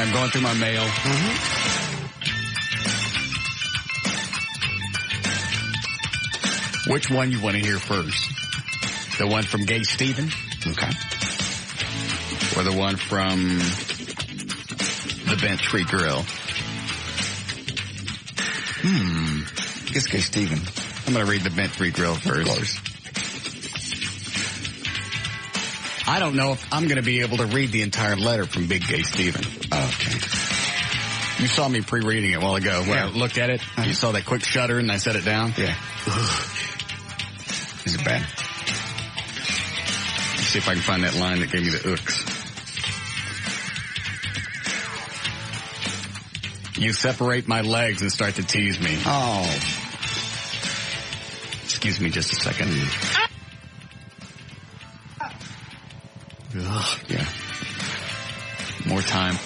I'm going through my mail. Which one you want to hear first? The one from Gay Steven? Okay. Or the one from the Bent Tree Grill? I guess Gay Steven. I'm going to read the Bent Tree Grill first. Of course. I don't know if I'm going to be able to read the entire letter from Big Gay Steven. Okay. You saw me pre-reading it a while ago. When I looked at it, you saw that quick shudder and I set it down? Yeah. Is it bad? Let's see if I can find that line that gave me the ooks. You separate my legs and start to tease me. Oh. Excuse me just a second. Ugh, yeah. More time.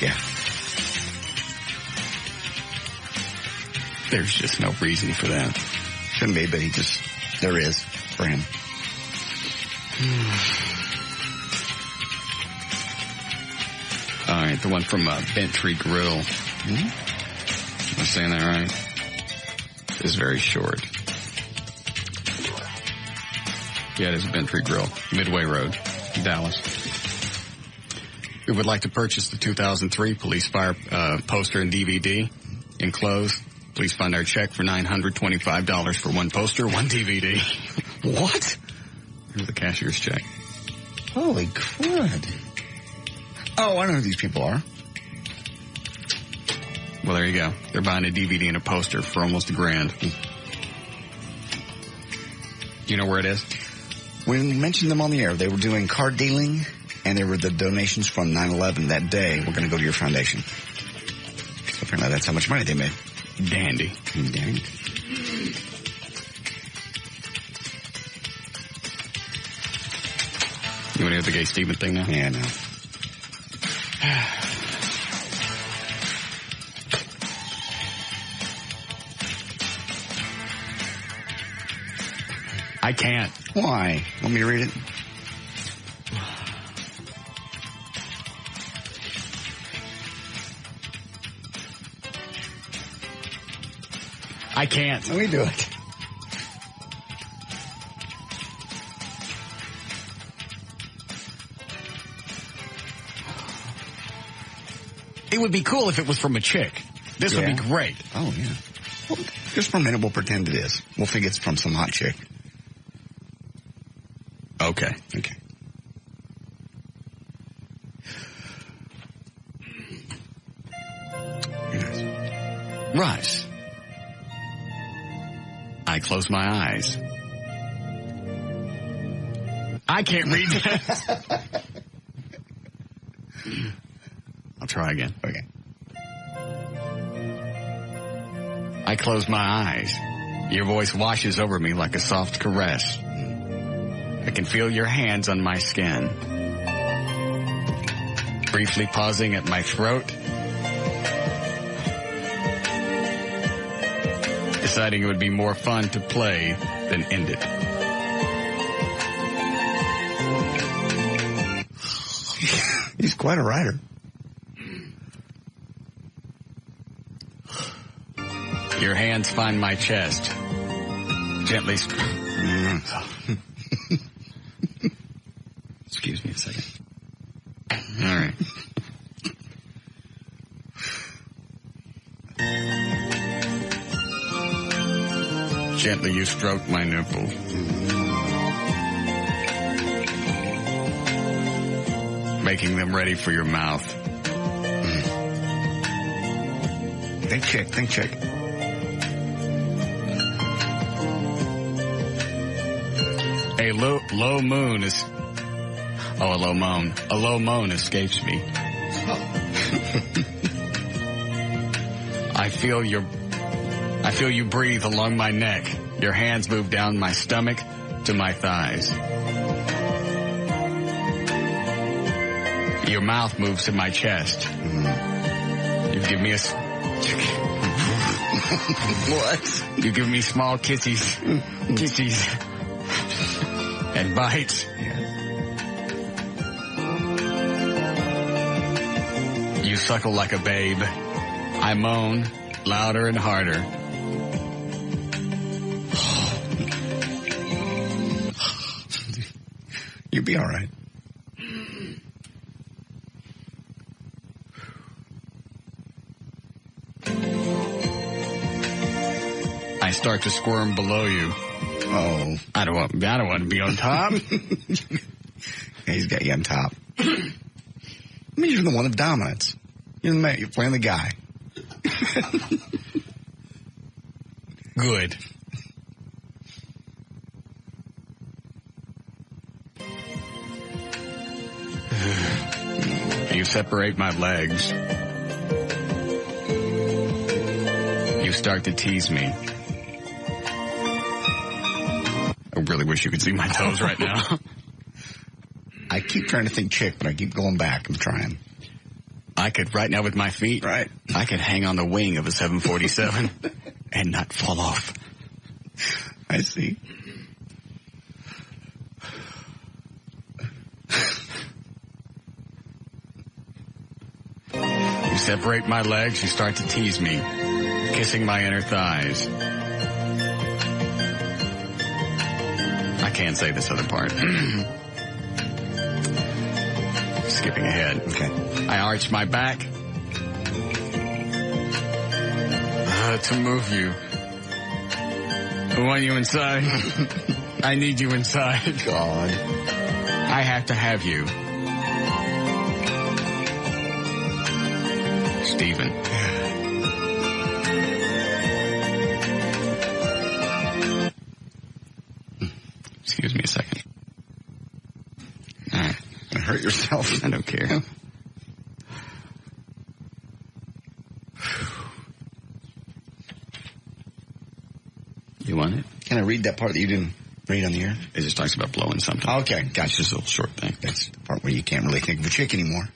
Yeah. There's just no reason for that. Shouldn't be, but there is for him. All right, the one from Bent Tree Grill. Am I saying that right? Is very short. Yeah, it is Bent Tree Grill, Midway Road, Dallas. We would like to purchase the 2003 Police Fire poster and DVD enclosed. Please fund our check for $925 for one poster, one DVD. What? Here's the cashier's check. Holy crud. Oh, I know who these people are. Well, there you go. They're buying a DVD and a poster for almost $1,000. Do you know where it is? We mentioned them on the air. They were doing card dealing, and they were the donations from 9/11 that day. We're going to go to your foundation. So apparently that's how much money they made. Dandy. Dandy. You want to hear the Gay Steven thing now? Yeah, no. I can't. Why? Want me to read it? I can't. Let me do it. It would be cool if it was from a chick. This would be great. Oh, yeah. Well, just for a minute, we'll pretend it is. We'll think it's from some hot chick. Okay. Okay. Yes. Russ. I close my eyes. I can't read that. I'll try again. Okay. I close my eyes. Your voice washes over me like a soft caress. I can feel your hands on my skin. Briefly pausing at my throat. Deciding it would be more fun to play than end it. He's quite a writer. Your hands find my chest. Gently. Excuse me a second. All right. Gently you stroke my nipple. Making them ready for your mouth. Think chick, think chick. A low moon is... Oh, a low moan. A low moan escapes me. I feel you breathe along my neck. Your hands move down my stomach to my thighs. Your mouth moves to my chest. You give me a... What? You give me small kisses, and bites. You suckle like a babe. I moan louder and harder. You'll be all right. I start to squirm below you. Oh. I don't want to be on top. He's got you on top. I mean, you're the one of dominance. You're the man. You're playing the guy. Good. You separate my legs. You start to tease me. I really wish you could see my toes right now. I keep trying to think chick, but I keep going back. I'm trying. I could, right now with my feet, right? I could hang on the wing of a 747 and not fall off. I see. You separate my legs, you start to tease me, kissing my inner thighs. I can't say this other part. Skipping ahead. Okay. I arch my back to move you. I want you inside. I need you inside. God. I have to have you. Stephen. Excuse me a second. All right. Hurt yourself. I don't care. You want it? Can I read that part that you didn't read on the air? It just talks about blowing something. Okay, gotcha. Just a little short thing. That's the part where you can't really think of a chick anymore.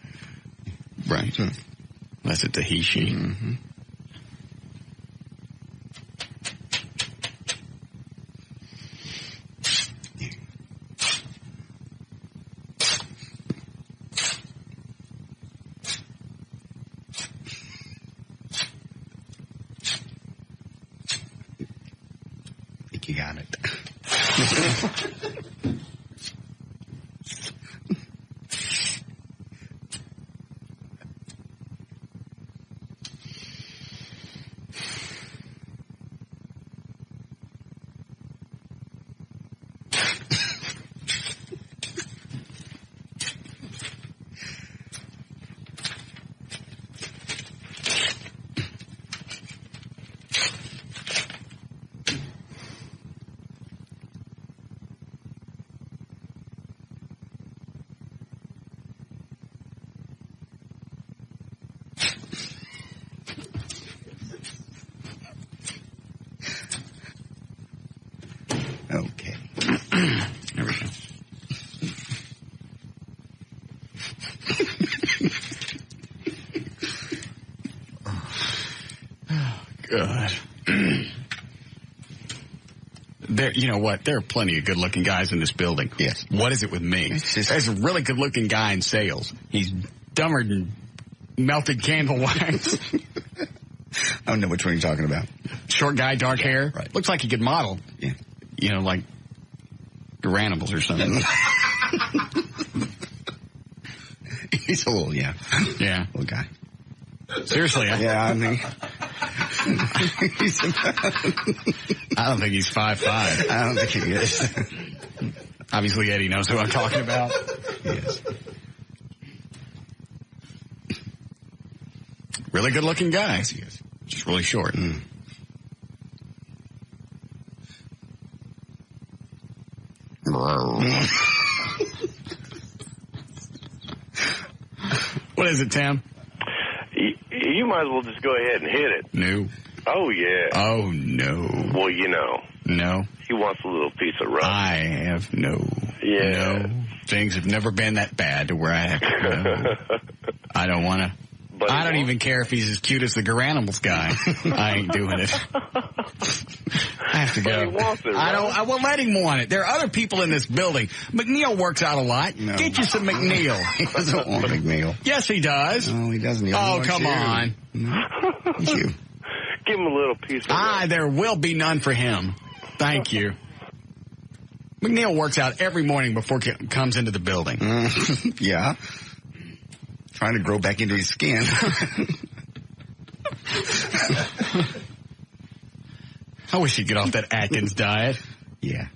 Right. Unless it's a he, she. Mm-hmm. I think you got it. Okay. There we go. God. There, you know what? There are plenty of good-looking guys in this building. Yes. What is it with me? There's a really good-looking guy in sales. He's dumber than melted candle wax. I don't know which one you're talking about. Short guy, dark hair. Right. Looks like he could model. Yeah. You know, like Garanimals or something. He's a little, yeah. Yeah. Little guy. Seriously. I mean. I don't think he's 5'5". I don't think he is. Obviously, Eddie knows who I'm talking about. Yes. Really good-looking guy. Yes, he is. Just really short. Mm. What is it, Tim? You might as well just go ahead and hit it. No. Oh, yeah. Oh, no. Well, you know. No. He wants a little piece of Russ. I have no. Yeah. No. Things have never been that bad to where I have to go. I don't want to. But I don't even care if he's as cute as the Garanimals guy. I ain't doing it. I have to go. But he wants it, right? I won't let him want it. There are other people in this building. McNeil works out a lot. No. Get you some McNeil. He doesn't want McNeil. Yes, he does. No, he doesn't. He only wants come you. on. No, it's you. Give him a little piece of that. There will be none for him. Thank you. McNeil works out every morning before he comes into the building. Yeah. Trying to grow back into his skin. I wish he'd get off that Atkins diet. Yeah.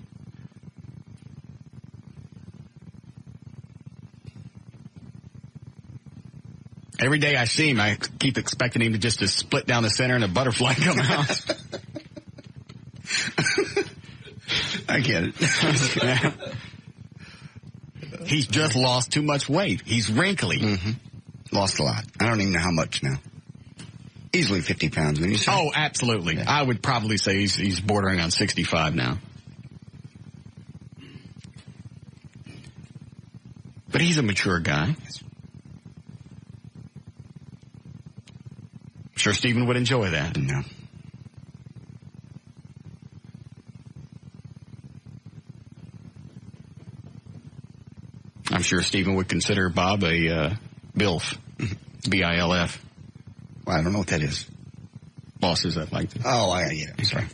Every day I see him, I keep expecting him to split down the center and a butterfly come out. I get it. He's just lost too much weight. He's wrinkly. Mm-hmm. Lost a lot. I don't even know how much now. Easily 50 pounds, wouldn't you say? Oh, absolutely. Yeah. I would probably say he's bordering on 65 now. But he's a mature guy. I'm sure Stephen would enjoy that. No. I'm sure Stephen would consider Bob a BILF. B-I-L-F. Well, I don't know what that is. Bosses that like that. Oh, yeah. I'm sorry.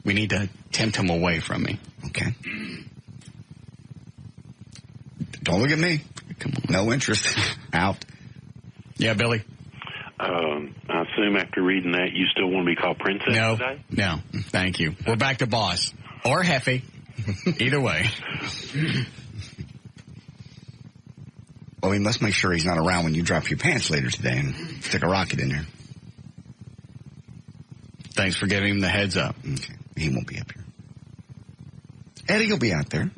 We need to tempt him away from me. Okay. Don't look at me. Come on. No interest. Out. Yeah, Billy? I assume after reading that, you still want to be called Princess today? No. Thank you. We're back to boss. Or Heffy. Either way. Well, we must make sure he's not around when you drop your pants later today and stick a rocket in there. Thanks for giving him the heads up. Okay. He won't be up here. Eddie will be out there.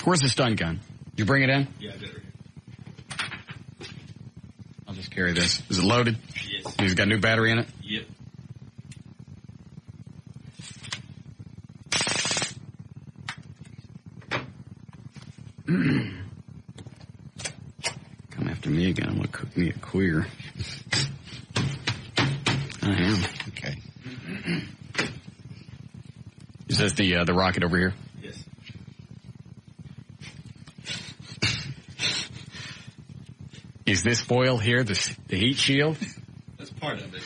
Where's the stun gun? Did you bring it in? Yeah, I did it right here. I'll just carry this. Is it loaded? Yes. He's got a new battery in it? Yep. Come after me again. I'm going to cook me a queer. I am. Okay. Is this the rocket over here? Yes. Is this foil here the heat shield? That's part of it.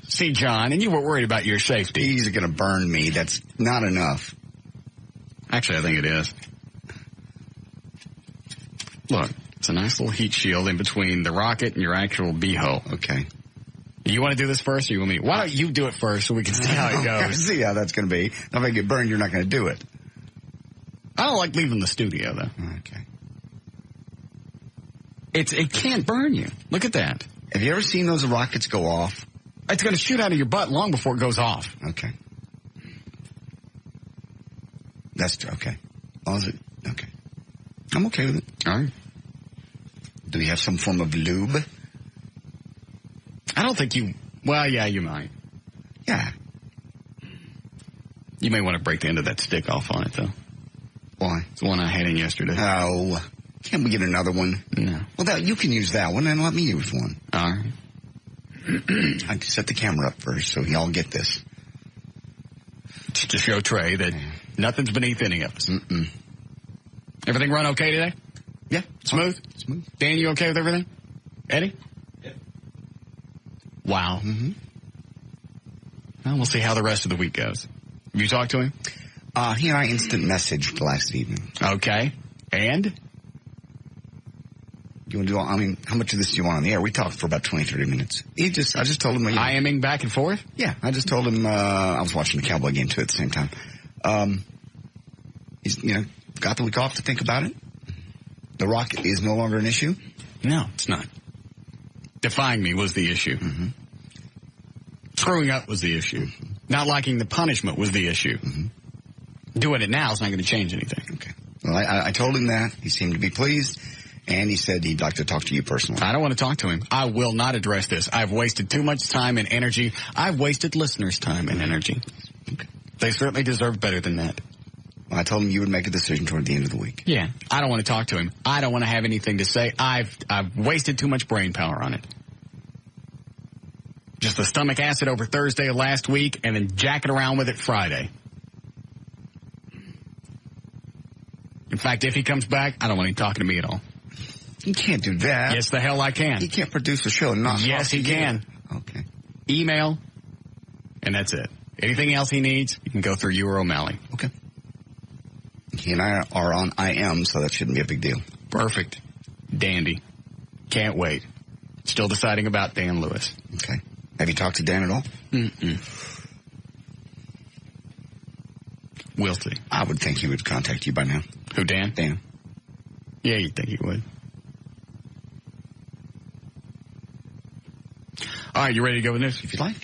See, John, and you were worried about your safety. He's going to burn me. That's not enough. Actually, I think it is. Look, it's a nice little heat shield in between the rocket and your actual bee-hole. Okay. You want to do this first, or you want me? Why don't you do it first so we can see how it goes? See how that's going to be. If I get burned, you're not going to do it. I don't like leaving the studio, though. Okay. It can't burn you. Look at that. Have you ever seen those rockets go off? It's going to shoot out of your butt long before it goes off. Okay. That's okay. Oh, is it? Okay. I'm okay with it. All right. Do we have some form of lube? I don't think you... Well, yeah, you might. Yeah. You may want to break the end of that stick off on it, though. Why? It's the one I had in yesterday. Oh. Can't we get another one? No. Well, you can use that one and let me use one. All right. I can set the camera up first so y'all get this. To show Trey that nothing's beneath any of us. Mm-mm. Everything run okay today? Yeah. Smooth? Smooth. Dan, you okay with everything? Eddie? Yeah. Wow. Mm-hmm. Well, we'll see how the rest of the week goes. Have you talked to him? He and I instant messaged last evening. Okay. And? You want to do, how much of this do you want on the air? We talked for about 20, 30 minutes. I just told him. IMing back and forth? Yeah, I just told him, I was watching the Cowboy game too at the same time. He's, got the week off to think about it. The rocket is no longer an issue. No, it's not. Defying me was the issue. Mm-hmm. Screwing up was the issue. Mm-hmm. Not liking the punishment was the issue. Mm-hmm. Doing it now is not going to change anything. Okay. Well, I told him that. He seemed to be pleased. And he said he'd like to talk to you personally. I don't want to talk to him. I will not address this. I've wasted too much time and energy. I've wasted listeners' time and energy. Okay. They certainly deserve better than that. I told him you would make a decision toward the end of the week. Yeah. I don't want to talk to him. I don't want to have anything to say. I've wasted too much brain power on it. Just the stomach acid over Thursday of last week and then jacking around with it Friday. In fact, if he comes back, I don't want him talking to me at all. You can't do that. Yes, the hell I can. He can't produce a show and not Yes, he can. Okay. Email, and that's it. Anything else he needs, you can go through you or O'Malley. Okay. He and I are on IM, so that shouldn't be a big deal. Perfect. Dandy. Can't wait. Still deciding about Dan Lewis. Okay. Have you talked to Dan at all? Mm-mm. We'll see. I would think he would contact you by now. Who, Dan? Dan. Yeah, you'd think he would. All right, you ready to go with this? If you'd like.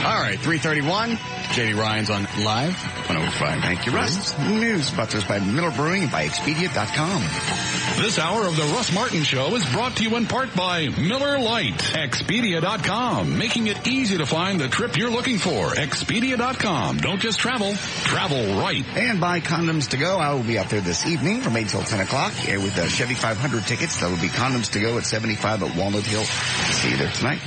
All right, 3:31. J.D. Ryan's on Live 105. Thank you, Russ. News brought to us by Miller Brewing and by Expedia.com. This hour of the Russ Martin Show is brought to you in part by Miller Lite. Expedia.com, making it easy to find the trip you're looking for. Expedia.com. Don't just travel, travel right. And by Condoms to Go. I will be out there this evening from 8 till 10 o'clock with the Chevy 500 tickets. That will be Condoms to Go at 75 at Walnut Hill. See you there tonight.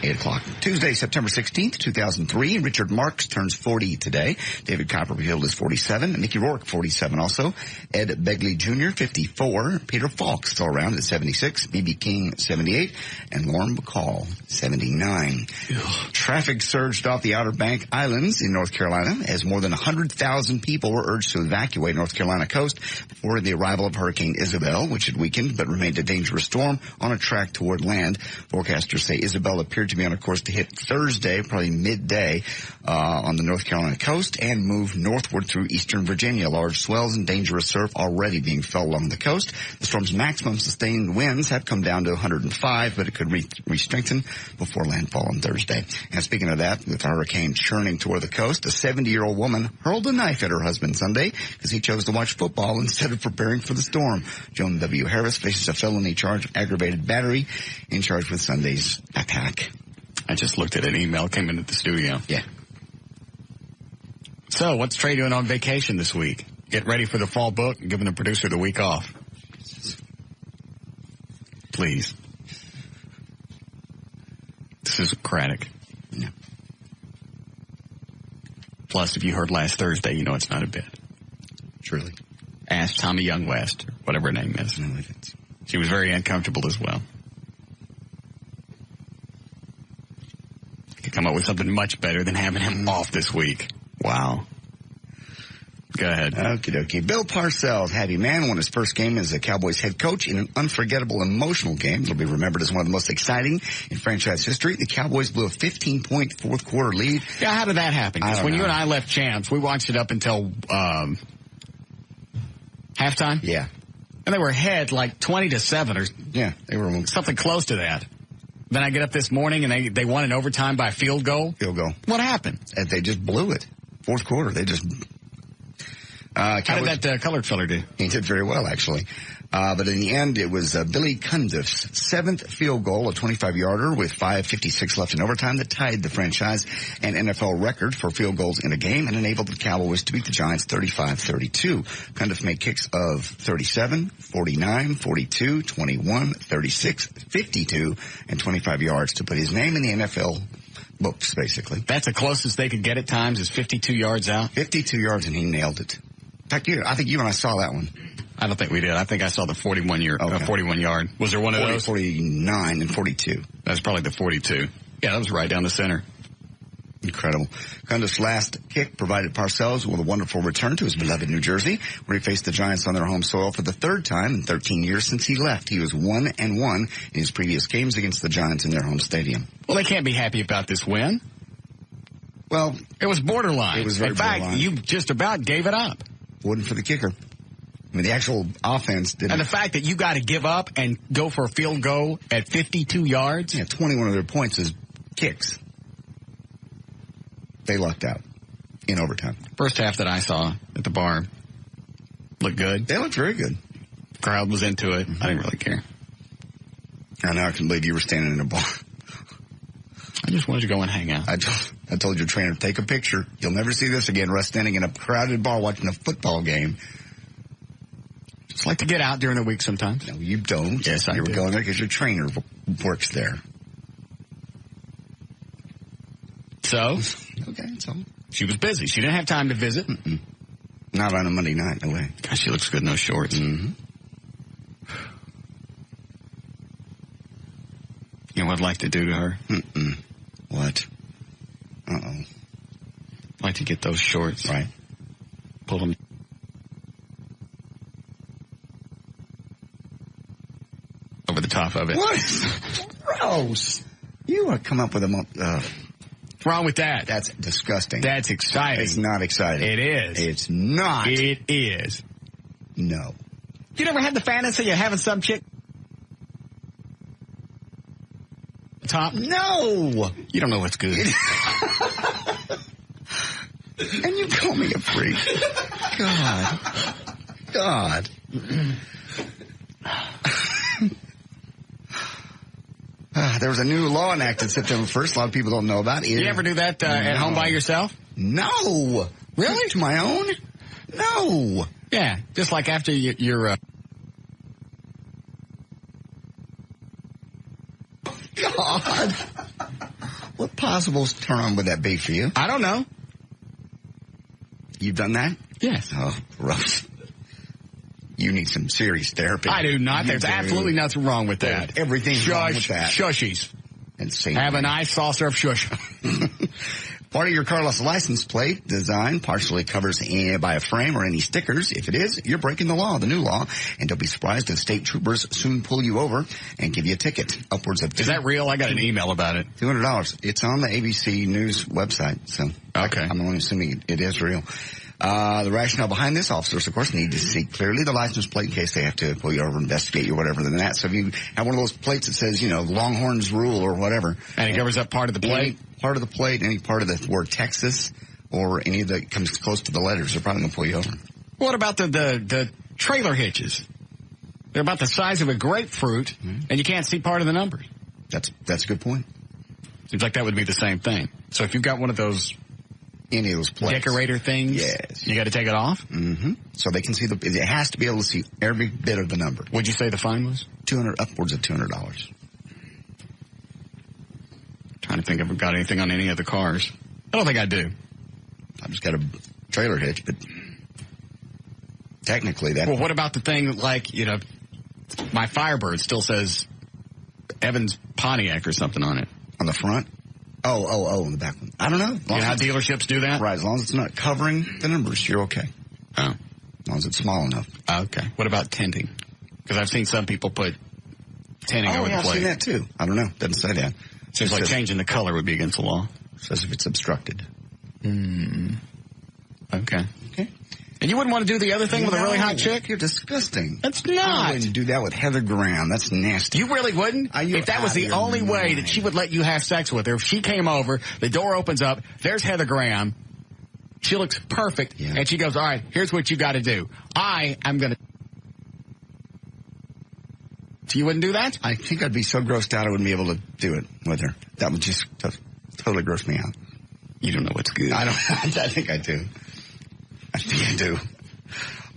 8 o'clock. Tuesday, September 16th, 2003. Richard Marks turns 40 today. David Copperfield is 47. Mickey Rourke, 47 also. Ed Begley Jr., 54. Peter Falk, still around at 76. B.B. King, 78. And Lauren Bacall, 79. Ugh. Traffic surged off the Outer Bank Islands in North Carolina as more than 100,000 people were urged to evacuate North Carolina coast before the arrival of Hurricane Isabel, which had weakened but remained a dangerous storm on a track toward land. Forecasters say Isabel appeared to be on a course to hit Thursday, probably midday, on the North Carolina coast and move northward through eastern Virginia. Large swells and dangerous surf already being felt along the coast. The storm's maximum sustained winds have come down to 105, but it could re-strengthen before landfall on Thursday. And speaking of that, with the hurricane churning toward the coast, a 70-year-old woman hurled a knife at her husband Sunday because he chose to watch football instead of preparing for the storm. Joan W. Harris faces a felony charge of aggravated battery in charge with Sunday's attack. I just looked at an email, came into the studio. Yeah. So, what's Trey doing on vacation this week? Get ready for the fall book and giving the producer the week off. Please. This is Craddock. Yeah. Plus, if you heard last Thursday, you know it's not a bit. Truly. Ask Tommy Young West, or whatever her name is. She was very uncomfortable as well. Could come up with something much better than having him off this week. Wow. Go ahead. Okie dokie. Bill Parcells, happy man, won his first game as a Cowboys head coach in an unforgettable, emotional game. It'll be remembered as one of the most exciting in franchise history. The Cowboys blew a 15-point fourth quarter lead. Yeah, how did that happen? Because when know. you and I left Champs, we watched it up until halftime. Yeah. And they were ahead like 20-7 or yeah, they were something close to that. Then I get up this morning and they won in overtime by field goal. Field goal. What happened? And they just blew it. Fourth quarter, they just... How did that colored fella do? He did very well, actually. But in the end, it was Billy Cundiff's seventh field goal, a 25-yarder with 5:56 left in overtime that tied the franchise and NFL record for field goals in a game and enabled the Cowboys to beat the Giants 35-32. Cundiff made kicks of 37, 49, 42, 21, 36, 52, and 25 yards to put his name in the NFL books, basically. That's the closest they could get at times is 52 yards out? 52 yards, and he nailed it. In fact, I think you and I saw that one. I don't think we did. I think I saw the 41 yard. Was there one of those? 49 and 42. That's probably the 42. Yeah, that was right down the center. Incredible. Cundiff's last kick provided Parcells with a wonderful return to his beloved New Jersey, where he faced the Giants on their home soil for the third time in 13 years since he left. He was 1-1 in his previous games against the Giants in their home stadium. Well, they can't be happy about this win. Well, it was borderline. It was very borderline. In fact, you just about gave it up. Wasn't for the kicker. I mean, the actual offense didn't. And the fact that you got to give up and go for a field goal at 52 yards. Yeah, 21 of their points is kicks. They lucked out in overtime. First half that I saw at the bar looked good. They looked very good. Crowd was into it. Mm-hmm. I didn't really care. I know. I can believe you were standing in a bar. I just wanted to go and hang out. I told your trainer, take a picture. You'll never see this again. Russ standing in a crowded bar watching a football game. Just like to get out during the week sometimes. No, you don't. Yes, I do. You were going there because your trainer works there. So? Okay, so. She was busy. She didn't have time to visit. Mm-mm. Not on a Monday night, no way. Gosh, she looks good in those shorts. Mm-hmm. You know what I'd like to do to her? Mm-mm. What? Uh-oh. I'd like to get those shorts. Right. Pull them. Over the top of it. What? Gross. You want to come up with a... What's wrong with that? That's disgusting. That's exciting. It's not exciting. It is. It's not. It is. No. You never had the fantasy of having some chick... top? No. You don't know what's good. And you call me a freak. God. There was a new law enacted September 1st. A lot of people don't know about it. You ever do that at home by yourself? No. Really? To my own? No. Yeah. Just like after you're... God. What possible turn on would that be for you? I don't know. You've done that? Yes. Oh, Russ. You need some serious therapy. I do not. There's absolutely nothing wrong with that. Everything's wrong with that. Shushies. Insane. Have a nice saucer of shush. Part of your carless license plate design partially covers by a frame or any stickers. If it is, you're breaking the law, the new law. And don't be surprised if state troopers soon pull you over and give you a ticket. Upwards of... Is that real? I got an email about it. $200. It's on the ABC News website. So okay. I'm only assuming it is real. The rationale behind this, officers, of course, need to see clearly the license plate in case they have to pull you over, investigate you, whatever than that. So if you have one of those plates that says, Longhorns rule or whatever. And it covers up part of the plate? Part of the plate, any part of the word Texas, or any of that comes close to the letters, they're probably going to pull you over. What about the trailer hitches? They're about the size of a grapefruit, and you can't see part of the numbers. That's a good point. Seems like that would be the same thing. So if you've got one of those... Any of those plates. Decorator things? Yes. You got to take it off? Mm-hmm. So they can see it has to be able to see every bit of the number. What'd you say the fine was? Upwards of $200. Trying to think if I've got anything on any of the cars. I don't think I do. I've just got a trailer hitch, but technically that... Well, what about the thing like, my Firebird still says Evans Pontiac or something on it? On the front? Oh, in the back one. I don't know. You know how dealerships do that? Right, as long as it's not covering the numbers, you're okay. Oh. As long as it's small enough. Okay. What about tinting? Because I've seen some people put tinting over the plate. I've seen that too. I don't know. Doesn't say that. Seems like changing the color would be against the law. Says if it's obstructed. Okay. And you wouldn't want to do the other thing with a really hot chick? You're disgusting. That's not. I wouldn't do that with Heather Graham. That's nasty. You really wouldn't? If that was the only way that she would let you have sex with her, if she came over, the door opens up, there's Heather Graham, she looks perfect, and she goes, all right, here's what you got to do. I'm going to... So you wouldn't do that? I think I'd be so grossed out I wouldn't be able to do it with her. That would just totally gross me out. You don't know what's good. I think I do. I think I do.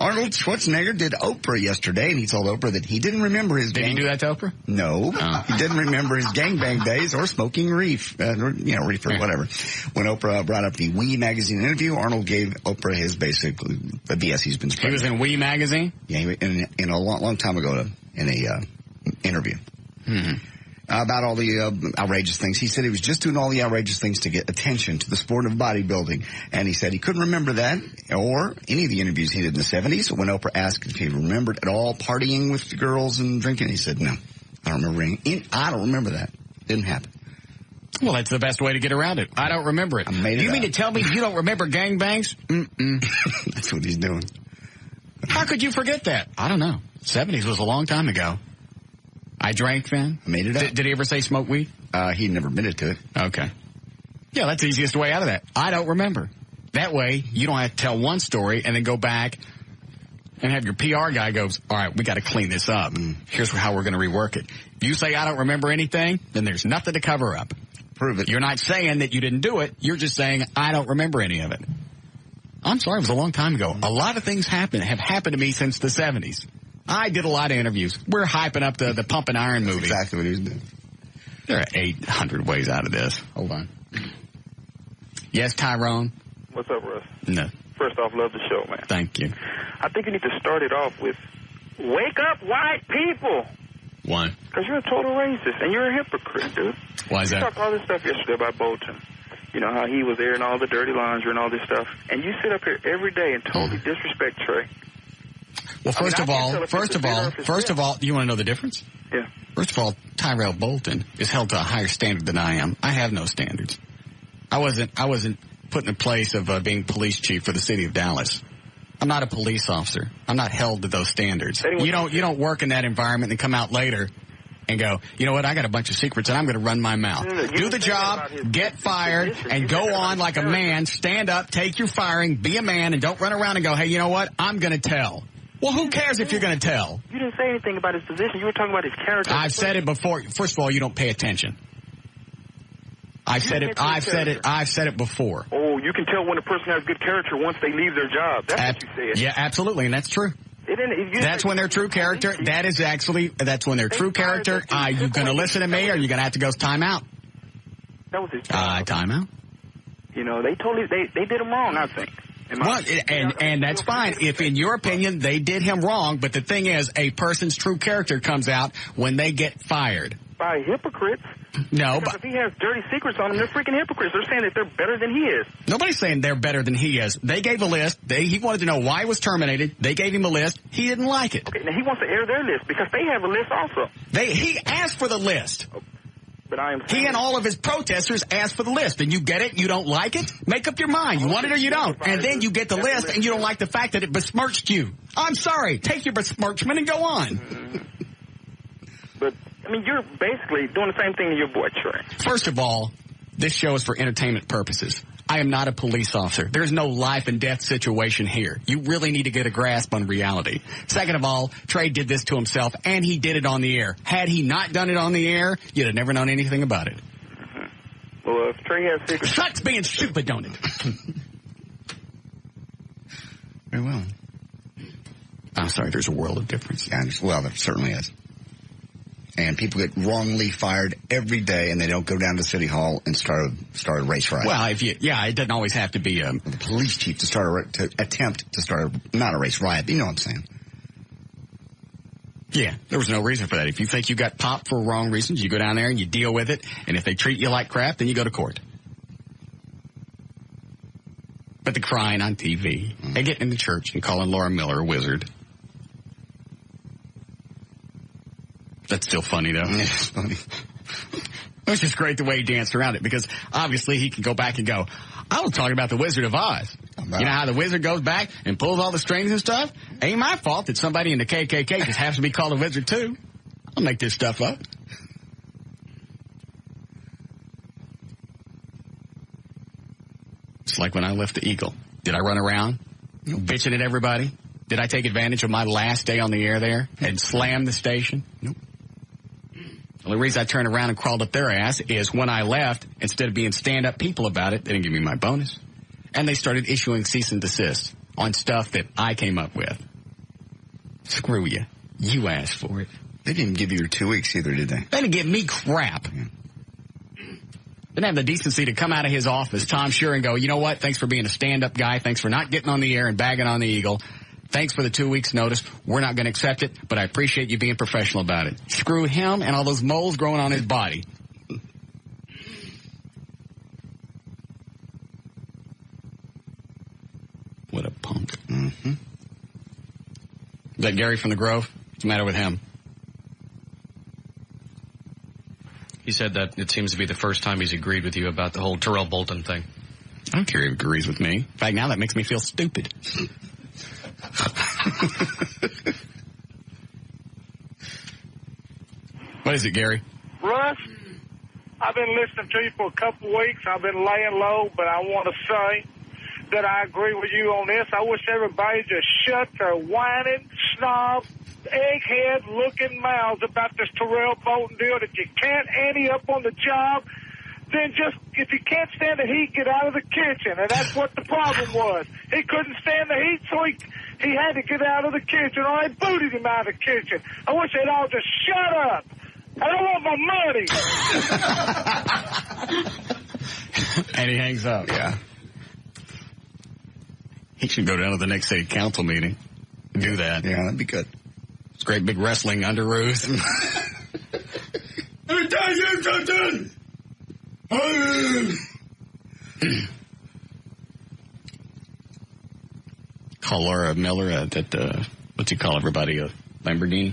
Arnold Schwarzenegger did Oprah yesterday, and he told Oprah that he didn't remember his... Did he do that to Oprah? No. Oh. He didn't remember his gangbang days or smoking reefer, whatever. When Oprah brought up the WE magazine interview, Arnold gave Oprah his basically the BS he's been spreading. He was in WE magazine? Yeah, in a long time ago in a interview. About all the outrageous things. He said he was just doing all the outrageous things to get attention to the sport of bodybuilding. And he said he couldn't remember that or any of the interviews he did in the 70s. When Oprah asked if he remembered at all partying with the girls and drinking, he said, no, I don't remember that. Didn't happen. Well, that's the best way to get around it. I don't remember it. You mean to tell me you don't remember gangbangs? That's what he's doing. How could you forget that? I don't know. 70s was a long time ago. I drank then? I made it up. Did he ever say smoke weed? He never admitted to it. Okay. Yeah, that's the easiest way out of that. I don't remember. That way, you don't have to tell one story and then go back and have your PR guy goes, all right, we got to clean this up. Here's how we're going to rework it. If you say I don't remember anything, then there's nothing to cover up. prove it. You're not saying that you didn't do it. You're just saying, I don't remember any of it. I'm sorry, it was a long time ago. A lot of things have happened to me since the 70s. I did a lot of interviews. We're hyping up the Pump and Iron movie. That's exactly what he was doing. There are 800 ways out of this. Hold on. Yes, Tyrone? What's up, Russ? No. First off, love the show, man. Thank you. I think you need to start it off with, wake up, white people. Why? Because you're a total racist, and you're a hypocrite, dude. Why is that? You talked all this stuff yesterday about Bolton. You know, how he was airing all the dirty laundry and all this stuff. And you sit up here every day and totally disrespect Trey. Well, first of all, do you want to know the difference? Yeah. First of all, Terrell Bolton is held to a higher standard than I am. I have no standards. I wasn't put in the place of being police chief for the city of Dallas. I'm not a police officer. I'm not held to those standards. You don't work in that environment and come out later and go, you know what, I got a bunch of secrets and I'm going to run my mouth. Do the job, get fired, and go on like a man, stand up, take your firing, be a man, and don't run around and go, hey, you know what, I'm going to tell. Well, who cares if you're going to tell? You didn't say anything about his position. You were talking about his character. I've said it before. First of all, you don't pay attention. I've said it before. Oh, you can tell when a person has good character once they leave their job. That's what you said. Yeah, absolutely, and that's true. That's when their true character. That's when their true character. Are you going to listen to me, or are you going to have to go timeout? That was his job. Timeout. You know, they did him wrong, I think. Well, and that's fine. If, in your opinion, they did him wrong, but the thing is, a person's true character comes out when they get fired. By hypocrites. No, because if he has dirty secrets on him, they're freaking hypocrites. They're saying that they're better than he is. Nobody's saying they're better than he is. They gave a list. He wanted to know why he was terminated. They gave him a list. He didn't like it. Okay, now he wants to air their list because they have a list also. He asked for the list. But he and all of his protesters asked for the list, and you get it, you don't like it, make up your mind. You want it or you don't. And then you get the list, and you don't like the fact that it besmirched you. I'm sorry. Take your besmirchment and go on. Mm-hmm. But, I mean, you're basically doing the same thing to your boy, Trey. First of all, this show is for entertainment purposes. I am not a police officer. There's no life and death situation here. You really need to get a grasp on reality. Second of all, Trey did this to himself, and he did it on the air. Had he not done it on the air, you'd have never known anything about it. Mm-hmm. Well, if Trey has secrets... Sucks being stupid, don't it? Very well. I'm sorry, there's a world of difference. Yeah, well, there certainly is. And people get wrongly fired every day, and they don't go down to City Hall and start a race riot. Well, it doesn't always have to be the police chief to attempt to start not a race riot. But you know what I'm saying? Yeah, there was no reason for that. If you think you got popped for wrong reasons, you go down there and you deal with it. And if they treat you like crap, then you go to court. But the crying on TV and getting into church and calling Laura Miller a wizard. That's still funny, though. It's funny. It was just great the way he danced around it, because obviously he can go back and go, I was talking about the Wizard of Oz. You know how the wizard goes back and pulls all the strings and stuff? Ain't my fault that somebody in the KKK just happens to be called a wizard, too. I'll make this stuff up. It's like when I left the Eagle. Did I run around bitching at everybody? Did I take advantage of my last day on the air there and slam the station? Nope. The only reason I turned around and crawled up their ass is when I left, instead of being stand-up people about it, they didn't give me my bonus. And they started issuing cease and desist on stuff that I came up with. Screw you. You asked for it. They didn't give you your 2 weeks either, did they? They didn't give me crap. Yeah. Didn't have the decency to come out of his office, Tom Sure, and go, you know what? Thanks for being a stand-up guy. Thanks for not getting on the air and bagging on the Eagle. Thanks for the 2 weeks notice. We're not going to accept it, but I appreciate you being professional about it. Screw him and all those moles growing on his body. What a punk. Mm-hmm. Is that Gary from the Grove? What's the matter with him? He said that it seems to be the first time he's agreed with you about the whole Terrell Bolton thing. I don't care if he agrees with me. In fact, now that makes me feel stupid. What is it, Gary? Russ, I've been listening to you for a couple of weeks. I've been laying low, but I want to say that I agree with you on this. I wish everybody just shut their whining, snob, egghead-looking mouths about this Terrell Bolton deal, that you can't ante up on the job. then just, if you can't stand the heat, get out of the kitchen. And that's what the problem was. He couldn't stand the heat, so he had to get out of the kitchen, or I booted him out of the kitchen. I wish they'd all just shut up. I don't want my money. And he hangs up. Yeah. He should go down to the next city council meeting and do that. Yeah, that'd be good. It's great big wrestling underoos. Let me tell you something. Call Laura Miller at what's he call everybody? A Lamborghini?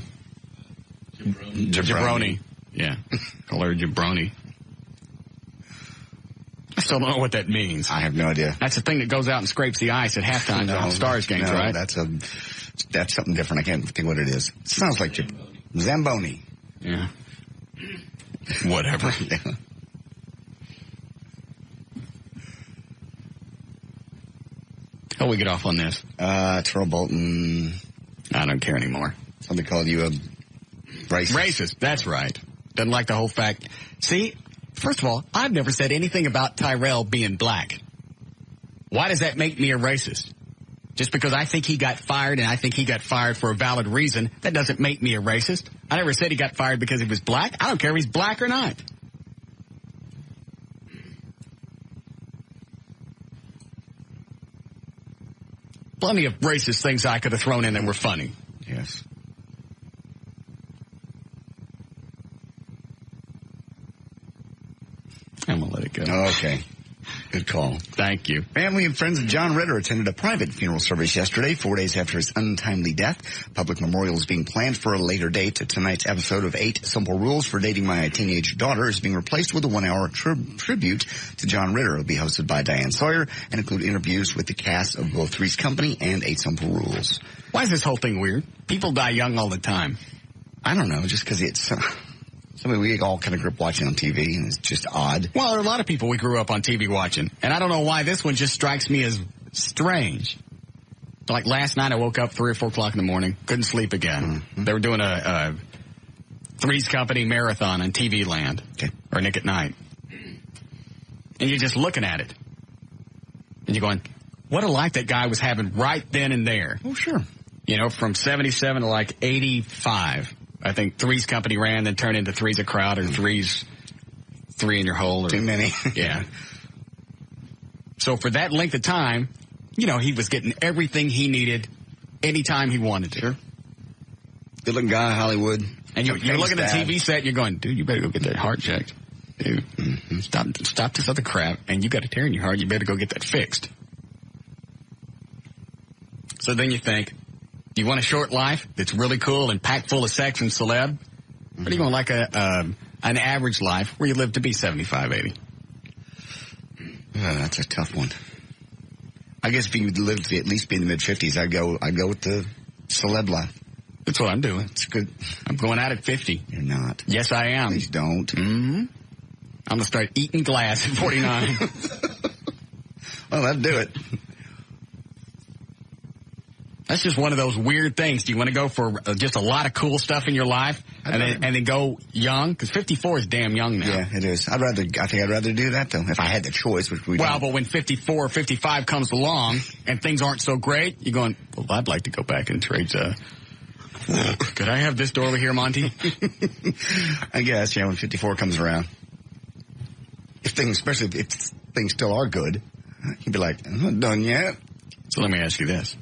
Jabroni. Yeah. Call her Jabroni. I still don't know what that means. I have no idea. That's the thing that goes out and scrapes the ice at halftime on Stars games, right? That's something different. I can't think what it is. It sounds like Zamboni. Yeah. Whatever. Yeah. How we get off on this? Terrell Bolton. I don't care anymore. Somebody called you a racist. Racist, that's right. Doesn't like the whole fact. See, first of all, I've never said anything about Tyrell being black. Why does that make me a racist? Just because I think he got fired and I think he got fired for a valid reason, that doesn't make me a racist. I never said he got fired because he was black. I don't care if he's black or not. Plenty of racist things I could have thrown in that were funny. Yes. I'm going to let it go. Okay. Good call. Thank you. Family and friends of John Ritter attended a private funeral service yesterday, 4 days after his untimely death. Public memorial is being planned for a later date. Tonight's episode of 8 Simple Rules for Dating My Teenage Daughter is being replaced with a 1-hour tribute to John Ritter. It will be hosted by Diane Sawyer and include interviews with the cast of both Three's Company and 8 Simple Rules. Why is this whole thing weird? People die young all the time. I don't know, just because it's... something we all kind of grew up watching on TV, and it's just odd. Well, there are a lot of people we grew up on TV watching, and I don't know why this one just strikes me as strange. Like last night, I woke up 3 or 4 o'clock in the morning, couldn't sleep again. Mm-hmm. They were doing a Three's Company marathon on TV Land, or Nick at Night. And you're just looking at it. And you're going, what a life that guy was having right then and there. Oh, sure. You know, from 77 to like 85. I think Three's Company ran, then turned into Three's a Crowd, or Three's Three in Your Hole. Or, too many. Yeah. So for that length of time, you know, he was getting everything he needed anytime he wanted to. Sure. Good-looking guy, Hollywood. And you're looking at the TV set, and you're going, dude, you better go get that heart checked. Dude, stop this other crap, and you got a tear in your heart, you better go get that fixed. So then you think, you want a short life that's really cool and packed full of sex and celeb? Or do you want like an average life where you live to be 75, 80? That's a tough one. I guess if you lived to at least be in the mid-50s, I'd go with the celeb life. That's what I'm doing. It's good. I'm going out at 50. You're not. Yes, I am. Please don't. Mm-hmm. I'm going to start eating glass at 49. Well, that'd do it. That's just one of those weird things. Do you want to go for just a lot of cool stuff in your life and then go young? Because 54 is damn young now. Yeah, it is. I think I'd rather do that, though, if I had the choice, which we don't. But when 54 or 55 comes along and things aren't so great, you're going, well, I'd like to go back and trade. Could I have this door over here, Monty? I guess, yeah, when 54 comes around. Especially if things still are good, you'd be like, I'm not done yet. So let me ask you this.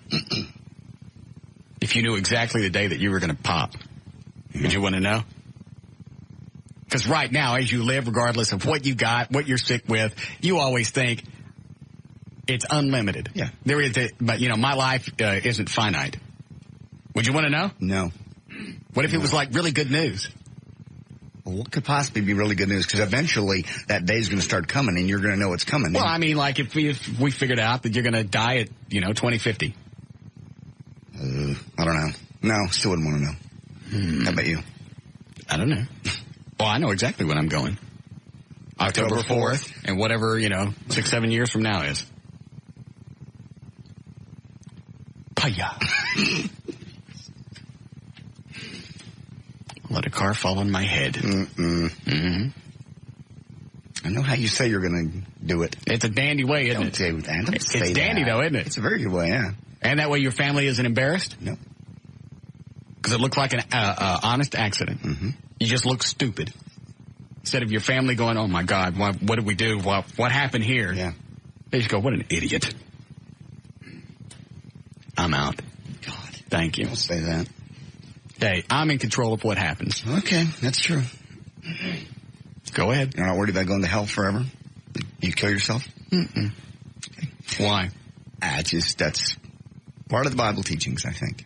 If you knew exactly the day that you were going to pop, would you want to know? Because right now, as you live, regardless of what you got, what you're sick with, you always think it's unlimited. Yeah. There is, but, you know, my life isn't finite. Would you want to know? No. What if it was like really good news? Well, what could possibly be really good news? Because eventually that day's going to start coming and you're going to know it's coming. Well, I mean, like if we figured out that you're going to die at, 2050. I don't know. No, still wouldn't want to know. How about you? I don't know. Well, I know exactly when I'm going. October 4th, and whatever, 6-7 years from now is. Paya. Let a car fall on my head. Mm-mm. Mm-hmm. I know how you say you're going to do it. It's a dandy way, isn't it? It's dandy, though, isn't it? It's a very good way, yeah. And that way your family isn't embarrassed? No. Because it looks like an honest accident. Mm-hmm. You just look stupid. Instead of your family going, oh, my God, what did we do? What happened here? Yeah. They just go, what an idiot. I'm out. God. Thank you. Don't say that. Hey, I'm in control of what happens. Okay, that's true. Go ahead. You're not worried about going to hell forever? You kill yourself? Mm-mm. Okay. Why? That's part of the Bible teachings, I think.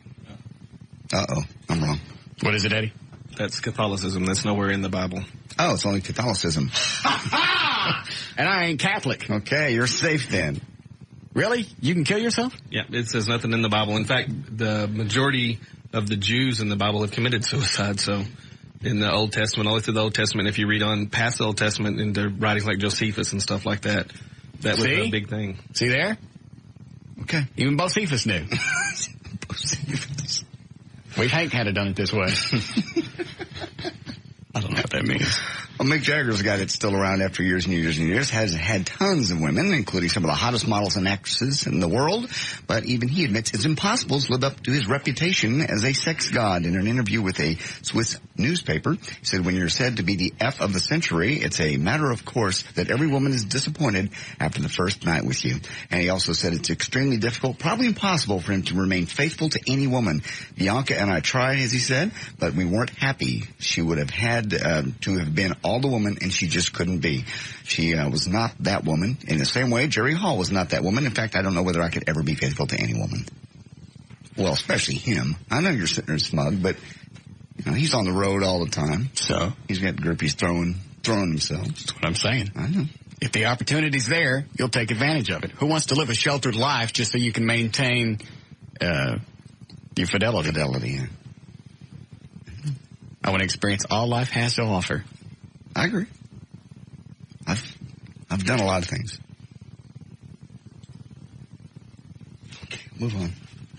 Uh-oh, I'm wrong. What is it, Eddie? That's Catholicism. That's nowhere in the Bible. Oh, it's only Catholicism. And I ain't Catholic. Okay, you're safe then. Really? You can kill yourself? Yeah, it says nothing in the Bible. In fact, the majority of the Jews in the Bible have committed suicide. So in the Old Testament, all the way through the Old Testament, if you read on past the Old Testament into writings like Josephus and stuff like that, that was a big thing. See there? Okay. Even Josephus knew. We Hank had it done it this way. I don't know what that means. Well, Mick Jagger's a guy that's still around after years and years and years, has had tons of women, including some of the hottest models and actresses in the world, but even he admits it's impossible to live up to his reputation as a sex god. In an interview with a Swiss newspaper, he said, when you're said to be the F of the century, it's a matter of course that every woman is disappointed after the first night with you. And he also said it's extremely difficult, probably impossible for him to remain faithful to any woman. Bianca and I tried, as he said, but we weren't happy. She would have had to have been all the woman, and she just couldn't be. She was not that woman. In the same way, Jerry Hall was not that woman. In fact, I don't know whether I could ever be faithful to any woman. Well, especially him. I know you're sitting there smug, but you know, he's on the road all the time. So? He's got groupies throwing themselves. That's what I'm saying. I know. If the opportunity's there, you'll take advantage of it. Who wants to live a sheltered life just so you can maintain your fidelity? Fidelity, yeah. I want to experience all life has to offer. I agree. I've done a lot of things. Okay, move on.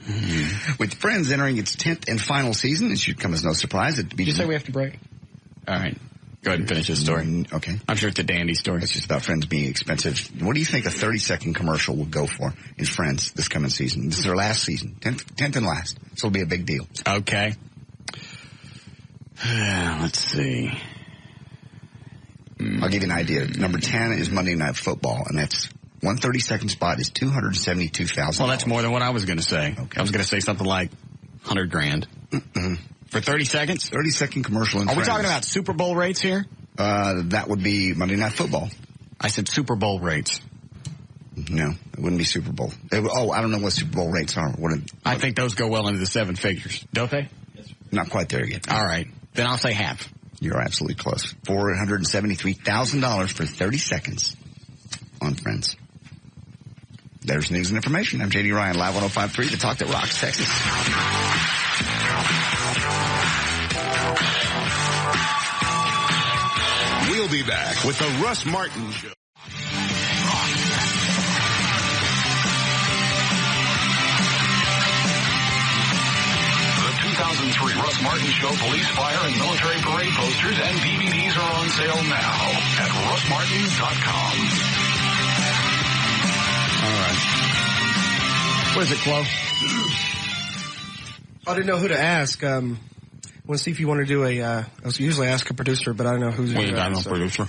Mm-hmm. With Friends entering its 10th and final season, it should come as no surprise that Did you say we have to break? All right. Go ahead and finish this story. Okay. I'm sure it's a dandy story. It's just about Friends being expensive. What do you think a 30-second commercial will go for in Friends this coming season? This is their last season. 10th and last. So it'll be a big deal. Okay. Let's see. I'll give you an idea. Number 10 is Monday Night Football, and that's 1 30-second spot is $272,000. Well, that's more than what I was going to say. Okay. I was going to say something like $100,000. For 30 seconds? 30-second commercial in Are Friends. we talking about Super Bowl rates here? That would be Monday Night Football. I said Super Bowl rates. No, it wouldn't be Super Bowl. I don't know what Super Bowl rates are. I think those go well into the 7 figures. Don't they? Yes, not quite there yet. All right. Then I'll say half. You're absolutely close. $473,000 for 30 seconds on Friends. There's news and information. I'm J.D. Ryan, Live 105.3, the talk that rocks Texas. We'll be back with the Russ Martin Show. The 2003 Russ Martin Show police, fire, and military parade posters and DVDs are on sale now at russmartin.com. All right. What is it, Chloe? I didn't know who to ask. I want to see if you want to do I usually ask a producer, but I don't know who's going to ask. Producer.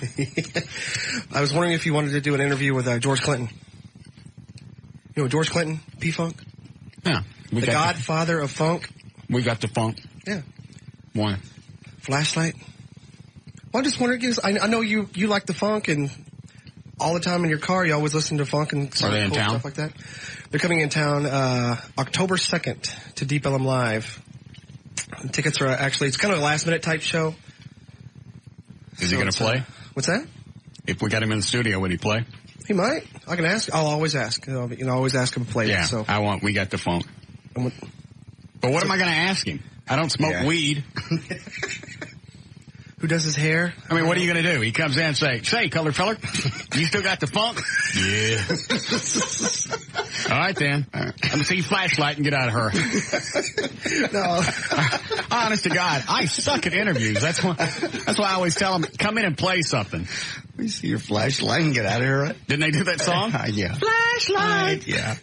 I was wondering if you wanted to do an interview with George Clinton. You know George Clinton, P-Funk? Yeah. The godfather of funk. We got the funk. Yeah. Why? Flashlight. Well, I just wondered, I know you like the funk, and all the time in your car you always listen to funk and Are they in town? Stuff like that. They're coming in town October 2nd to Deep Ellum Live. Tickets are actually, it's kind of a last-minute type show. Is he going to play? What's that? If we got him in the studio, would he play? He might. I can ask. I'll always ask. Always ask him to play. Yeah, so. we got the funk. But what am I going to ask him? I don't smoke weed. Who does his hair? I mean, what are you going to do? He comes in and say, colored feller, you still got the funk? Yeah. All right, then. I'm going to see you flashlight and get out of her. No. Honest to God, I suck at interviews. That's why I always tell them, come in and play something. We see your flashlight and get out of here, right? Didn't they do that song? Yeah. Flashlight. Yeah.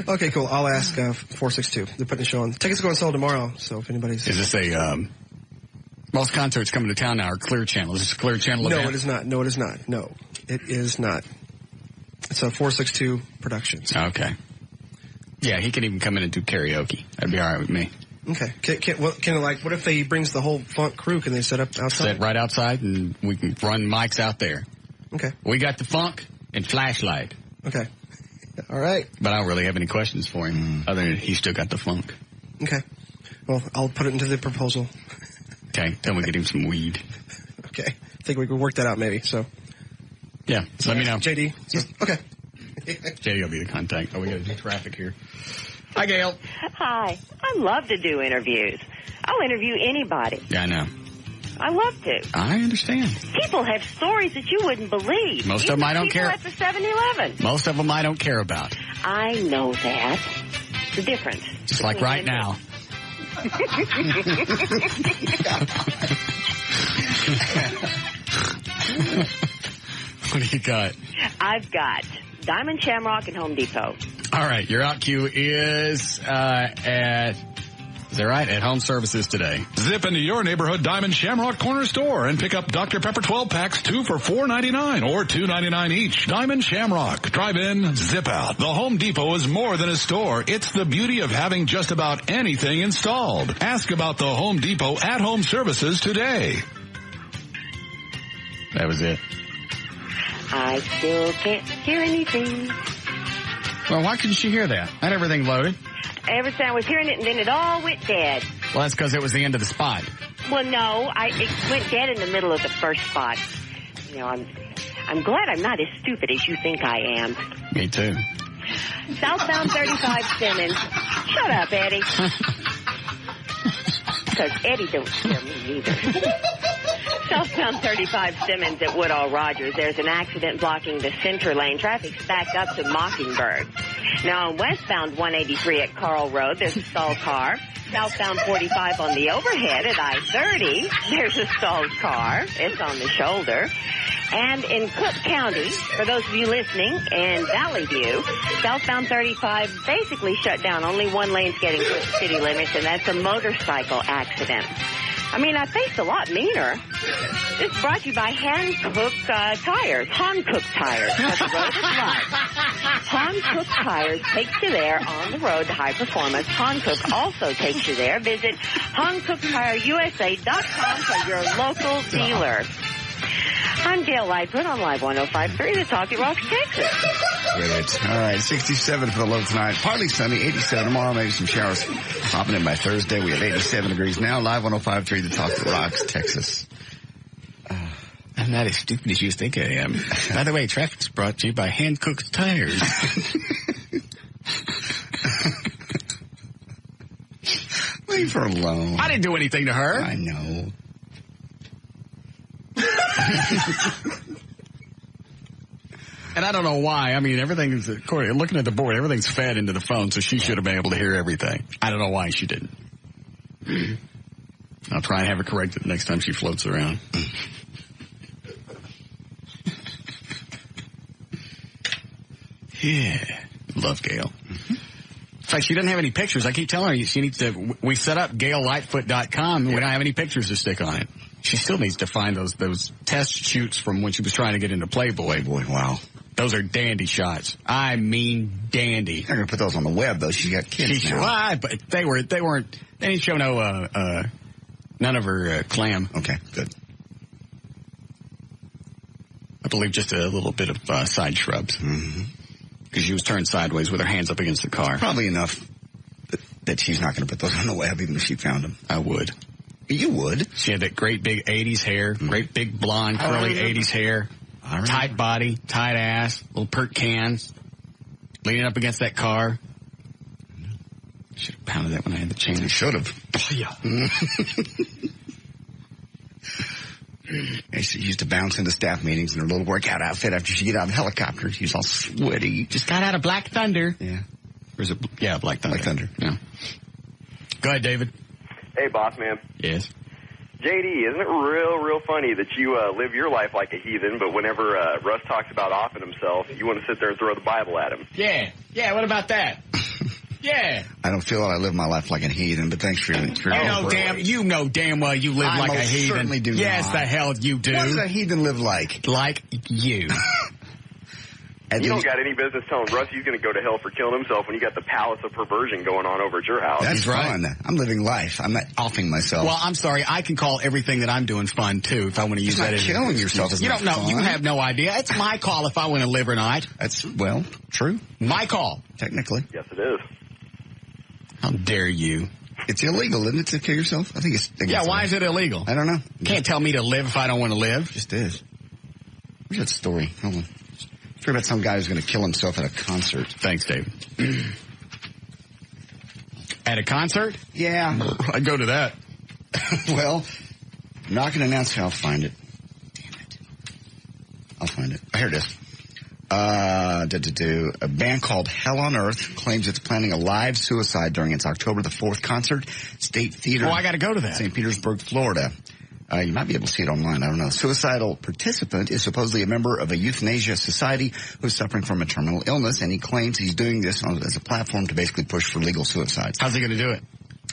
Okay, cool. I'll ask 462. They're putting a show on. Tickets go on sale tomorrow, so if anybody's... Is this most concerts coming to town now are Clear Channel. Is this a Clear Channel event? No, it is not. No, it is not. No, it is not. It's a 462 Productions. Okay. Yeah, he can even come in and do karaoke. That'd be all right with me. Okay. What if he brings the whole funk crew? Can they set up outside? Set right outside, and we can run mics out there. Okay. We got the funk and flashlight. Okay. All right. But I don't really have any questions for him, other than he's still got the funk. Okay. Well, I'll put it into the proposal. Okay. Then we get him some weed. Okay. I think we could work that out maybe, so. Yeah. So let me know. JD. Okay. JD will be the contact. Oh, we got to do traffic here. Hi, Gail. Hi. I love to do interviews. I'll interview anybody. Yeah, I know. I love to. I understand. People have stories that you wouldn't believe. Most of them I don't care. People at the 7-Eleven. Most of them I don't care about. I know that. The difference. Just like right now. What do you got? I've got Diamond Shamrock and Home Depot. All right, your out cue is at Home Services today. Zip into your neighborhood Diamond Shamrock Corner Store and pick up Dr. Pepper 12 packs, 2 for $4.99 or $2.99 each. Diamond Shamrock. Drive in, zip out. The Home Depot is more than a store. It's the beauty of having just about anything installed. Ask about the Home Depot at Home Services today. That was it. I still can't hear anything. Well, why couldn't you hear that? Not everything loaded. Everything I was hearing it, and then it all went dead. Well, that's because it was the end of the spot. Well, no, it went dead in the middle of the first spot. You know, I'm glad I'm not as stupid as you think I am. Me too. Southbound 35 Simmons. Shut up, Eddie. Because Eddie don't scare me either. Southbound 35 Simmons at Woodall Rogers. There's an accident blocking the center lane. Traffic's backed up to Mockingbird. Now on westbound 183 at Carl Road, there's a stalled car. Southbound 45 on the overhead at I-30, there's a stalled car. It's on the shoulder. And in Cook County, for those of you listening, in Valley View, southbound 35 basically shut down. Only one lane's getting to the city limits, and that's a motorcycle accident. I mean, I faced a lot meaner. This is brought to you by Hankook Tires. Hankook Tires. Because the road is life. Hankook Tires takes you there on the road to high performance. Hankook also takes you there. Visit HankookTireUSA.com for your local dealer. I'm Gail Lightfoot on Live 105.3, the Talk at Rock, Texas. Brilliant. All right, 67 for the low tonight. Partly sunny, 87 tomorrow, maybe some showers popping in by Thursday. We have 87 degrees now. Live 105.3, the Talk at Rocks, Texas. I'm not as stupid as you think I am. By the way, traffic's brought to you by Hankook Tires. Leave her alone. I didn't do anything to her. I know. And I don't know why. I mean, everything's, looking at the board, everything's fed into the phone, so she should have been able to hear everything. I don't know why she didn't. I'll try and have her corrected next time she floats around. Yeah. Love Gail. In fact, she doesn't have any pictures. I keep telling her she needs to, we set up GailLightfoot.com, and we don't have any pictures to stick on it. She still needs to find those test shoots from when she was trying to get into Playboy. Boy, wow. Those are dandy shots. I mean, dandy. They're going to put those on the web, though. She's got kids now. Why? But they didn't show none of her clam. Okay, good. I believe just a little bit of side shrubs. Mm-hmm. Because she was turned sideways with her hands up against the car. Probably enough that she's not going to put those on the web, even if she found them. I would. You would. She had that great big 80s hair, great big blonde, curly 80s hair, tight body, tight ass, little pert cans, leaning up against that car. Should have pounded that when I had the chance. You should have. Oh, yeah. She used to bounce into staff meetings in her little workout outfit after she get out of the helicopter. She was all sweaty. Just got out of Black Thunder. Yeah. Or is it? Yeah, Black Thunder. Black Thunder. Yeah. Go ahead, David. Hey, boss man. Yes. JD, isn't it real funny that you live your life like a heathen, but whenever Russ talks about offing himself, you want to sit there and throw the Bible at him? Yeah, what about that? Yeah. I don't feel I live my life like a heathen, but thanks for your You know damn well you live like a heathen. Certainly do yes, not. The hell you do. What does a heathen live like? Like you. You don't got any business telling Russ he's going to go to hell for killing himself when you got the palace of perversion going on over at your house. That's fun. I'm living life. I'm not offing myself. Well, I'm sorry. I can call everything that I'm doing fun, too, if I want to use that as... killing yourself is You don't know. fun. You have no idea. It's my call if I want to live or not. That's, well, true. My call. Technically. Yes, it is. How dare you? It's illegal, isn't it, to kill yourself? I think it's... why is it illegal? I don't know. Can't tell me to live if I don't want to live. It just is. Where's that story? Hold on. It's about some guy who's going to kill himself at a concert. Thanks, Dave. At a concert? Yeah. I'd go to that. Well, I'm not going to announce how I'll find it. Damn it. I'll find it. Here it is. A band called Hell on Earth claims it's planning a live suicide during its October the 4th concert. State Theater. Oh, I got to go to that. St. Petersburg, Florida. You might be able to see it online. I don't know. Suicidal participant is supposedly a member of a euthanasia society who's suffering from a terminal illness, and he claims he's doing this as a platform to basically push for legal suicides. How's he going to do it?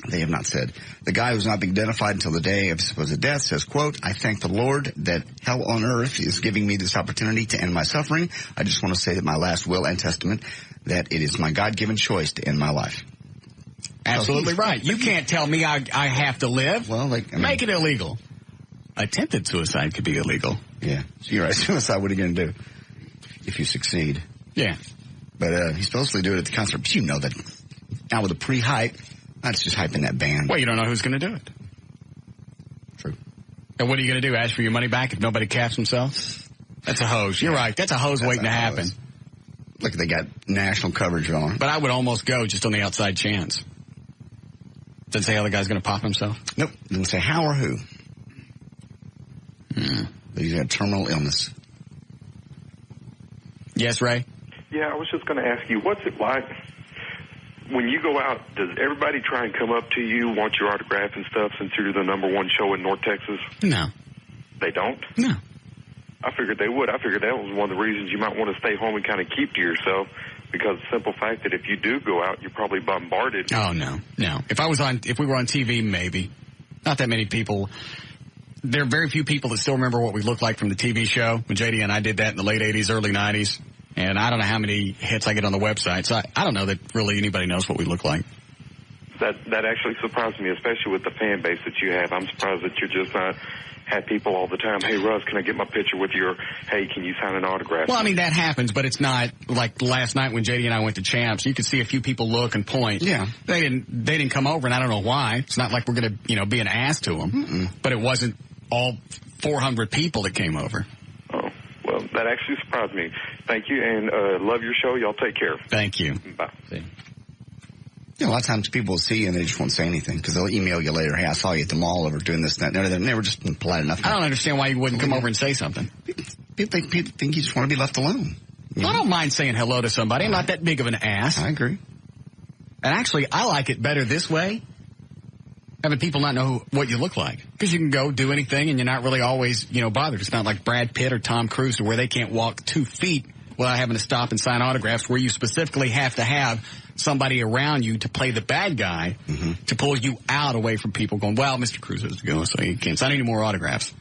They have not said. The guy who's not being identified until the day of his supposed death says, quote, I thank the Lord that hell on earth is giving me this opportunity to end my suffering. I just want to say that my last will and testament, that it is my God-given choice to end my life. Absolutely right. You can't tell me I have to live. Well, make it illegal. Attempted suicide could be illegal. Yeah. So you're right. Suicide, what are you going to do if you succeed? Yeah. But he's supposed to do it at the concert. But you know that now with the pre-hype, that's just hyping that band. Well, you don't know who's going to do it. True. And what are you going to do? Ask for your money back if nobody caps themselves? That's a hose. You're right. That's a hose waiting to happen. Look, they got national coverage on. But I would almost go just on the outside chance. Doesn't say how the guy's going to pop himself? Nope. Doesn't say how or who. But he's got terminal illness. Yes, Ray? Yeah, I was just going to ask you, what's it like when you go out? Does everybody try and come up to you, want your autograph and stuff, since you're the #1 show in North Texas? No. They don't? No. I figured they would. I figured that was one of the reasons you might want to stay home and kind of keep to yourself, because the simple fact that if you do go out, you're probably bombarded. Oh, no. If we were on TV, maybe. Not that many people. There are very few people that still remember what we looked like from the TV show. When JD and I did that in the late 80s, early 90s. And I don't know how many hits I get on the website. So I don't know that really anybody knows what we look like. That actually surprised me, especially with the fan base that you have. I'm surprised that you're just not have people all the time. Hey, Russ, can I get my picture with you? Or, hey, can you sign an autograph? Well, I mean, that happens, but it's not like last night when JD and I went to Champs. You could see a few people look and point. Yeah. They didn't come over, and I don't know why. It's not like we're going to, be an ass to them. Mm-mm. But it wasn't all 400 people that came over. Oh, well, that actually surprised me. Thank you, and love your show. Y'all take care. Thank you. Bye. See. A lot of times people will see you and they just won't say anything because they'll email you later. Hey, I saw you at the mall over doing this and that. They were just polite enough. I don't understand why you wouldn't come over and say something. People think you just want to be left alone. Well, I don't mind saying hello to somebody. I'm not that big of an ass. I agree. And actually, I like it better this way, having people not know what you look like. Because you can go do anything and you're not really always, bothered. It's not like Brad Pitt or Tom Cruise to where they can't walk 2 feet without having to stop and sign autographs, where you specifically have to have somebody around you to play the bad guy to pull you out away from people going, well, Mr. Cruz is going, so he can't sign any more autographs.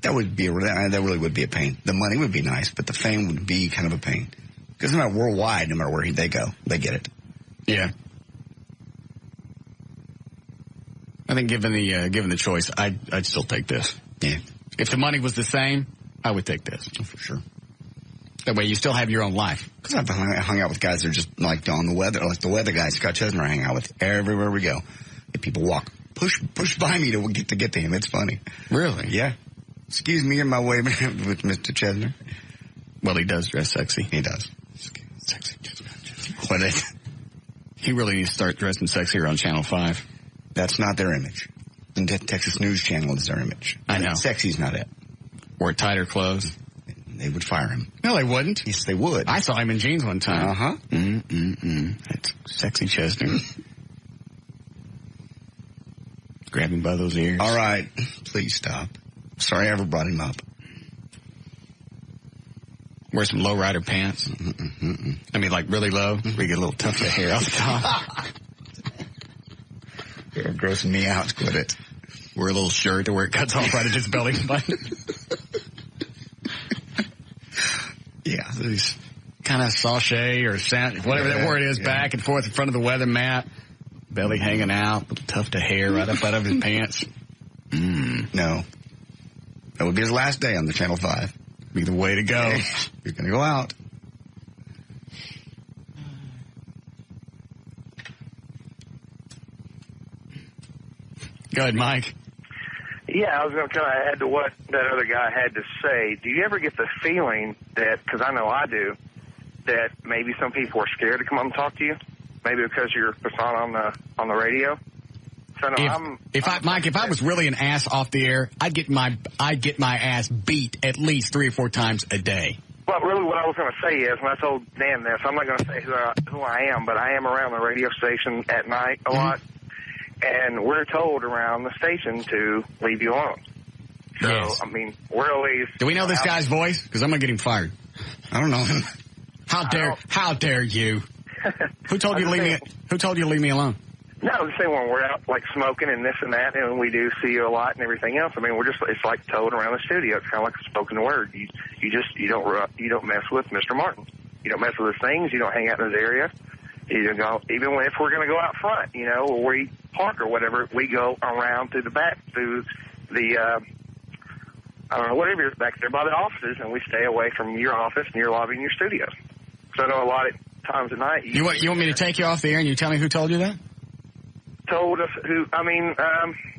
That really would be a pain. The money would be nice, but the fame would be kind of a pain. Because no matter worldwide, no matter where they go, they get it. Yeah. I think given the choice, I'd still take this. Yeah. If the money was the same, I would take this. Oh, for sure. That way you still have your own life. Because I've hung out with guys that are just like on the weather, like the weather guy, Scott Chesner, I hang out with everywhere we go. And people push by me to get to him. It's funny. Really? Yeah. Excuse me, in my way with Mr. Chesner. Well, he does dress sexy. He does. Sexy. What he really needs to start dressing sexier on Channel 5. That's not their image. The Texas News Channel is their image. I know. Sexy's not it. Wear tighter clothes. They would fire him. No, they wouldn't. Yes, they would. I saw him in jeans one time. Uh-huh. That's sexy Chesner. Grab him by those ears. All right. Please stop. Sorry I ever brought him up. Wear some lowrider pants. I mean, like really low. We get a little tuft of hair off the top. You're grossing me out. Quit it. Wear a little shirt to where it cuts off right at his belly button. Yeah, so he's kind of sachet or whatever that word is, back and forth in front of the weather mat. Belly hanging out, little tuft of hair right up out of his pants. No. That would be his last day on the Channel 5. Be the way to go. You're going to go out. Go ahead, Mike. Yeah, I was going to kind of add to what that other guy had to say. Do you ever get the feeling that, because I know I do, that maybe some people are scared to come up and talk to you? Maybe because you're persona on the radio? So no, if I was really an ass off the air, I'd get my ass beat at least 3 or 4 times a day. Well, really what I was going to say is, when I told Dan this, I'm not going to say who I am, but I am around the radio station at night a lot, and we're told around the station to leave you alone. So, yes. I mean, we're always... Do we know this guy's voice? Because I'm going to get him fired. I don't know him. How dare you? Who told you to leave me alone? No, I'm just saying when we're out, like, smoking and this and that, and we do see you a lot and everything else. I mean, it's like told around the studio. It's kind of like a spoken word. You don't mess with Mr. Martin. You don't mess with his things. You don't hang out in his area. You don't go, even if we're going to go out front, or we park or whatever, we go around through the back, through the, I don't know, whatever is back there by the offices, and we stay away from your office and your lobby and your studios. So I know a lot of times at night. You want me to take you off the air and you tell me who told you that? Told us who,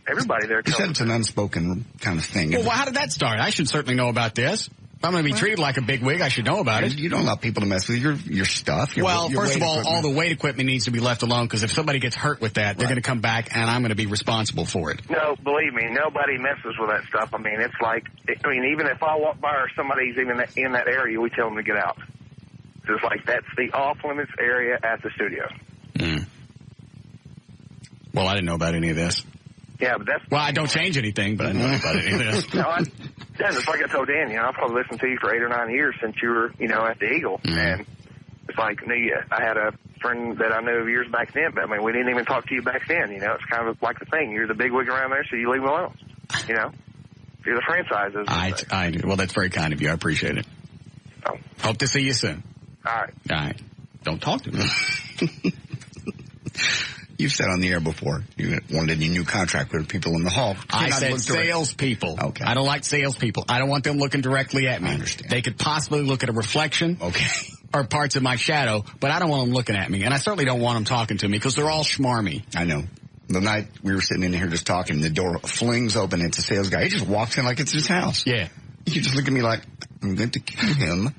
everybody there. You said it's an unspoken kind of thing. Well, how did that start? I should certainly know about this. If I'm going to be treated like a big wig, I should know about it. You don't allow people to mess with your stuff. Your first of all the weight equipment needs to be left alone, because if somebody gets hurt with that, they're going to come back and I'm going to be responsible for it. No, believe me, nobody messes with that stuff. I mean, it's like, even if I walk by or somebody's even in that area, we tell them to get out. It's like, that's the off-limits area at the studio. Well, I didn't know about any of this. Yeah, but that's... Well, I don't change anything, but I know about any of this. No, it's like I told Dan, I've probably listened to you for 8 or 9 years since you were, at the Eagle. And it's like, I had a friend that I knew years back then, but, we didn't even talk to you back then, It's kind of like the thing. You're the big wig around there, so you leave me alone, You're the franchise. I do. Well, that's very kind of you. I appreciate it. Oh. Hope to see you soon. All right. Don't talk to me. You've said on the air before you wanted a new contract with people in the hall. I said salespeople. Okay. I don't like salespeople. I don't want them looking directly at me. I understand. They could possibly look at a reflection. Okay. Or parts of my shadow, but I don't want them looking at me. And I certainly don't want them talking to me because they're all schmarmy. I know. The night we were sitting in here just talking, the door flings open. It's a sales guy. He just walks in like it's his house. Yeah. You just look at me like, I'm going to kill him.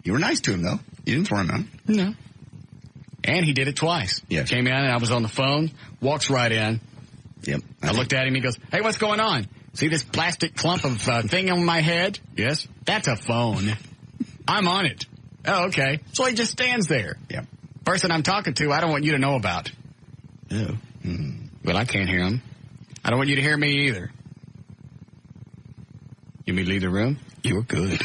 You were nice to him, though. You didn't throw him out. No. And he did it twice. Yeah. Came in and I was on the phone, walks right in. Yep. I looked at him, he goes, hey, what's going on? See this plastic clump of thing on my head? Yes. That's a phone. I'm on it. Oh, okay. So he just stands there. Yeah. Person I'm talking to, I don't want you to know about. Oh. Well, I can't hear him. I don't want you to hear me either. You mean leave the room? You're good.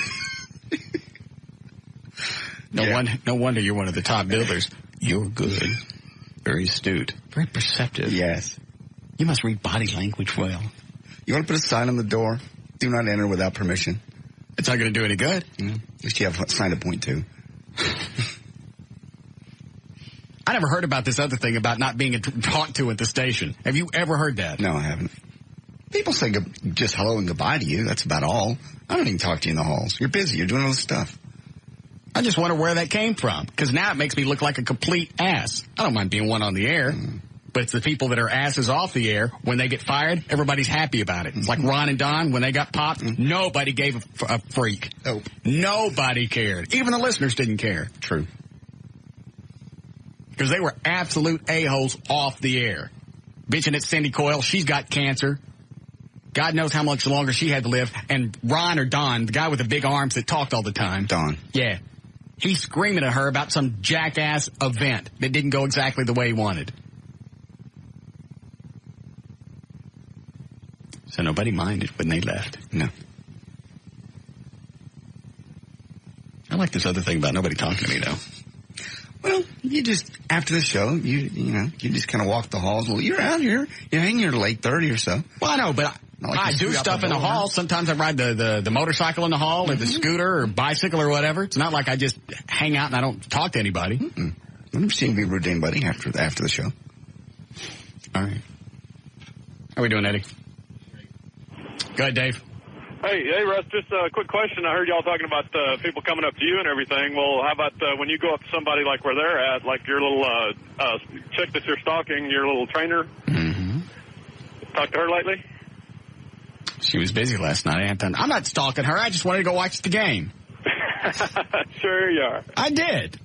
No wonder you're one of the top builders. You're good. Very astute. Very perceptive. Yes. You must read body language well. You want to put a sign on the door? Do not enter without permission. It's not going to do any good. At least you have a sign to point to. I never heard about this other thing about not being talked to at the station. Have you ever heard that? No, I haven't. People say just hello and goodbye to you. That's about all. I don't even talk to you in the halls. You're busy. You're doing all this stuff. I just wonder where that came from, because now it makes me look like a complete ass. I don't mind being one on the air, but it's the people that are asses off the air. When they get fired, everybody's happy about it. It's like Ron and Don, when they got popped, nobody gave a freak. Nope. Nobody cared. Even the listeners didn't care. True. Because they were absolute a-holes off the air. Bitching at Cindy Coyle, she's got cancer. God knows how much longer she had to live. And Ron or Don, the guy with the big arms that talked all the time. Don. Yeah. He's screaming at her about some jackass event that didn't go exactly the way he wanted. So nobody minded when they left. No. I like this other thing about nobody talking to me, though. Well, you just, after the show, you just kind of walk the halls. Well, you're out here. You're hanging here till 8:30 or so. Well, I know, but I do stuff in the hall. Sometimes I ride the motorcycle in the hall or the scooter or bicycle or whatever. It's not like I just hang out and I don't talk to anybody. I've never seen you be rude to anybody after the show. All right. How are we doing, Eddie? Go ahead, Dave. Hey, Russ, just a quick question. I heard y'all talking about people coming up to you and everything. Well, how about when you go up to somebody like where they're at, like your little chick that you're stalking, your little trainer? Mm-hmm. Talked to her lately? She was busy last night. I'm not stalking her. I just wanted to go watch the game. Sure you are. I did.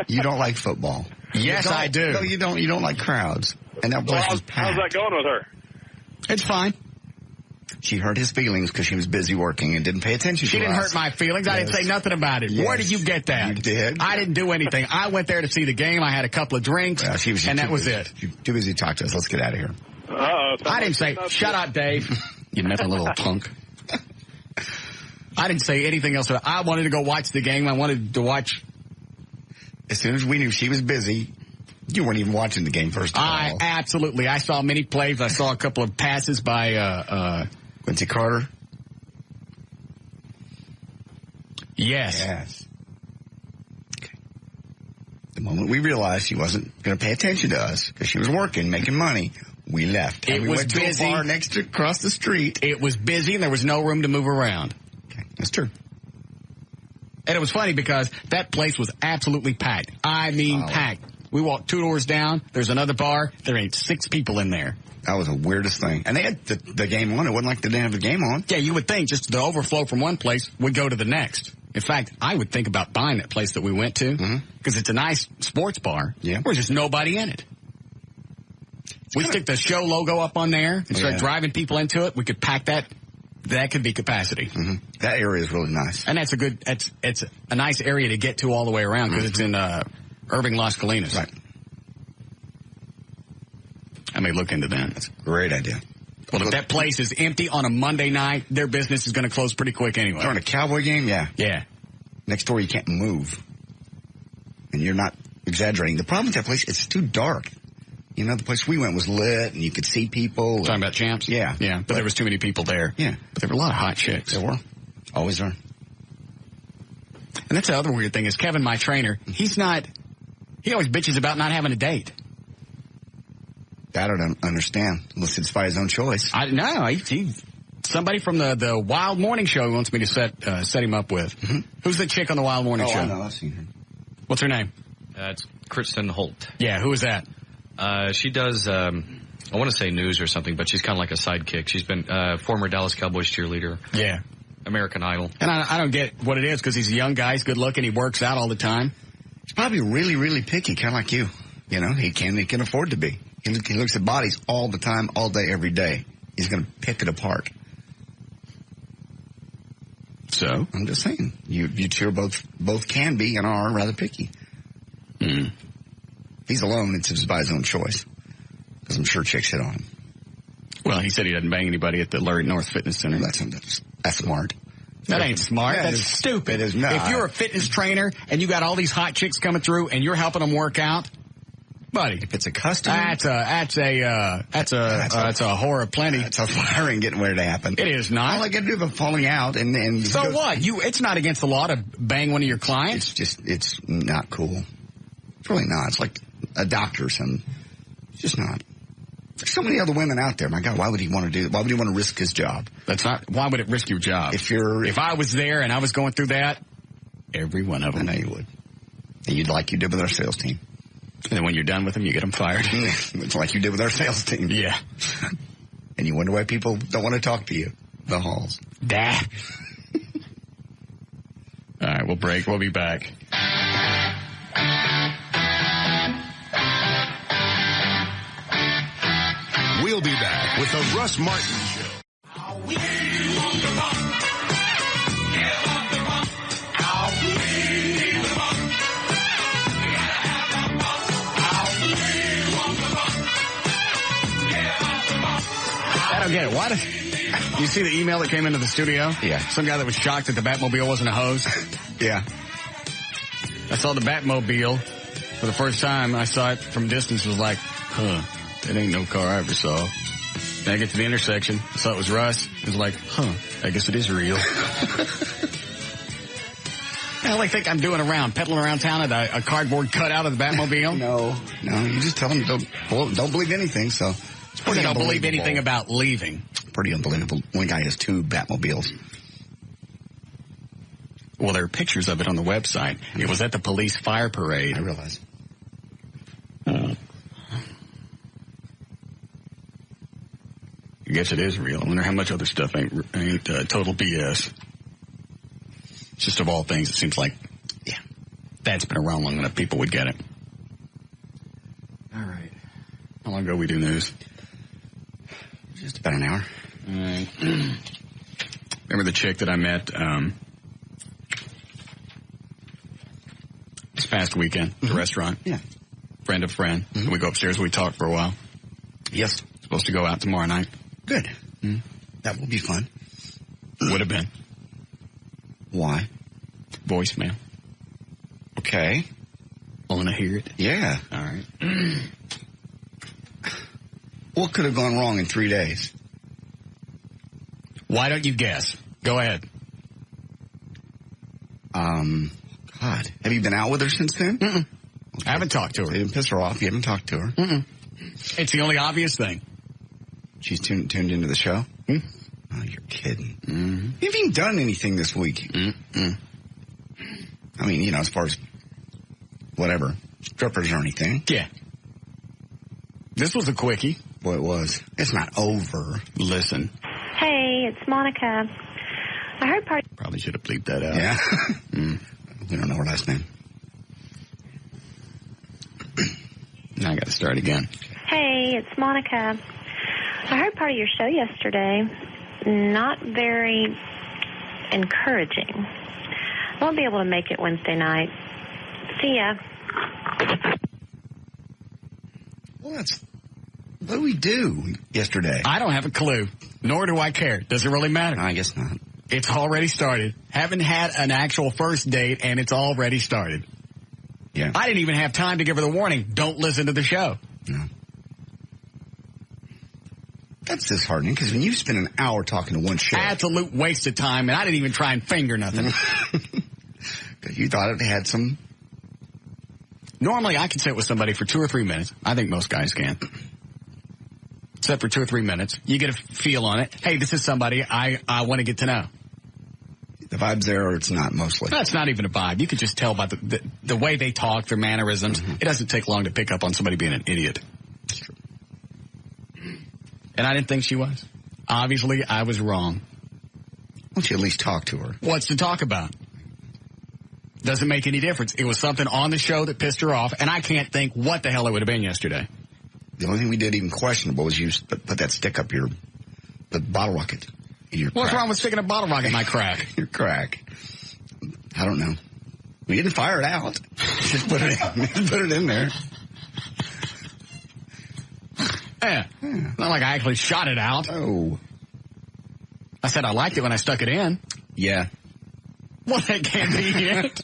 You don't like football. Yes, I do. No, you don't. You don't like crowds. And that place was packed. How's that going with her? It's fine. She hurt his feelings because she was busy working and didn't pay attention to us. She didn't hurt my feelings. I didn't say nothing about it. Yes. Where did you get that? You did. I didn't do anything. I went there to see the game. I had a couple of drinks, and that was it. Too busy to talk to us. Let's get out of here. I didn't say, shut up, Dave. You meddling little punk. I didn't say anything else. I wanted to go watch the game. I wanted to watch. As soon as we knew she was busy, you weren't even watching the game first of all. Absolutely. I saw many plays. I saw a couple of passes by Quincy Carter. Yes. Okay. The moment we realized she wasn't going to pay attention to us because she was working, making money, we left. We went busy. to a bar across the street. It was busy, and there was no room to move around. Okay, that's true. And it was funny because that place was absolutely packed. I mean, packed. We walked 2 doors down. There's another bar. There ain't 6 people in there. That was the weirdest thing. And they had the game on. It wasn't like they didn't have the game on. Yeah, you would think just the overflow from one place would go to the next. In fact, I would think about buying that place that we went to because it's a nice sports bar. Yeah. There's just nobody in it. We stick the show logo up on there and start driving people into it. We could pack that. That could be capacity. That area is really nice. And that's it's a nice area to get to all the way around because it's in Irving, Las Colinas. Right. I may look into that. That's a great idea. Well, if that place is empty on a Monday night, their business is going to close pretty quick anyway. During a Cowboy game, yeah. Yeah. Next door, you can't move. And you're not exaggerating. The problem with that place, it's too dark. You know, the place we went was lit, and you could see people. Talking about Champs? Yeah. Yeah, but there was too many people there. Yeah. But there were a lot of hot chicks. There were. Always are. And that's the other weird thing is Kevin, my trainer, he always bitches about not having a date. I don't understand, unless it's by his own choice. I know. Somebody from the Wild Morning Show wants me to set him up with. Who's the chick on the Wild Morning Show? I know. I've seen her. What's her name? It's Kristen Holt. Yeah, who is that? She does, I want to say news or something, but she's kind of like a sidekick. She's been former Dallas Cowboys cheerleader. Yeah. American Idol. And I don't get what it is because he's a young guy. He's good looking. He works out all the time. He's probably really, really picky, kind of like you. You know, he can afford to be. He looks at bodies all the time, all day, every day. He's going to pick it apart. So? I'm just saying. You two both can be and are rather picky. If he's alone, it's by his own choice. Because I'm sure chicks hit on him. Well, he said he doesn't bang anybody at the Larry North Fitness Center. That's smart. That ain't smart. That's stupid. It is not. If you're a fitness trainer and you got all these hot chicks coming through and you're helping them work out, buddy, if it's a customer, that's a horror plenty. That's a firing getting ready to happen. It is not. All I got to do is falling out and so what? It's not against the law to bang one of your clients. It's not cool. It's really not. It's like a doctor or something. It's just not. There's so many other women out there. My God, why would he want to do that? Why would he want to risk his job? Why would it risk your job? If I was there and I was going through that, every one of them. I know you would. And you'd like you did with our sales team. And then when you're done with them, you get them fired. It's like you did with our sales team. Yeah. And you wonder why people don't want to talk to you. The halls. Dah. All right, we'll break. We'll be back. We'll be back with the Russ Martin Show. I don't get it. You see the email that came into the studio? Yeah. Some guy that was shocked that the Batmobile wasn't a hose. Yeah. I saw the Batmobile for the first time. I saw it from distance. Was like, that ain't no car I ever saw. Then I get to the intersection. I saw it was Russ. It was like, I guess it is real. Hell, I think I'm doing around, peddling around town at a cardboard cutout of the Batmobile? No, you just tell them don't believe anything, so. Or don't believe anything about leaving. Pretty unbelievable. One guy has 2 Batmobiles. Well, there are pictures of it on the website. It was at the police fire parade. I realize. I guess it is real. I wonder how much other stuff ain't total BS. It's just of all things, it seems like, that's been around long enough, people would get it. All right. How long ago we do news? Just about an hour. All right. Remember the chick that I met this past weekend at the restaurant? Yeah. Friend of friend. Mm-hmm. We go upstairs, we talk for a while. Yes. Supposed to go out tomorrow night. Good. That will be fun. Would have been. Why? Voicemail. Okay. Want to hear it? Yeah. All right. What could have gone wrong in 3 days? Why don't you guess? Go ahead. God. Have you been out with her since then? Okay. I haven't talked to her. You didn't piss her off. You haven't talked to her. It's the only obvious thing. She's tuned into the show? Oh, you're kidding. You haven't even done anything this week. I mean, as far as whatever, strippers or anything. Yeah. This was a quickie. Well, it was. It's not over. Listen. Hey, it's Monica. I heard part... Probably should have bleeped that out. Yeah? We don't know her last name. Now I got to start again. Hey, it's Monica. I heard part of your show yesterday. Not very encouraging. I won't be able to make it Wednesday night. See ya. Well, what do we do yesterday? I don't have a clue, nor do I care. Does it really matter? I guess not. It's already started. Haven't had an actual first date, and it's already started. Yeah. I didn't even have time to give her the warning. Don't listen to the show. No. That's disheartening, because when you spend an hour talking to one show... Absolute waste of time, and I didn't even try and finger nothing. Because you thought it had some... Normally, I can sit with somebody for 2 or 3 minutes. I think most guys can. Sit for 2 or 3 minutes. You get a feel on it. Hey, this is somebody I want to get to know. The vibe's there, or it's not, mostly. That's not even a vibe. You can just tell by the way they talk, their mannerisms. It doesn't take long to pick up on somebody being an idiot. That's true. And I didn't think she was. Obviously, I was wrong. Why don't you at least talk to her? What's to talk about? Doesn't make any difference. It was something on the show that pissed her off, and I can't think what the hell it would have been yesterday. The only thing we did even questionable was you put that stick up the bottle rocket in your What's crack. wrong with sticking a bottle rocket in my crack? Your crack. I don't know. We didn't fire it out. Just put it in there. Yeah. Not like I actually shot it out. Oh. I said I liked it when I stuck it in. Yeah. Well, that can't be it.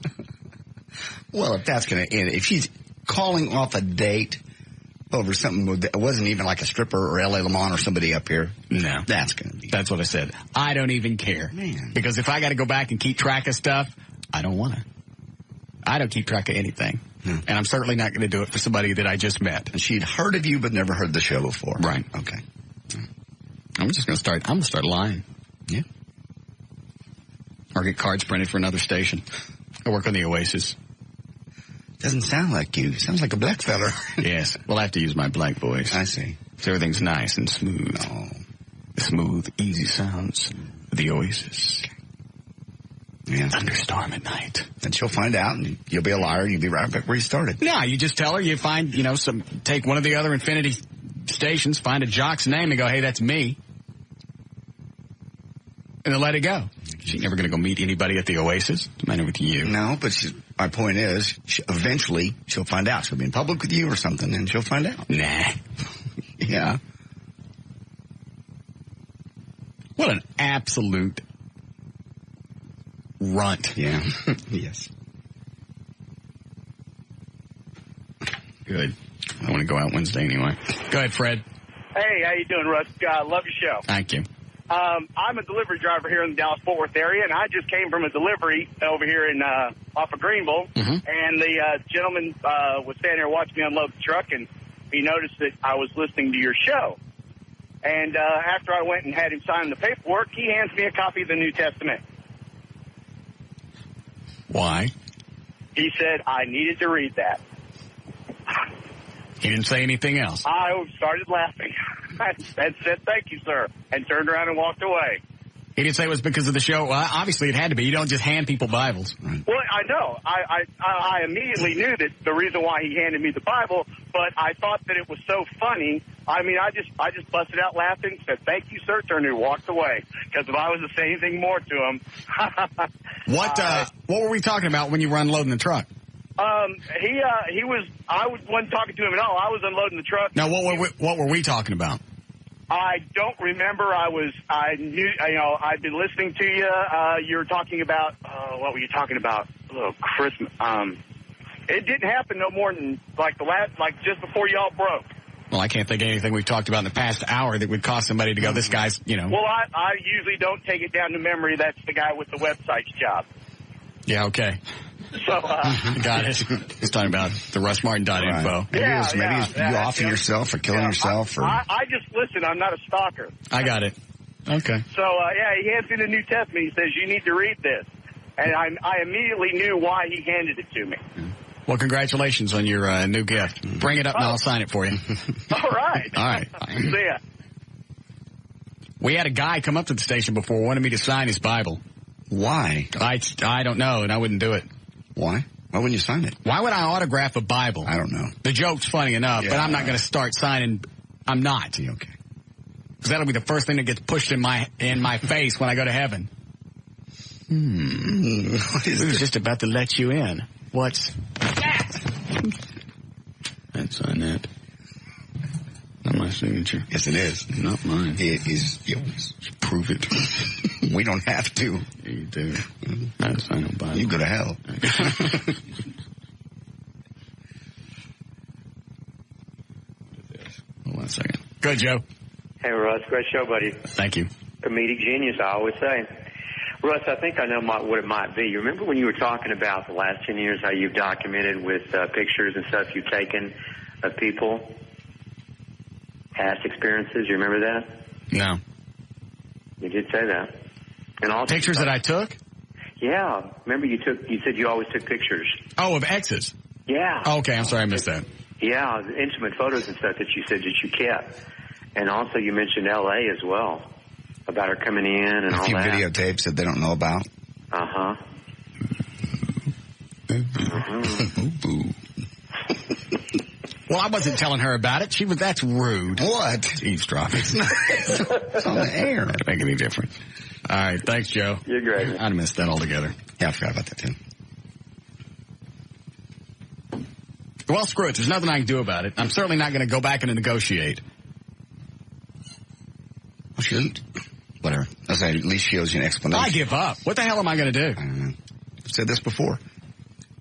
Well, if that's going to end, if she's calling off a date over something that wasn't even like a stripper or L.A. Lamont or somebody up here, no. That's going to be. That's what I said. I don't even care. Man. Because if I got to go back and keep track of stuff, I don't want to. I don't keep track of anything. And I'm certainly not going to do it for somebody that I just met. And she'd heard of you but never heard the show before. Right. Okay. I'm going to start lying. Yeah. Or get cards printed for another station. I work on the Oasis. Doesn't sound like you. Sounds like a black fella. Yes. Well, I have to use my black voice. I see. So everything's nice and smooth. Oh. Smooth, easy sounds of the Oasis. Yeah. Thunderstorm at night. And she'll find out, and you'll be a liar, and you'll be right back where you started. No, you just tell her, you find, take one of the other Infinity stations, find a jock's name, and go, hey, that's me. And then let it go. She's never going to go meet anybody at the Oasis. What's the matter with you? No, but my point is, eventually, she'll find out. She'll be in public with you or something, and she'll find out. Nah. Yeah. What an absolute runt. Yeah. Yes. Good. I want to go out Wednesday anyway. Go ahead, Fred. Hey, how you doing, Russ? Love your show. Thank you. I'm a delivery driver here in the Dallas-Fort Worth area, and I just came from a delivery over here in off of Greenville, and the gentleman was standing there watching me unload the truck, and he noticed that I was listening to your show. And after I went and had him sign the paperwork, he hands me a copy of the New Testament. Why? He said I needed to read that. He didn't say anything else. I started laughing. I said, thank you, sir, and turned around and walked away. He didn't say it was because of the show. Well, obviously it had to be. You don't just hand people Bibles. Well, I know. I immediately knew that the reason why he handed me the Bible, but I thought that it was so funny. I mean, I just busted out laughing, said, thank you, sir, turned and walked away. Because if I was to say anything more to him. What were we talking about when you were unloading the truck? I wasn't talking to him at all. I was unloading the truck. Now, what were we talking about? I don't remember. I knew, I'd been listening to you. You were talking about, what were you talking about? Oh, Christmas. It didn't happen no more than just before y'all broke. Well, I can't think of anything we've talked about in the past hour that would cause somebody to go, this guy's, Well, I usually don't take it down to memory. That's the guy with the website's job. Yeah, okay. So, got it. He's talking about the RussMartin.info. Right. Maybe you offing yourself or killing yourself. I just listen. I'm not a stalker. I got it. Okay. So, he hands me the New Testament. He says, you need to read this. And I immediately knew why he handed it to me. Well, congratulations on your new gift. Bring it up and I'll sign it for you. All right. All right. See ya. We had a guy come up to the station before, wanted me to sign his Bible. Why? I don't know, and I wouldn't do it. Why? Why wouldn't you sign it? Why would I autograph a Bible? I don't know. The joke's funny enough, but I'm not going to start signing. I'm not. Okay. Because that'll be the first thing that gets pushed in my face when I go to heaven. What is this? Just about to let you in. What's that? That's on that. Not my signature. Yes, it is. Not mine. It is yours. Prove it. We don't have to. You do. That's fine. You go to hell. Hold on a second. Good, Joe. Hey, Russ. Great show, buddy. Thank you. Comedic genius, I always say. Russ, I think I know what it might be. You remember when you were talking about the last 10 years, how you've documented with pictures and stuff you've taken of people, past experiences? You remember that? No. You did say that. And also pictures that I took? Yeah. Remember you said you always took pictures. Oh, of exes? Yeah. Oh, okay, I'm sorry I missed that. Yeah, intimate photos and stuff that you said that you kept. And also you mentioned L.A. as well, about her coming in and all that. A few videotapes that they don't know about. Uh-huh. Well, I wasn't telling her about it. That's rude. What? Eavesdropping. It's on the air. Doesn't make any difference. All right. Thanks, Joe. You're great. I'd missed that altogether. Yeah, I forgot about that, too. Well, screw it. There's nothing I can do about it. I'm certainly not going to go back and negotiate. Well, shouldn't. Whatever. I say, at least she owes you an explanation. I give up. What the hell am I going to do? I don't know. I've said this before.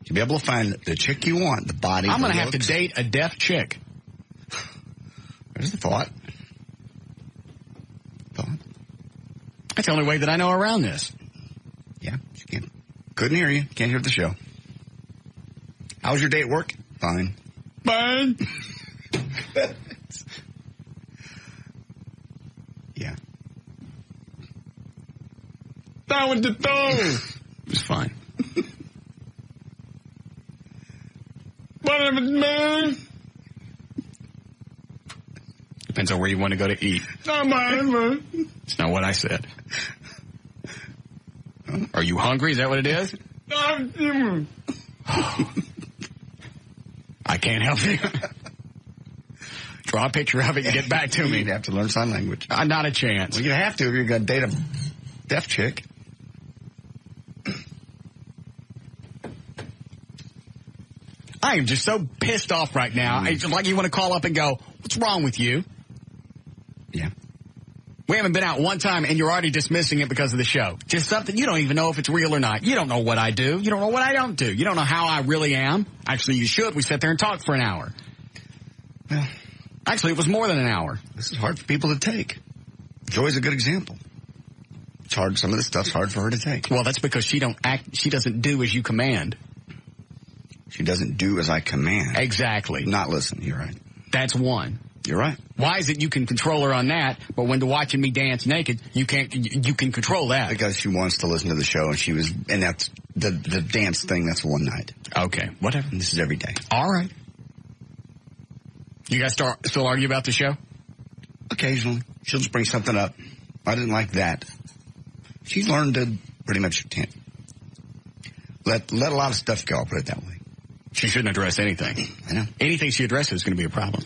To be able to find the chick you want, the body, I'm going to have to date a deaf chick. There's the thought. That's the only way that I know around this. Yeah, she can't. Couldn't hear you. Can't hear the show. How was your day at work? Fine. Fine. Yeah. Down with the toe. It was fine. Whatever, man. Depends on where you want to go to eat. Not mine, man. It's not what I said. Are you hungry? Is that what it is? I can't help you. Draw a picture of it and get back to me. You'd have to learn sign language. Not a chance. Well, you have to if you're going to date a deaf chick. I am just so pissed off right now. It's like you want to call up and go, what's wrong with you? Yeah. We haven't been out one time, and you're already dismissing it because of the show. Just something you don't even know if it's real or not. You don't know what I do. You don't know what I don't do. You don't know how I really am. Actually, you should. We sat there and talked for an hour. Well, actually, it was more than an hour. This is hard for people to take. Joy's a good example. It's hard. Some of this stuff's hard for her to take. Well, that's because she doesn't do as you command. She doesn't do as I command. Exactly. Not listen. You're right. That's one. You're right. Why is it you can control her on that, but when they're watching me dance naked, you can't? You can control that because she wants to listen to the show, and that's the dance thing. That's one night. Okay, whatever. And this is every day. All right. You guys still argue about the show? Occasionally, she'll just bring something up. I didn't like that. She's learned to pretty much let a lot of stuff go. I'll put it that way. She shouldn't address anything. I know. Anything she addresses is going to be a problem.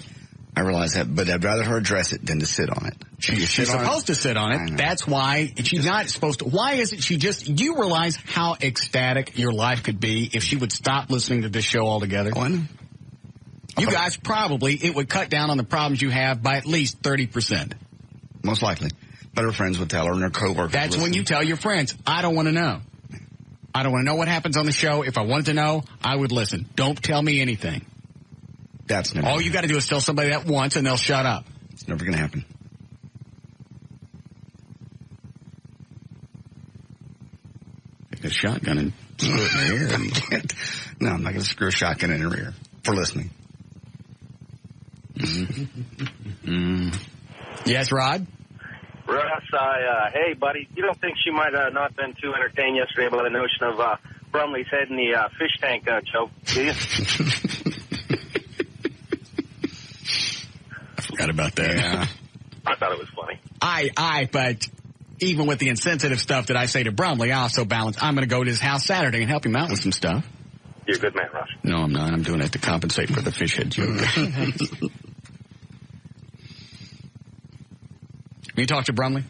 I realize that, but I'd rather her address it than to sit on it. She's supposed to sit on it. That's why she's not supposed to. Why is it you realize how ecstatic your life could be if she would stop listening to this show altogether? Oh, I know. You guys it would cut down on the problems you have by at least 30%. Most likely. But her friends would tell her and her coworkers. That's when you tell your friends, I don't want to know. I don't want to know what happens on the show. If I wanted to know, I would listen. Don't tell me anything. That's never all you got to do is tell somebody that once and they'll shut up. It's never going to happen. Take a shotgun and screw it in her ear. No, I'm not going to screw a shotgun in her ear for listening. Yes, Rod? Russ, hey, buddy, you don't think she might have not been too entertained yesterday by the notion of Brumley's head in the fish tank choke, do you? I forgot about that. Yeah. I thought it was funny. But even with the insensitive stuff that I say to Brumley, I also balance. I'm going to go to his house Saturday and help him out with some stuff. You're a good man, Russ. No, I'm not. I'm doing it to compensate for the fish head joke. You talk to Brumley?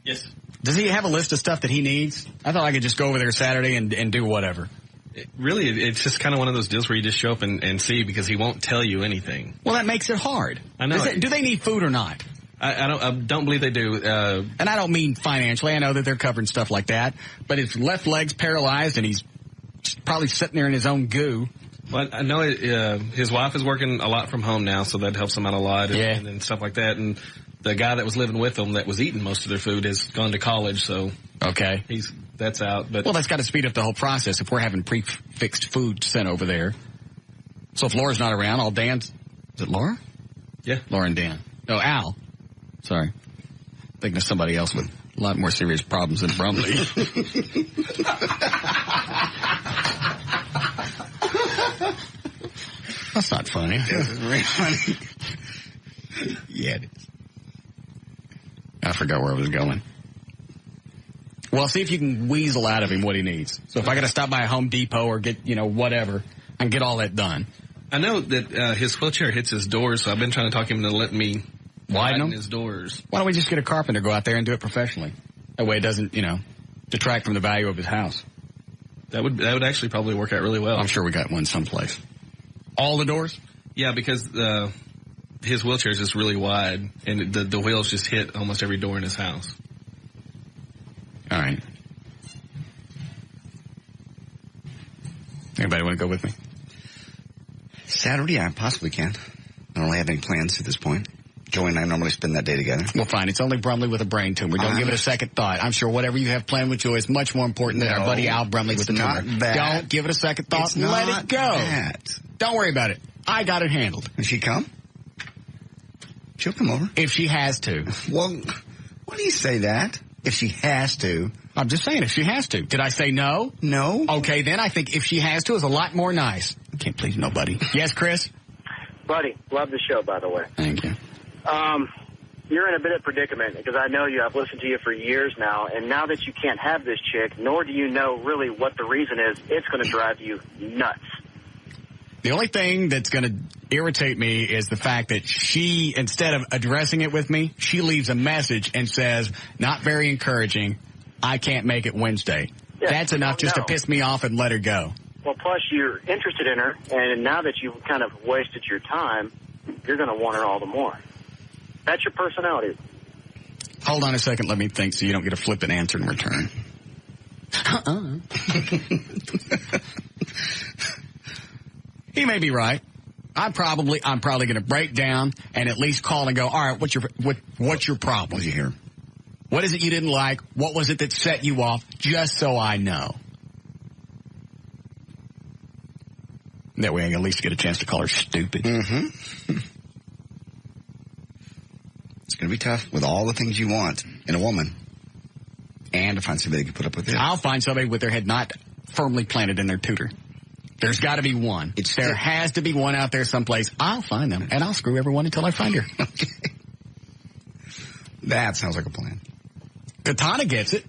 Yes. Does he have a list of stuff that he needs? I thought I could just go over there Saturday and do whatever. It's just kind of one of those deals where you just show up and see because he won't tell you anything. Well, that makes it hard. I know. Do they need food or not? I don't believe they do. And I don't mean financially. I know that they're covering stuff like that. But his left leg's paralyzed and he's probably sitting there in his own goo. Well, I know his wife is working a lot from home now, so that helps him out a lot and stuff like that. And the guy that was living with them that was eating most of their food has gone to college, so okay, that's out. But that's got to speed up the whole process if we're having pre-fixed food sent over there. So if Laura's not around, all Dan's... Is it Laura? Yeah. Laura and Dan. No, Al. Sorry. Thinking of somebody else with a lot more serious problems than Brumley. That's not funny. This is very funny. Yeah, it is. I forgot where I was going. Well, see if you can weasel out of him what he needs. So if I got to stop by a Home Depot or get, whatever, I can get all that done. I know that his wheelchair hits his doors, so I've been trying to talk him into letting me widen his doors. Why don't we just get a carpenter, go out there and do it professionally? That way it doesn't, detract from the value of his house. That would actually probably work out really well. I'm sure we got one someplace. All the doors? Yeah, because his wheelchair is just really wide, and the wheels just hit almost every door in his house. All right. Anybody want to go with me? Saturday, I possibly can. I don't really have any plans at this point. Joey and I normally spend that day together. Well, fine. It's only Brumley with a brain tumor. Don't give it a second thought. I'm sure whatever you have planned with Joey is much more important than our buddy Al Brumley with the tumor. Don't give it a second thought. Let it go. That. Don't worry about it. I got it handled. Can she come? She'll come over. If she has to. Well, why do you say that? If she has to. I'm just saying if she has to. Did I say no? No. Okay, then I think if she has to is a lot more nice. I can't please nobody. Yes, Chris? Buddy, love the show, by the way. Thank you. You're in a bit of predicament because I know you. I've listened to you for years now, and now that you can't have this chick, nor do you know really what the reason is, it's going to drive you nuts. The only thing that's going to irritate me is the fact that she, instead of addressing it with me, she leaves a message and says, not very encouraging, I can't make it Wednesday. Yeah, that's enough just to piss me off and let her go. Well, plus you're interested in her, and now that you've kind of wasted your time, you're going to want her all the more. That's your personality. Hold on a second. Let me think so you don't get a flippant answer in return. He may be right. I'm probably going to break down and at least call and go, all right, what's your problem? What'd you hear? What is it you didn't like? What was it that set you off? Just so I know. That way I can at least get a chance to call her stupid. Mm-hmm. It's going to be tough with all the things you want in a woman. And to find somebody that can put up with it. I'll find somebody with their head not firmly planted in their tutor. There's got to be one. There has to be one out there someplace. I'll find them, and I'll screw everyone until I find her. Okay. That sounds like a plan. Katana gets it.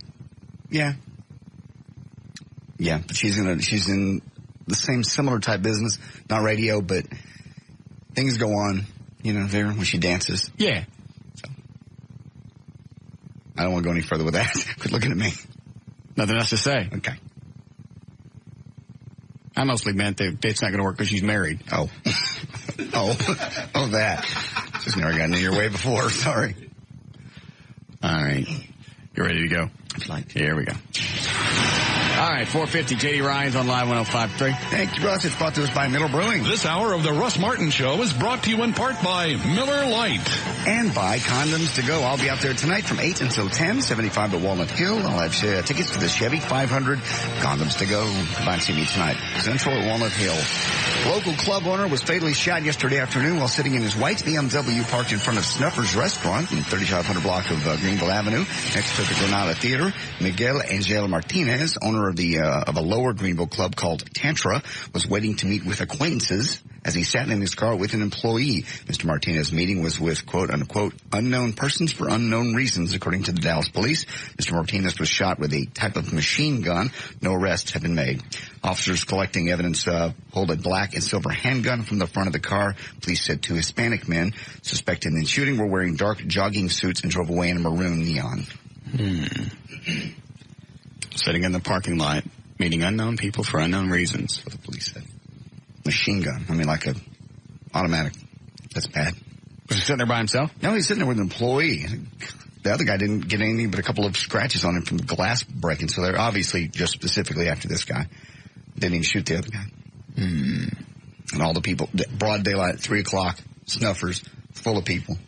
Yeah. Yeah, but she's in the same similar type business, not radio, but things go on, there when she dances. Yeah. So I don't want to go any further with that. Quit looking at me. Nothing else to say. Okay. I mostly meant that it's not going to work because she's married. Oh. That. Just never gotten in your way before. Sorry. All right. You ready to go? Here we go. All right, 450, J.D. Ryan's on Live 105.3. Thank you, Russ. It's brought to us by Miller Brewing. This hour of the Russ Martin Show is brought to you in part by Miller Lite. And by Condoms to Go. I'll be out there tonight from 8 until 10, 75 at Walnut Hill. I'll have tickets to the Chevy 500. Condoms to Go. Come by and see me tonight. Central at Walnut Hill. Local club owner was fatally shot yesterday afternoon while sitting in his white BMW parked in front of Snuffer's Restaurant in 3500 block of Greenville Avenue, next to the Granada Theater. Miguel Angel Martinez, owner of a lower Greenville club called Tantra, was waiting to meet with acquaintances as he sat in his car with an employee. Mr. Martinez's meeting was with, quote, unquote, unknown persons for unknown reasons, according to the Dallas police. Mr. Martinez was shot with a type of machine gun. No arrests have been made. Officers collecting evidence pulled a black and silver handgun from the front of the car. Police said two Hispanic men suspected in the shooting were wearing dark jogging suits and drove away in a maroon Neon. Sitting in the parking lot, meeting unknown people for unknown reasons. That's what the police said. Machine gun. I mean, like a automatic. That's bad. Was he sitting there by himself? No, he's sitting there with an employee. The other guy didn't get anything but a couple of scratches on him from the glass breaking. So they're obviously just specifically after this guy. Didn't even shoot the other guy. And all the people, broad daylight, 3 o'clock, Snuffers, full of people.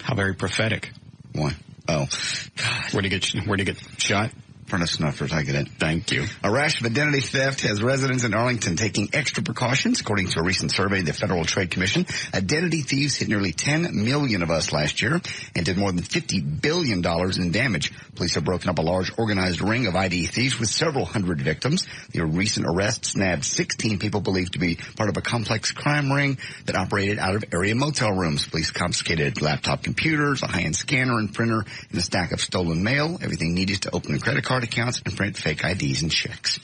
How very prophetic. Why? Oh, God. Where'd he get shot? In front of Snuffers, I get it. Thank you. A rash of identity theft has residents in Arlington taking extra precautions. According to a recent survey of the Federal Trade Commission, identity thieves hit nearly 10 million of us last year and did more than $50 billion in damage. Police have broken up a large organized ring of ID thieves with several hundred victims. The recent arrests nabbed 16 people believed to be part of a complex crime ring that operated out of area motel rooms. Police confiscated laptop computers, a high-end scanner and printer, and a stack of stolen mail, everything needed to open a credit card accounts and print fake IDs and checks.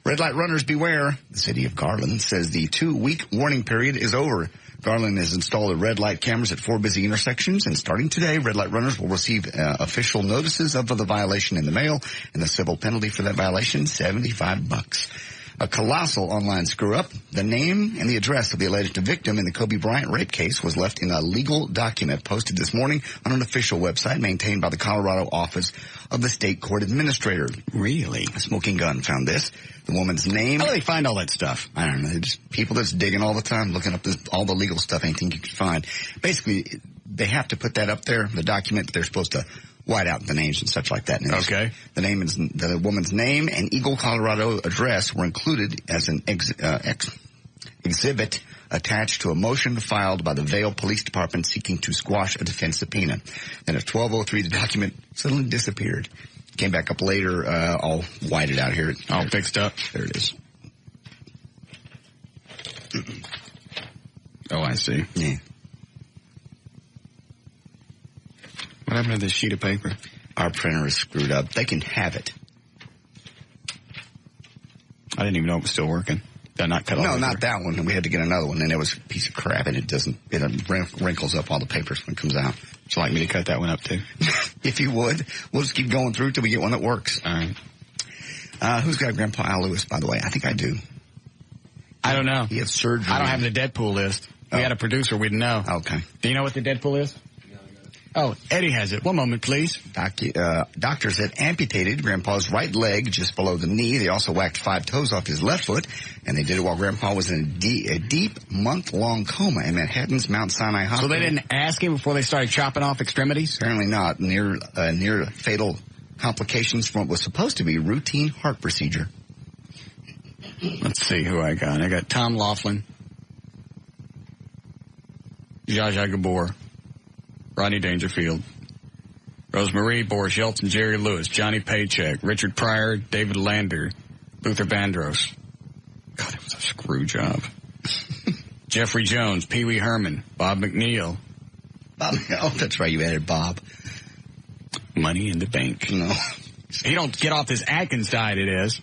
Red light runners beware. The city of Garland says the 2-week warning period is over. Garland has installed red light cameras at 4 busy intersections, and starting today, red light runners will receive official notices of the violation in the mail, and the civil penalty for that violation, $75. A colossal online screw-up. The name and the address of the alleged victim in the Kobe Bryant rape case was left in a legal document posted this morning on an official website maintained by the Colorado Office of the State Court Administrator. Really? A smoking gun found this. The woman's name. How do they find all that stuff? I don't know. Just people that's digging all the time, looking up all the legal stuff, anything you can find. Basically, they have to put that up there, the document. They're supposed to white out the names and such like that. And okay. The woman's name and Eagle, Colorado address were included as an exhibit attached to a motion filed by the Vail Police Department seeking to squash a defense subpoena. Then at 12:03, the document suddenly disappeared. Came back up later, all whited out here. All fixed up. There it is. Oh, I see. Yeah. What happened to this sheet of paper? Our printer is screwed up. They can have it. I didn't even know it was still working. Did I not cut off? No, not that one. We had to get another one, and it was a piece of crap, and it wrinkles up all the papers when it comes out. Would you like me to cut that one up, too? If you would. We'll just keep going through till we get one that works. All right. Who's got Grandpa Al Lewis, by the way? I think I do. I don't know. He had surgery. I don't have the Deadpool list. We had a producer, we'd know. Okay. Do you know what the Deadpool is? Oh, Eddie has it. One moment, please. Doctors had amputated Grandpa's right leg just below the knee. They also whacked 5 toes off his left foot, and they did it while Grandpa was in a deep month-long coma in Manhattan's Mount Sinai Hospital. So they didn't ask him before they started chopping off extremities? Apparently not. Near fatal complications from what was supposed to be a routine heart procedure. Let's see who I got. I got Tom Laughlin, Zsa Zsa Gabor, Rodney Dangerfield, Rosemarie, Boris Yeltsin, Jerry Lewis, Johnny Paycheck, Richard Pryor, David Lander, Luther Vandross. God, it was a screw job. Jeffrey Jones, Pee Wee Herman, Bob McNeil. Oh, that's right, you added Bob. Money in the bank. No. He don't get off this Atkins diet, it is.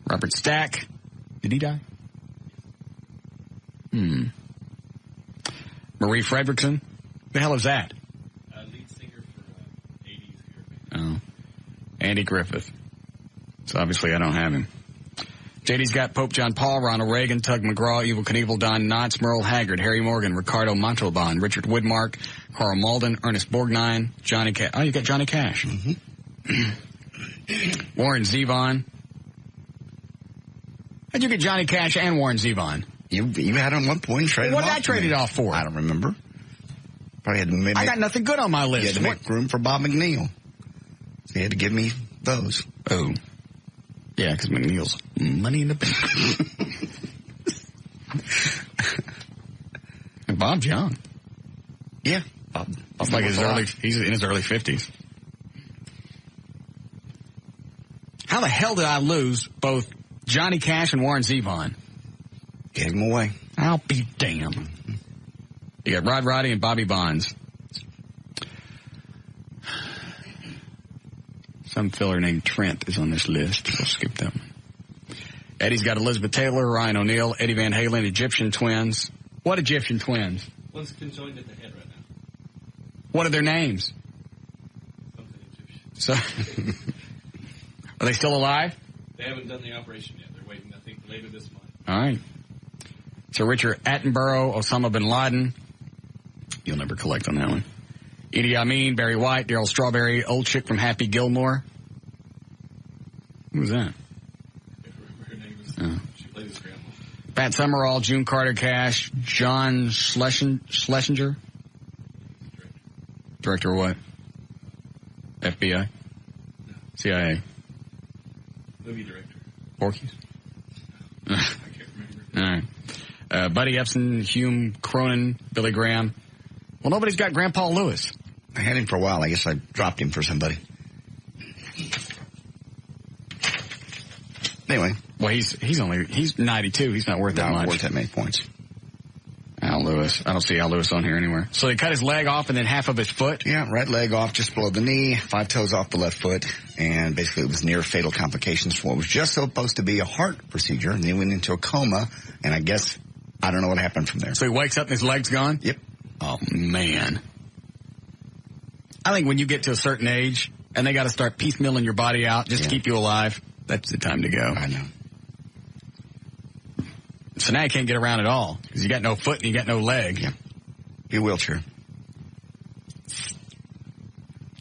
Robert Stack. Did he die? Marie Fredrickson. The hell is that? Lead singer for 80s. Oh. Andy Griffith. So obviously I don't have him. JD's got Pope John Paul, Ronald Reagan, Tug McGraw, Evel Knievel, Don Knotts, Merle Haggard, Harry Morgan, Ricardo Montalban, Richard Woodmark, Carl Malden, Ernest Borgnine, Johnny Cash. Oh, you got Johnny Cash. Warren Zevon. How'd you get Johnny Cash and Warren Zevon? You had him at one point and traded What him did off I trade it off for? I don't remember. Probably had to I got nothing good on my list. You had to make room for Bob McNeil. So you had to give me those. Oh. Yeah, because McNeil's money in the bank. And Bob's young. Yeah. Bob's like he's in his early 50s. How the hell did I lose both Johnny Cash and Warren Zevon? Gave him away. I'll be damned. You got Rod Roddy and Bobby Bonds. Some filler named Trent is on this list. We'll skip that one. Eddie's got Elizabeth Taylor, Ryan O'Neal, Eddie Van Halen, Egyptian Twins. What Egyptian Twins? One's conjoined at the head right now. What are their names? Something Egyptian. So, are they still alive? They haven't done the operation yet. They're waiting, I think, later this month. All right. So Richard Attenborough, Osama bin Laden. You'll never collect on that one. Idi Amin, Barry White, Daryl Strawberry, old chick from Happy Gilmore. Who was that? Her name is, she played his grandma. Pat Summerall, June Carter Cash, John Schlesinger. Director of what? FBI? No. CIA? Movie director. Porky's? I can't remember. All right. Buddy Epson, Hume Cronin, Billy Graham. Well, nobody's got Grandpa Lewis. I had him for a while. I guess I dropped him for somebody. Anyway. Well, he's 92. He's not worth that much. Not worth that many points. Al Lewis. I don't see Al Lewis on here anywhere. So they cut his leg off and then half of his foot? Yeah, right leg off just below the knee, 5 toes off the left foot, and basically it was near fatal complications for what was just supposed to be a heart procedure, and then went into a coma, and I guess, I don't know what happened from there. So he wakes up and his leg's gone? Yep. Oh, man. I think when you get to a certain age and they got to start piecemealing your body out just to keep you alive, that's the time to go. I know. So now you can't get around at all because you got no foot and you got no leg. Yeah. Be a wheelchair. I'm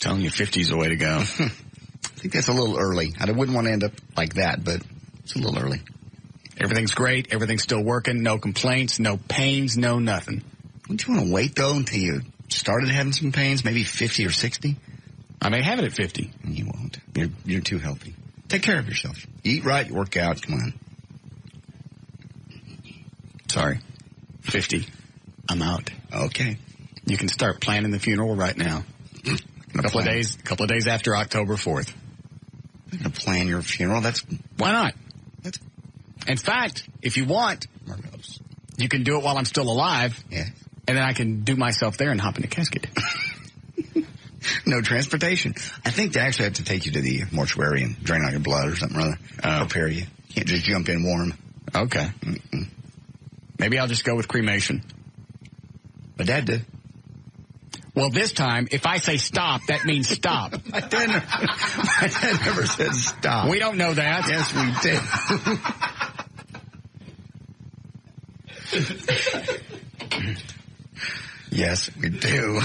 telling you, 50 is the way to go. I think that's a little early. I wouldn't want to end up like that, but it's a little early. Everything's great. Everything's still working. No complaints, no pains, no nothing. Wouldn't you want to wait, though, until you started having some pains, maybe 50 or 60? I may have it at 50. You won't. You're too healthy. Take care of yourself. Eat right, work out. Come on. Sorry. 50. I'm out. Okay. You can start planning the funeral right now. A couple of days after October 4th. You're going to plan your funeral? Why not? In fact, if you want, you can do it while I'm still alive. Yeah. And then I can do myself there and hop in a casket. No transportation. I think they actually have to take you to the mortuary and drain out your blood or something or other. Prepare you. You can't just jump in warm. Okay. Mm-mm. Maybe I'll just go with cremation. My dad did. Well, this time, if I say stop, that means stop. My dad never said stop. We don't know that. Yes, we did. Yes, we do.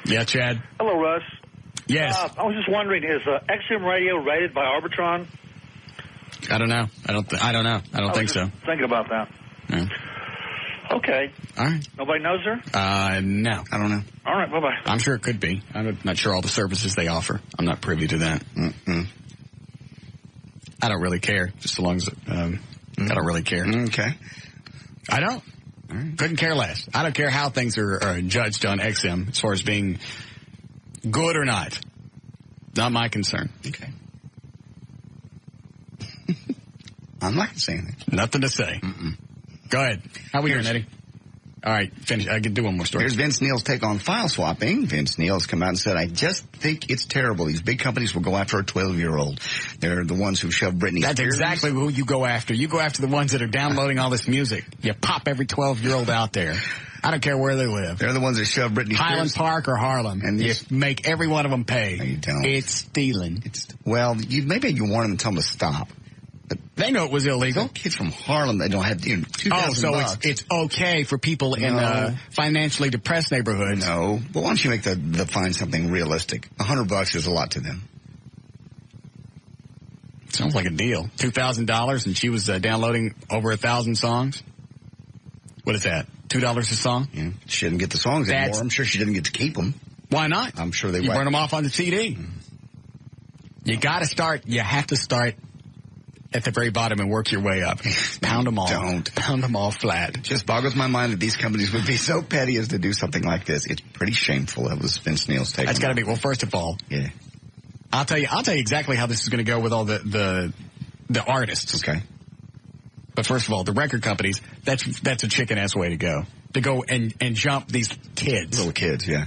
Yeah, Chad. Hello, Russ. Yes. I was just wondering, is XM Radio rated by Arbitron? I don't know. I don't know. I don't think so. Thinking about that. Yeah. Okay. All right. Nobody knows her? No. I don't know. All right, bye-bye. I'm sure it could be. I'm not sure all the services they offer. I'm not privy to that. I don't really care, just so long as I don't really care. Okay. I don't. Right. Couldn't care less. I don't care how things are judged on XM as far as being good or not. Not my concern. Okay. I'm not going to say anything. Nothing to say. Go ahead. How we doing, Eddie? All right, finish. I can do one more story. Here's Vince Neil's take on file swapping. Vince Neil has come out and said, I just think it's terrible. These big companies will go after a 12-year-old. They're the ones who shove Britney Spears. That's exactly who you go after. You go after the ones that are downloading all this music. You pop every 12-year-old out there. I don't care where they live. They're the ones that shove Britney Spears. Highland Park or Harlem. And you make every one of them pay. No, you don't. It's stealing. Maybe you warn them and tell them to stop. But they know it was illegal. Kids from Harlem, they don't have $2,000. So it's okay for people in financially depressed neighborhoods. No, but why don't you make the fine something realistic? $100 is a lot to them. Sounds like a deal. $2,000, and she was downloading over 1,000 songs. What is that? $2 a song? Yeah, she didn't get the songs anymore. I'm sure she didn't get to keep them. Why not? I'm sure they. You burn them off on the CD. You got to start. You have to start at the very bottom and work your way up. Pound them all. Don't. Pound them all flat. It just boggles my mind that these companies would be so petty as to do something like this. It's pretty shameful. That was Vince Neil's take. That's got to be. Well, first of all, yeah. I'll tell you exactly how this is going to go with all the artists. Okay. But first of all, the record companies, that's a chicken-ass way to go. To go and jump these kids. Little kids, yeah.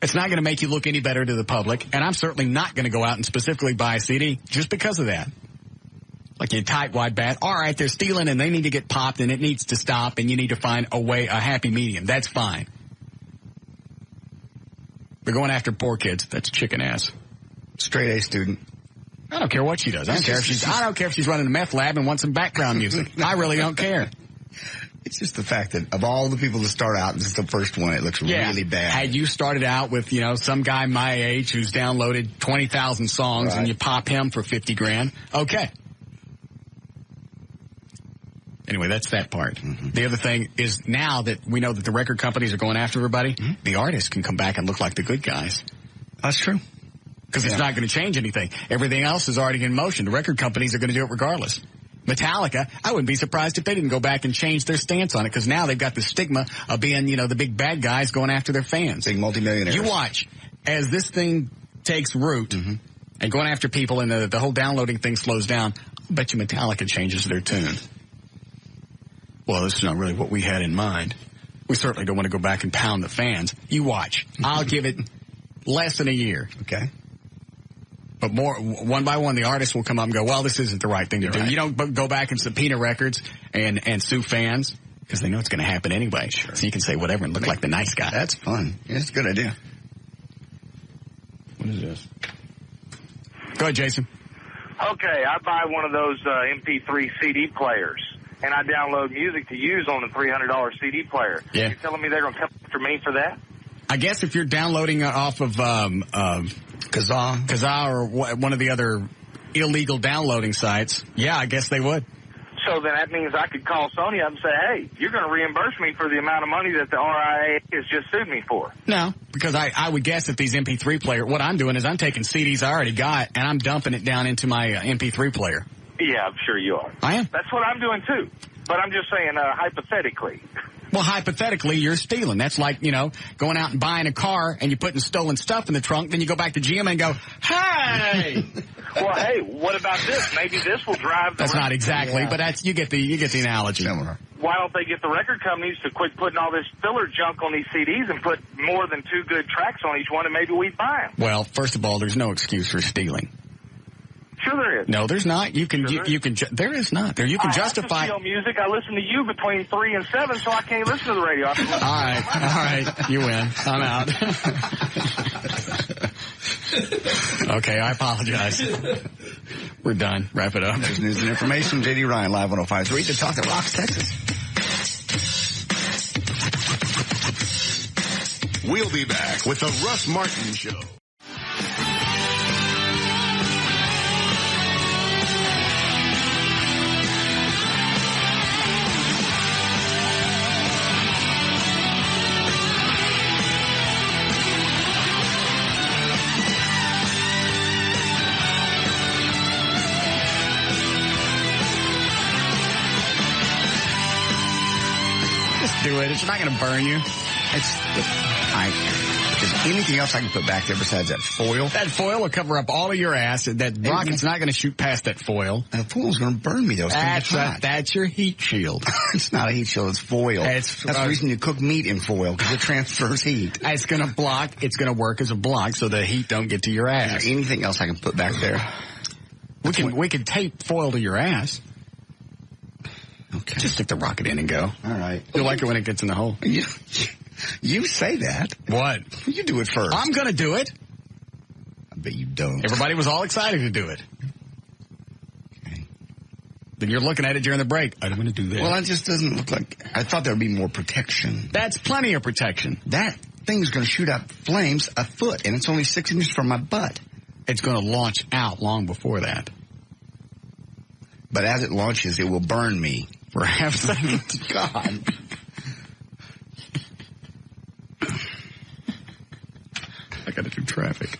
It's not going to make you look any better to the public, and I'm certainly not going to go out and specifically buy a CD just because of that. Like you tight wide bat. All right, they're stealing and they need to get popped and it needs to stop and you need to find a happy medium. That's fine. They're going after poor kids. That's chicken ass. Straight A student. I don't care what she does. I don't care if she's running a meth lab and wants some background music. I really don't care. It's just the fact that of all the people to start out, this is the first one. It looks really bad. Had you started out with, some guy my age who's downloaded 20,000 songs and you pop him for $50,000, okay. Anyway, that's that part. Mm-hmm. The other thing is now that we know that the record companies are going after everybody, the artists can come back and look like the good guys. That's true. Because it's not going to change anything. Everything else is already in motion. The record companies are going to do it regardless. Metallica, I wouldn't be surprised if they didn't go back and change their stance on it because now they've got the stigma of being, the big bad guys going after their fans. Big multimillionaires. You watch as this thing takes root and going after people and the whole downloading thing slows down, I bet you Metallica changes their tune. Well, this is not really what we had in mind. We certainly don't want to go back and pound the fans. You watch. I'll give it less than a year. Okay. But one by one, the artists will come up and go, well, this isn't the right thing to do. Right. You don't go back and subpoena records and sue fans because they know it's going to happen anyway. Sure. So you can say whatever and look like the nice guy. That's fun. Yeah, it's a good idea. What is this? Go ahead, Jason. Okay, I buy one of those MP3 CD players, and I download music to use on a $300 CD player. Yeah. You're telling me they're going to come after me for that? I guess if you're downloading off of Kazaa or one of the other illegal downloading sites, yeah, I guess they would. So then that means I could call Sony up and say, hey, you're going to reimburse me for the amount of money that the RIA has just sued me for. No, because I would guess that these MP3 player, what I'm doing is I'm taking CDs I already got and I'm dumping it down into my MP3 player. Yeah, I'm sure you are. I am. That's what I'm doing too. But I'm just saying hypothetically. Well, hypothetically, you're stealing. That's like, going out and buying a car and you're putting stolen stuff in the trunk. Then you go back to GM and go, hey! Well, hey, what about this? Maybe this will drive the... That's not exactly, but you get the analogy. Similar. Why don't they get the record companies to quit putting all this filler junk on these CDs and put more than 2 good tracks on each one and maybe we'd buy them? Well, first of all, there's no excuse for stealing. Sure there is. No, there's not. You can there is not. There you can justify. I have to steal music. I listen to you between 3 and 7, so I can't listen to the radio. All right, you win. I'm out. Okay, I apologize. We're done. Wrap it up. There's news and information. J.D. Ryan, Live 105.3, to Talk That Rocks, Texas. We'll be back with the Russ Martin Show. Do it. It's not going to burn you. Is there anything else I can put back there besides that foil? That foil will cover up all of your ass. That rocket's not going to shoot past that foil. The foil's going to burn me, though. That's your heat shield. It's not a heat shield. It's foil. That's the reason you cook meat in foil, because it transfers heat. It's going to block. It's going to work as a block so the heat don't get to your ass. Is there anything else I can put back there? We can tape foil to your ass. Okay. Just stick the rocket in and go. All right. You'll like it when it gets in the hole. You say that. What? You do it first. I'm going to do it. I bet you don't. Everybody was all excited to do it. Okay. Then you're looking at it during the break. I don't want to do that. Well, it just doesn't look like... I thought there would be more protection. That's plenty of protection. That thing's going to shoot out flames a foot, and it's only 6 inches from my butt. It's going to launch out long before that. But as it launches, it will burn me. For half a second. God. I got to do traffic.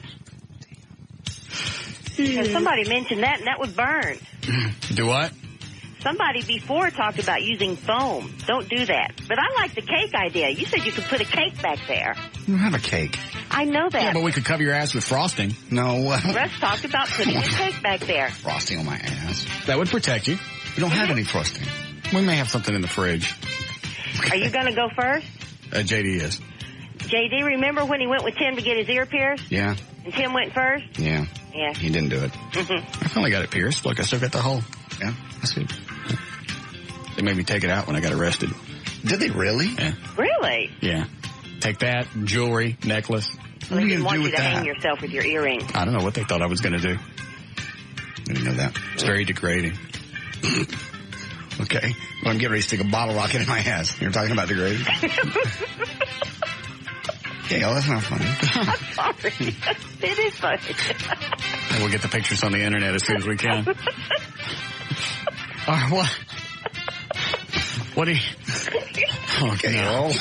Somebody mentioned that, and that would burn. Do what? Somebody before talked about using foam. Don't do that. But I like the cake idea. You said you could put a cake back there. You don't have a cake. I know that. Yeah, but we could cover your ass with frosting. No. Russ talked about putting a cake back there. Frosting on my ass. That would protect you. We don't have any frosting. We may have something in the fridge. Are you going to go first? JD is. JD, remember when he went with Tim to get his ear pierced? Yeah. And Tim went first? Yeah. Yeah. He didn't do it. Mm-hmm. I finally got it pierced. Look, I still got the hole. Yeah, that's good. They made me take it out when I got arrested. Did they really? Yeah. Really? Yeah. Take that, jewelry, necklace. Well, they didn't want you to hang yourself with your earring. I don't know what they thought I was going to do. I didn't know that. It's very degrading. Okay. Well, I'm getting ready to stick a bottle rocket in my ass. You're talking about degrading? Okay, oh, that's not funny. I'm sorry. It is funny. And we'll get the pictures on the internet as soon as we can. All right, what do you... Okay, no.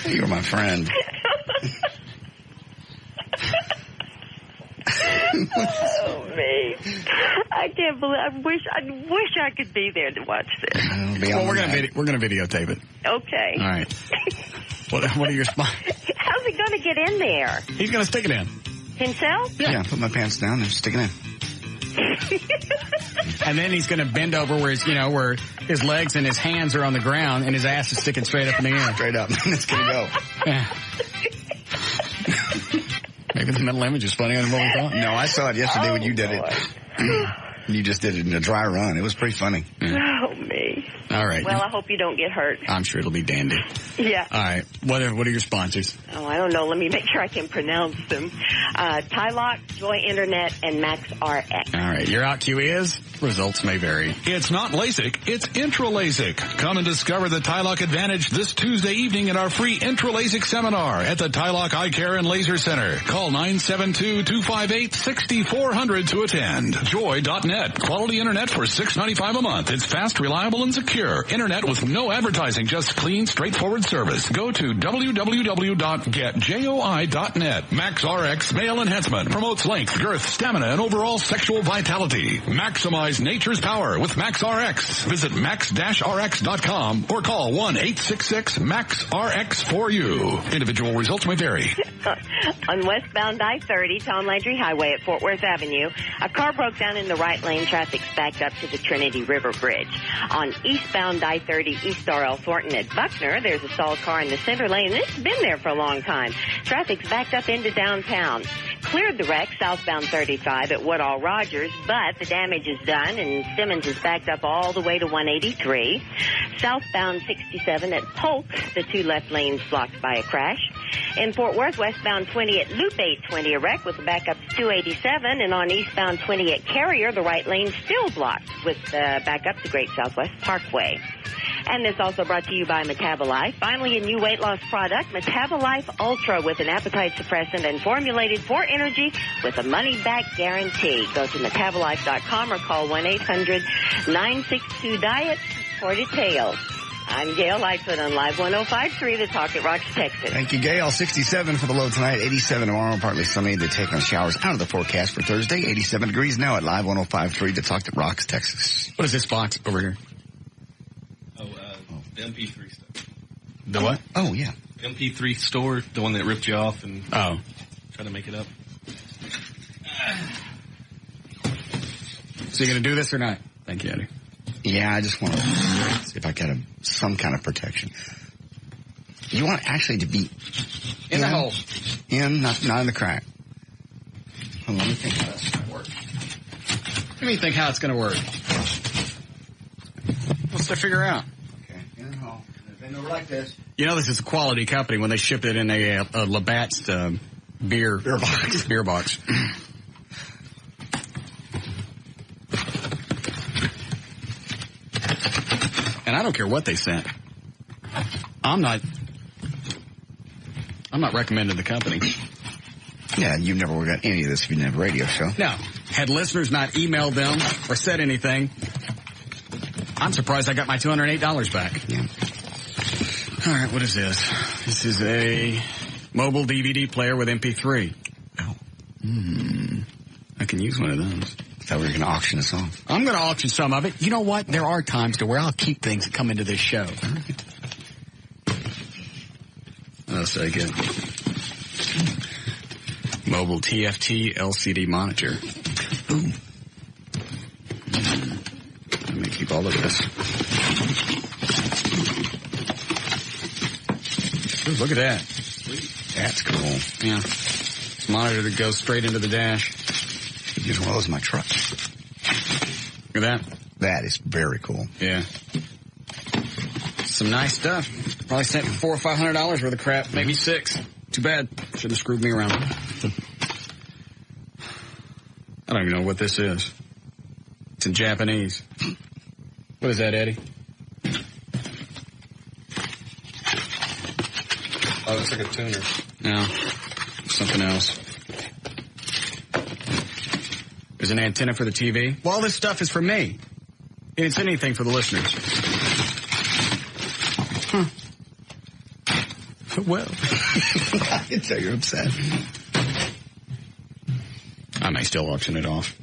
You're my friend. Oh, me. I can't believe... I wish I could be there to watch this. Well, we're gonna videotape it. Okay. All right. What are your spots? How's he going to get in there? He's going to stick it in. Himself? Yeah, put my pants down and stick it in. And then he's going to bend over where his legs and his hands are on the ground and his ass is sticking straight up in the air. Straight up. It's going to go. Yeah. Maybe the mental image is funnier than what we thought. No, I saw it yesterday when you did it. You just did it in a dry run. It was pretty funny. Oh, me. All right. Well, I hope you don't get hurt. I'm sure it'll be dandy. Yeah. All right. What are your sponsors? Oh, I don't know. Let me make sure I can pronounce them. Tylock, Joy Internet, and Max RX. All right. Your out cue is results may vary. It's not LASIK, it's intra-LASIK. Come and discover the Tylock Advantage this Tuesday evening at our free intra-LASIK seminar at the Tylock Eye Care and Laser Center. Call 972-258-6400 to attend. Joy.net. Quality internet for $6.95 a month. It's fast, reliable, and secure. Internet with no advertising, just clean, straightforward service. Go to www.getjoi.net. Max RX Male Enhancement promotes length, girth, stamina, and overall sexual vitality. Maximize nature's power with Max RX. Visit max-rx.com or call 1-866-MAX-RX-4U. Individual results may vary. On westbound I-30, Tom Landry Highway at Fort Worth Avenue, a car broke down in the right lane. Traffic's backed up to the Trinity River Bridge. On eastbound I-30, East R.L. Thornton at Buckner, there's a stalled car in the center lane. It's been there for a long time. Traffic's backed up into downtown. Cleared the wreck southbound 35 at Woodall Rogers, but the damage is done and Simmons is backed up all the way to 183. Southbound 67 at Polk, the two left lanes blocked by a crash. In Fort Worth, westbound 20 at Loop 820, a wreck with the backup to 287, and on eastbound 20 at Carrier, the right lane still blocked with backup to Great Southwest Parkway. And this also brought to you by Metabolife. Finally, a new weight loss product, Metabolife Ultra, with an appetite suppressant and formulated for energy with a money-back guarantee. Go to metabolife.com or call 1-800-962-DIET for details. I'm Gail Lightfoot on Live 105.3, The Talk at Rocks, Texas. Thank you, Gail. 67 for the low tonight, 87 tomorrow, partly sunny. The take on showers out of the forecast for Thursday, 87 degrees now at Live 105.3, The Talk at Rocks, Texas. What is this box over here? The MP3 stuff. The what? Oh, yeah. MP3 store, the one that ripped you off and tried to make it up. So you going to do this or not? Thank you, Eddie. Yeah, I just want to see if I got some kind of protection. You want actually to be in the hole. Not in the crack. Hold on, let me think how that's going to work. Let me think how it's going to work. What's to figure out? Okay, in the hole. They know like this. You know, this is a quality company when they shipped it in a Labatt's beer box. And I don't care what they sent. I'm not recommending the company. Yeah, you've never got any of this if you didn't have a radio show. No. Had listeners not emailed them or said anything, I'm surprised I got my $208 back. Yeah. All right, what is this? This is a mobile DVD player with MP3. Oh. I can use one of those. I thought we were going to auction this off. I'm going to auction some of it. You know what? There are times to where I'll keep things that come into this show. I'll say again. Mobile TFT LCD monitor. Ooh. Let me keep all of this. Ooh, look at that. That's cool. Yeah. It's a monitor that goes straight into the dash. Use one of those in my truck. Look at that. That is very cool. Yeah. Some nice stuff. Probably spent $400 or $500 worth of crap. Maybe $600. Too bad. Should have screwed me around. I don't even know what this is. It's in Japanese. What is that, Eddie? Oh, it's like a tuner. No. Something else. There's an antenna for the TV. Well, all this stuff is for me. It didn't send anything for the listeners. Huh. Well. I can tell you're upset. I may still auction it off.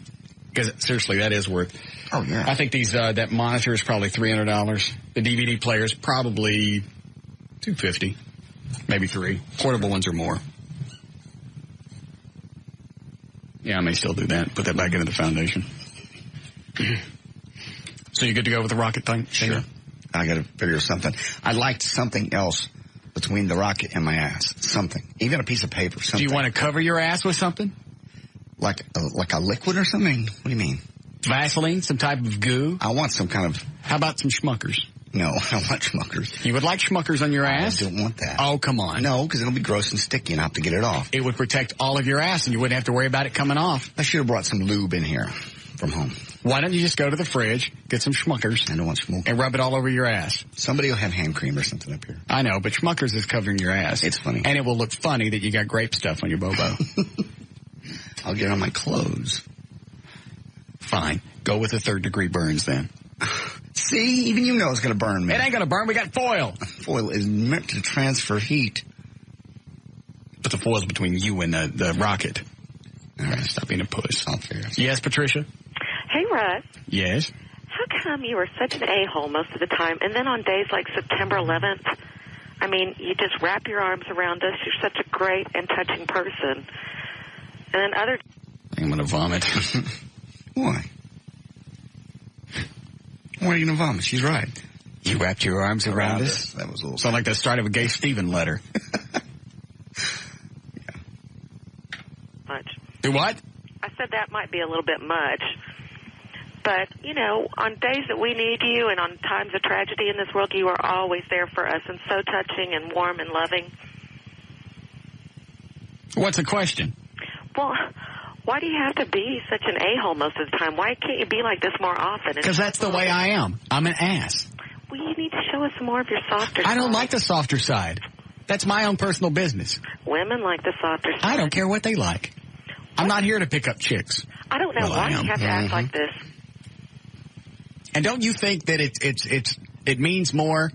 Because, seriously, that is worth... Oh, yeah. I think that monitor is probably $300. The DVD player is probably $250. Maybe $300. Portable ones are more. Yeah, I may still do that. Put that back into the foundation. So you good to go with the rocket thing? Sure. I got to figure something. I liked something else between the rocket and my ass. Something. Even a piece of paper. Something. Do you want to cover your ass with something? Like a liquid or something? What do you mean? Vaseline? Some type of goo? I want some kind of... How about some Schmuckers? No, I don't want Schmuckers. You would like Schmuckers on your ass? I don't want that. Oh, come on. No, because it'll be gross and sticky and I have to get it off. It would protect all of your ass and you wouldn't have to worry about it coming off. I should have brought some lube in here from home. Why don't you just go to the fridge, get some Schmuckers. I don't want Schmuckers. And rub it all over your ass. Somebody will have hand cream or something up here. I know, but Schmuckers is covering your ass. It's funny. And it will look funny that you got grape stuff on your bobo. I'll get it on my clothes. Fine. Go with the 3rd-degree burns then. See, even you know it's going to burn me. It ain't going to burn. We got foil. Foil is meant to transfer heat. But the foil's between you and the rocket. All right, stop being a puss. Yes, Patricia? Hey, Russ. Yes? How come you were such an a-hole most of the time, and then on days like September 11th, I mean, you just wrap your arms around us. You're such a great and touching person. And then other... I'm going to vomit. Why? Why are you going to vomit? She's right. You wrapped your arms around us? That was a little... Sound like the start of a Gay Stephen letter. Yeah. much. Do what? I said that might be a little bit much. But, you know, on days that we need you and on times of tragedy in this world, you are always there for us and so touching and warm and loving. What's the question? Well, why do you have to be such an a-hole most of the time? Why can't you be like this more often? Because that's the way I am. I'm an ass. Well, you need to show us more of your softer side. I don't like the softer side. That's my own personal business. Women like the softer side. I don't care what they like. I'm not here to pick up chicks. I don't know why you have to act like this. And don't you think that it means more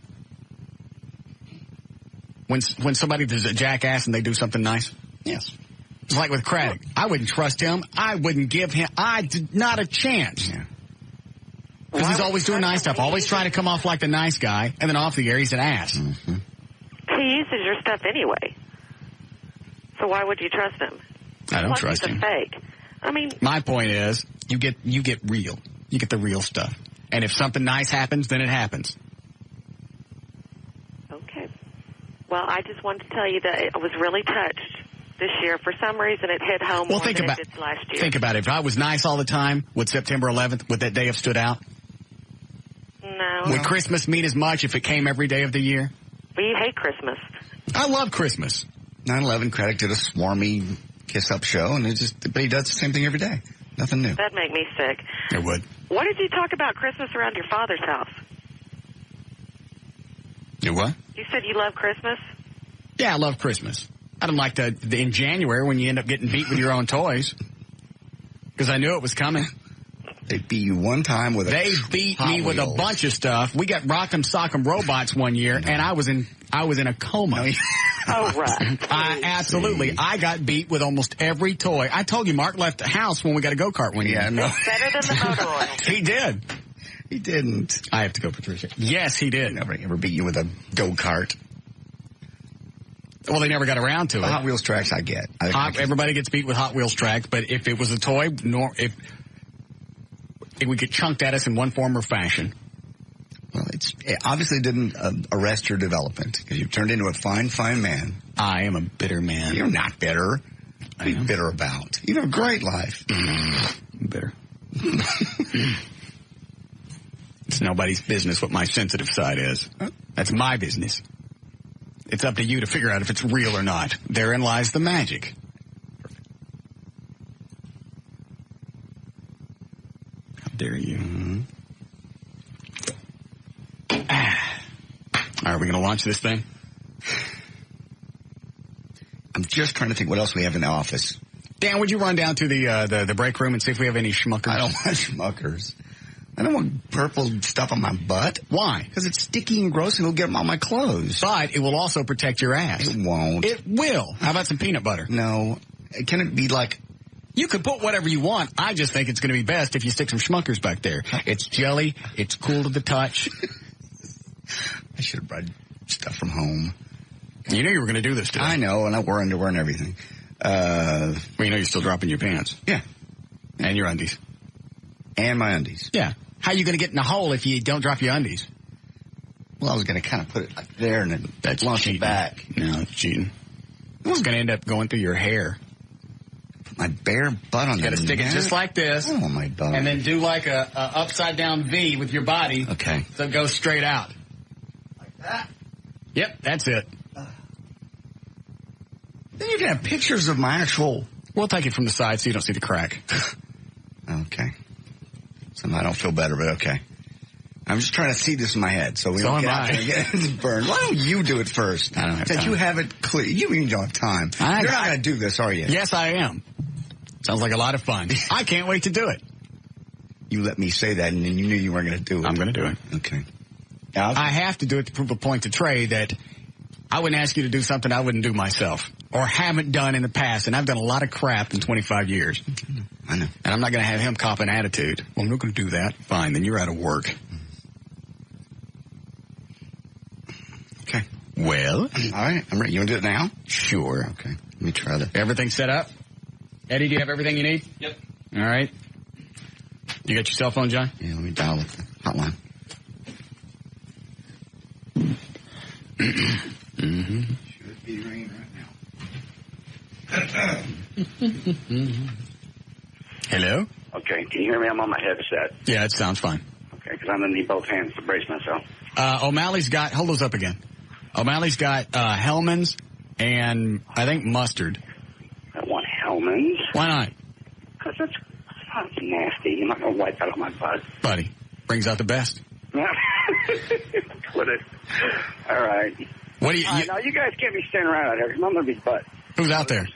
when somebody does a jackass and they do something nice? Yes. It's like with Craig. I wouldn't trust him. I wouldn't give him. Not a chance. Yeah. Because he's always doing nice stuff, always trying to come off like the nice guy, and then off the air he's an ass. Mm-hmm. He uses your stuff anyway. So why would you trust him? I don't trust him. He's a fake. I mean, my point is, you get real. You get the real stuff. And if something nice happens, then it happens. Okay. Well, I just wanted to tell you that I was really touched this year. For some reason, it hit home more than it did last year. Think about it. If I was nice all the time, would September 11th, would that day have stood out? No. Would Christmas mean as much if it came every day of the year? Well, you hate Christmas. I love Christmas. 9/11, Craddock did a swarmy kiss-up show, and but he does the same thing every day. Nothing new. That'd make me sick. It would. What did you talk about Christmas around your father's house? You what? You said you love Christmas? Yeah, I love Christmas. I don't like in January when you end up getting beat with your own toys. Because I knew it was coming. They beat you one time with They beat me with a bunch of stuff. We got Rock'em Sock'em Robots one year, and I was in a coma. Oh, right. Absolutely. I got beat with almost every toy. I told you Mark left the house when we got a go-kart one year. No. It's better than the motor oil. He did. He didn't. I have to go, Patricia. Yes, he did. Never ever beat you with a go-kart. Well, they never got around to it. Hot Wheels tracks, I get. Everybody gets beat with Hot Wheels tracks, but if it was a toy, if it would get chunked at us in one form or fashion. Well, it obviously didn't arrest your development because you've turned into a fine, fine man. I am a bitter man. You're not bitter. What are you bitter about? You have a great life. I'm bitter. It's nobody's business what my sensitive side is. That's my business. It's up to you to figure out if it's real or not. Therein lies the magic. How dare you? Mm-hmm. Are we going to launch this thing? I'm just trying to think what else we have in the office. Dan, would you run down to the break room and see if we have any schmuckers? I don't want schmuckers. I don't want purple stuff on my butt. Why? Because it's sticky and gross and it'll get on my clothes. But it will also protect your ass. It won't. It will. How about some peanut butter? No. Can it be like... You could put whatever you want. I just think it's going to be best if you stick some schmuckers back there. It's jelly. It's cool to the touch. I should have brought stuff from home. You knew you were going to do this today. I know, and I wear underwear and everything. Well, you know you're still dropping your pants. Yeah. And your undies. And my undies. Yeah. How are you going to get in a hole if you don't drop your undies? Well, I was going to kind of put it like there and then launch it back. No, it's cheating. It's going to end up going through your hair. Put my bare butt on You got to stick it just like this. Oh, my God. And then do like a upside down V with your body. Okay. So it goes straight out. Like that? Yep, that's it. Then you can have pictures of my actual... We'll take it from the side so you don't see the crack. Okay. Somehow I don't feel better, but okay. I'm just trying to see this in my head, so we don't get out there and get it burned. Why don't you do it first? I don't have Since time. you have it clear. You even don't have time. You're not going to do this, are you? Yes, I am. Sounds like a lot of fun. I can't wait to do it. You let me say that, and then you knew you weren't going to do it. I'm going to do it. Okay. I have to do it to prove a point to Trey that I wouldn't ask you to do something I wouldn't do myself or haven't done in the past, and I've done a lot of crap in 25 years. I know. And I'm not going to have him cop an attitude. Well, I'm not going to do that. Fine, then you're out of work. Okay. Well? All right, I'm ready. You want to do it now? Sure. Okay. Let me try that. Everything set up? Eddie, do you have everything you need? Yep. All right. You got your cell phone, John? Yeah, let me dial the hotline. Mm-hmm. Should be ringing right now. Hello? Okay, can you hear me? I'm on my headset. Yeah, it sounds fine. Okay, because I'm going to need both hands to brace myself. O'Malley's got, hold those up again. O'Malley's got Hellman's and I think mustard. I want Hellman's. Why not? Because that's nasty. You're not going to wipe that on my butt. Buddy, brings out the best. Quit it. All right. What do you? No, you guys can't be standing around out here because I'm gonna be butt. Who's out there?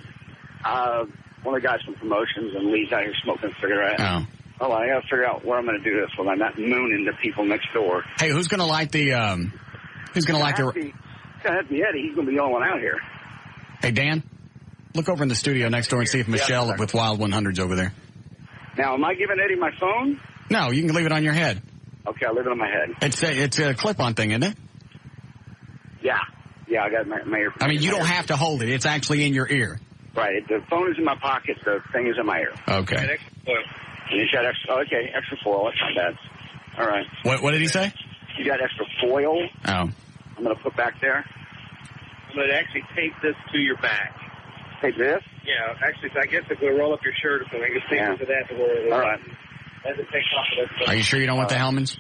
One of the guys from promotions, and Lee's out here smoking a cigarette. Oh. Hold on, I gotta figure out where I'm gonna do this when I'm not mooning the people next door. Hey, who's gonna light the? Who's gonna light the? It's gonna have to be Eddie. He's gonna be the only one out here. Hey, Dan, look over in the studio next door and see if Michelle with Wild 100's over there. Now, am I giving Eddie my phone? No, you can leave it on your head. Okay, I'll leave it on my head. It's a clip-on thing, isn't it? Yeah, I got my ear. I mean, you don't have to hold it. It's actually in your ear. Right. The phone is in my pocket. The thing is in my ear. Okay. Extra foil. You got extra. Okay, extra foil. That's not bad. All right. What did he say? You got extra foil. Oh. I'm gonna put back there. I'm gonna actually tape this to your back. Tape this? Yeah. Actually, so I guess if we roll up your shirt or something, I can tape it to that to where it is. All right. As it takes off of this. Are you sure you don't want the Hellmans?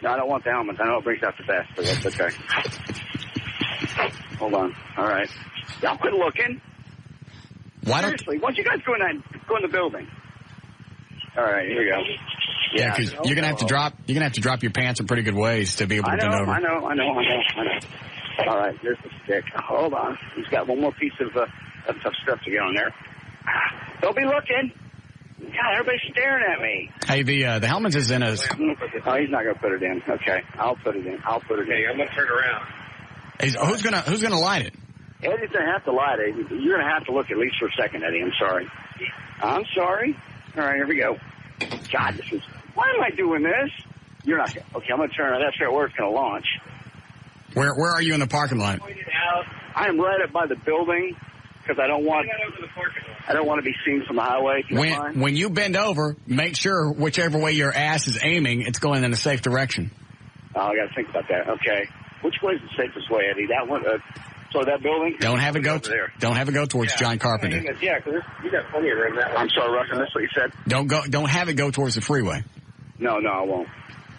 No, I don't want the helmets. I know it brings out the best, but that's okay. Hold on. All right. Y'all quit looking. Seriously, why don't you guys go in the building? All right, here we go. Yeah, because you're gonna have to drop your pants in pretty good ways to be able to bend over. I know. All right, there's the stick. Hold on. He's got one more piece of tough stuff to get on there. Don't be looking. God, everybody's staring at me. Hey, the Hellmans is in a... Oh, he's not going to put it in. Okay, I'll put it in. Okay, I'm going to turn around. Who's gonna light it? Eddie's going to have to light it. You're going to have to look at least for a second, Eddie. I'm sorry. I'm sorry. All right, here we go. God, why am I doing this? You're not... Okay, I'm going to turn around. That's where it's going to launch. Where are you in the parking lot? I am right up by the building because I don't want to be seen from the highway. When you bend over, make sure whichever way your ass is aiming, it's going in a safe direction. Oh, I got to think about that. Okay, which way is the safest way, Eddie? That one. So that building. Don't have it go towards John Carpenter. Yeah, because you got plenty of room that way. I'm sorry, Russ. That's what you said. Don't have it go towards the freeway. No, I won't.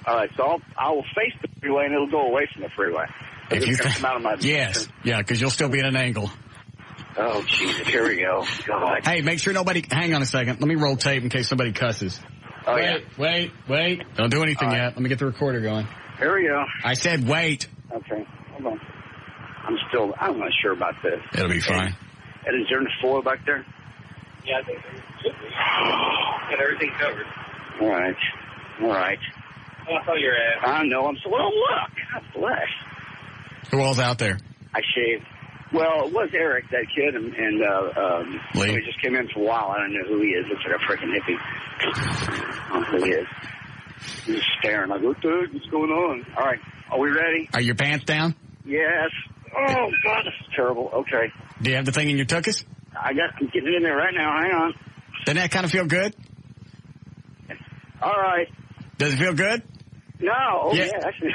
All right, so I will face the freeway and it'll go away from the freeway. If you come out of my because you'll still be at an angle. Oh, Jesus, here we go. God. Hey, make sure hang on a second. Let me roll tape in case somebody cusses. Oh, wait. Don't do anything yet. Let me get the recorder going. Here we go. I said wait. Okay, hold on. I'm not sure about this. It'll be fine. And is there any foil back there? Yeah, I think there should be. Got everything covered. All right. Oh, I saw your ass. I know. I'm so, well, look. God bless. Who all's out there? I shaved. Well, it was Eric, that kid, and Lee. He just came in for a while. I don't know who he is. Looks like a freaking hippie. I don't know who he is. He's just staring. I go, dude, what's going on? All right. Are we ready? Are your pants down? Yes. Oh, God, this is terrible. Okay. Do you have the thing in your tuchus? I'm getting it in there right now. Hang on. Doesn't that kind of feel good? All right. Does it feel good? No. Oh, yeah. Actually.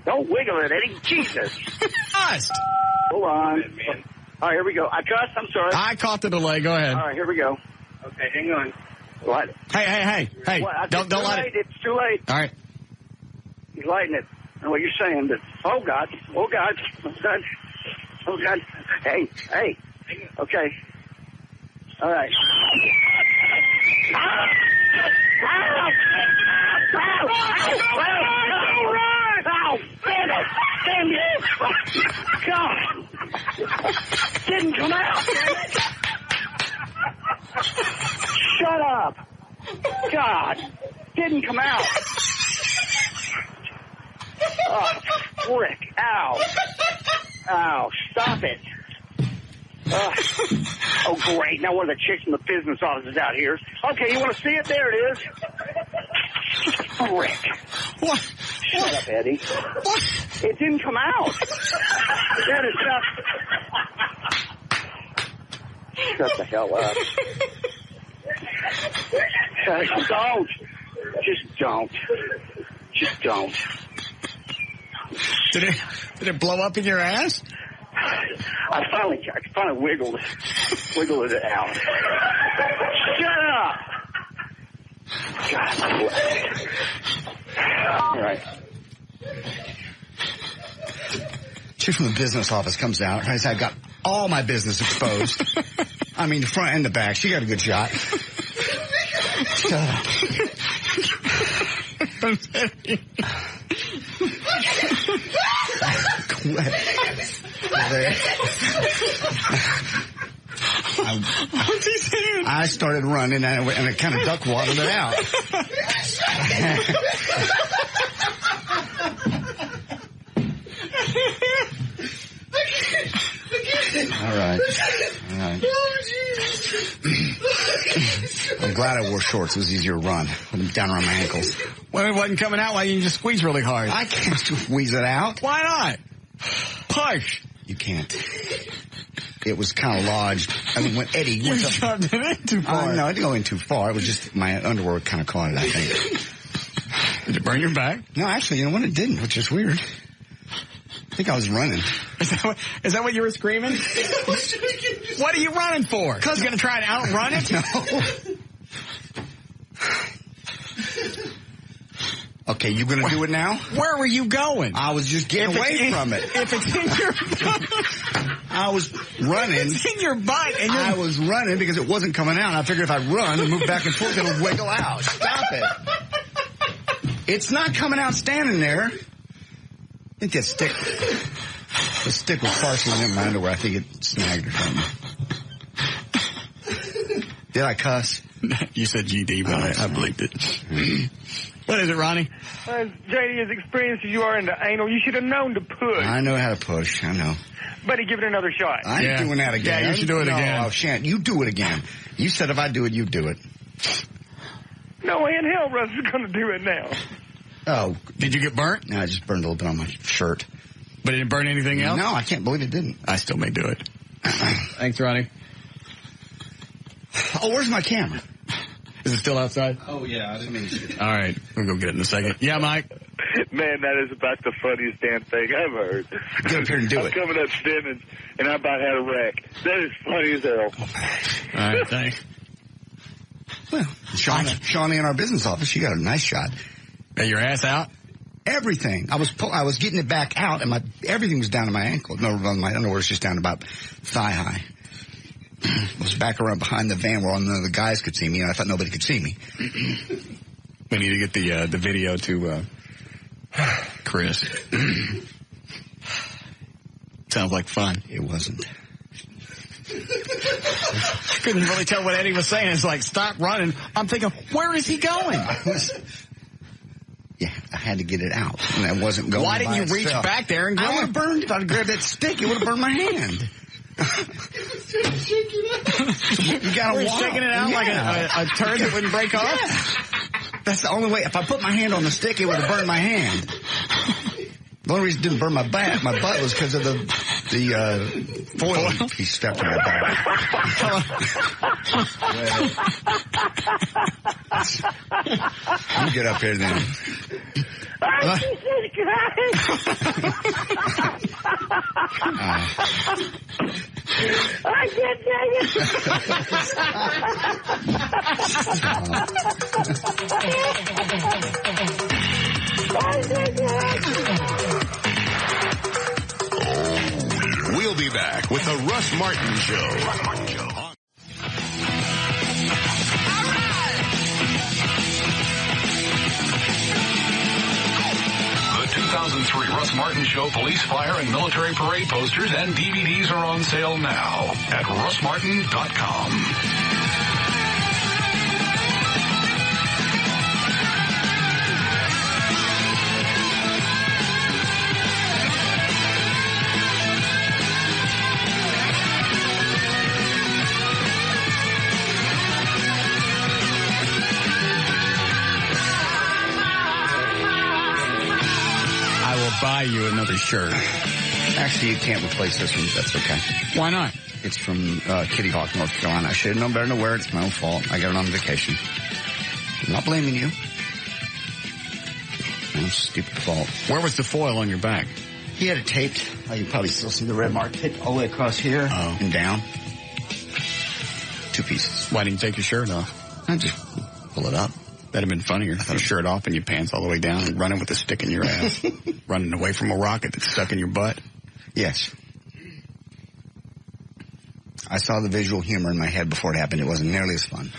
Don't wiggle it, Eddie. Jesus. Cussed. Hold on. All right, here we go. I cussed. I'm sorry. I caught the delay. Go ahead. All right, here we go. Okay, hang on. What? Hey. What? Don't light it. It's too late. All right. He's lighting it. I know what you're saying, but oh God. Hey. Okay. All right. Damn you! God! Didn't come out! Shut up! God! Didn't come out! Oh, frick! Ow! Stop it! Oh, great! Now one of the chicks in the business office is out here. Okay, you want to see it? There it is. Frick! What? Shut up, Eddie. What? It didn't come out. That is not... Shut the hell up. Just don't. Did it blow up in your ass? I finally wiggled it out. Shut up! God bless. All right. Chick from the business office comes out. I said, I got all my business exposed. I mean, the front and the back. She got a good shot. Shut up. What's he saying? I started running, and it kind of duck watered it out. All right. I'm glad I wore shorts. It was easier to run. Down around my ankles. Well, it wasn't coming out. Why you just squeeze really hard? I can't squeeze it out. Why not? Push. You can't. It was kind of lodged. I mean, when Eddie... You shoved it in too far. No, I didn't go in too far. It was just my underwear kind of caught it, I think. Did it burn your back? No, actually, you know what? It didn't, which is weird. I think I was running. Is that what you were screaming? What are you running for? Because you're going to try and outrun it? No. Okay, you going to do it now? Where were you going? I was just getting away from it. If it's in your butt. I was running. It's in your butt. And I was running because it wasn't coming out. I figured if I run and move back and forth, it'll wiggle out. Stop it. It's not coming out standing there. I think the stick was partially in my underwear. I think it snagged or something. Did I cuss? You said GD, but I believed it. What is it, Ronnie? JD, as experienced as you are in the anal, you should have known to push. I know how to push. I know. Buddy, give it another shot. I ain't doing that again. Yeah, you should do it again. No, Shan't. You do it again. You said if I do it, you do it. No way in hell Russ is going to do it now. Oh. Did you get burnt? No, I just burned a little bit on my shirt. But it didn't burn anything else? No, I can't believe it didn't. I still may do it. Thanks, Ronnie. Oh, where's my camera? Is it still outside? Oh, yeah. All right. We'll go get it in a second. Yeah, Mike? Man, that is about the funniest damn thing I've heard. Get up here and do I'm it. coming up Stevens, and I about had a wreck. That is funny as hell. All right, thanks. Well, Shawnee in our business office, she got a nice shot. Got your ass out? Everything. I was getting it back out, and everything was down to my ankle. No, my underwear was just down to about thigh high. I was back around behind the van where none of the guys could see me, and I thought nobody could see me. We need to get the video to Chris. Sounds like fun. It wasn't. Couldn't really tell what Eddie was saying. It's like, stop running. I'm thinking, where is he going? Yeah, I had to get it out, and I wasn't going. Why didn't you reach itself. back there and grab I would it? have burned if I'd grabbed that stick. It would have burned my hand. You gotta walk. Shaking it out like a turd that wouldn't break off? Yeah. That's the only way. If I put my hand on the stick, it would have burned my hand. The only reason it didn't burn my butt was because of the foil he stuck in my back. You get up here then. Oh, Jesus I can't take it. We'll be back with the Russ Martin Show. The 2003 Russ Martin Show police, fire, and military parade posters and DVDs are on sale now at russmartin.com. Buy you another shirt. Actually, you can't replace this one. That's okay. Why not? It's from Kitty Hawk, North Carolina. I should have known better to wear it. It's my own fault. I got it on vacation. I'm not blaming you. My own stupid fault. Where was the foil on your back? He had it taped. Oh, you probably still see the red mark taped all the way across here and down. 2 pieces. Why didn't you take your shirt off? I just pull it up. That'd have been funnier. Your shirt off and your pants all the way down and running with a stick in your ass. Running away from a rocket that's stuck in your butt. Yes. I saw the visual humor in my head before it happened. It wasn't nearly as fun.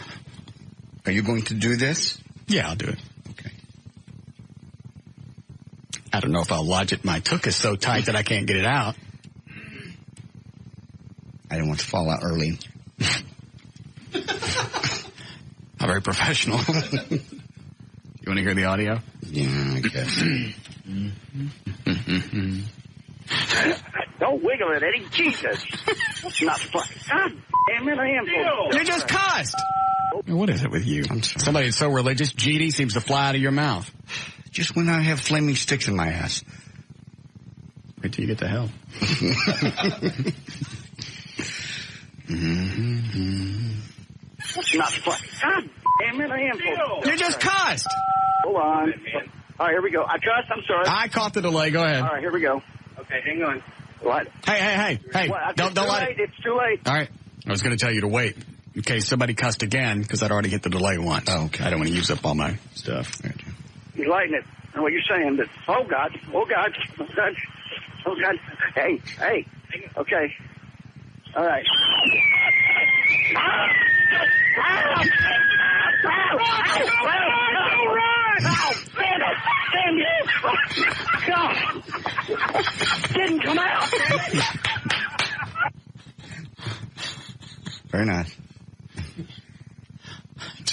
Are you going to do this? Yeah, I'll do it. Okay. I don't know if I'll lodge it. My hook is so tight that I can't get it out. I didn't want to fall out early. Not very professional. You want to hear the audio? Yeah, I guess. Don't wiggle it, Eddie. Jesus. That's not fun. God damn it, I am. You just cussed. What is it with you? Somebody that's so religious, GD seems to fly out of your mouth. Just when I have flaming sticks in my ass. Wait till you get to hell. That's not fun. God damn it, I am. You just cussed. Hold on. All right, here we go. I cussed. I'm sorry. I caught the delay. Go ahead. All right, here we go. Okay, hang on. What? Hey. What? Don't let it. It's too late. All right. I was going to tell you to wait in case somebody cussed again because I'd already hit the delay once. Oh, okay. I don't want to use up all my stuff. You're lighting it. I know what you're saying, but oh God. Hey. Okay. All right. Damn you! God! Didn't come out. Very nice.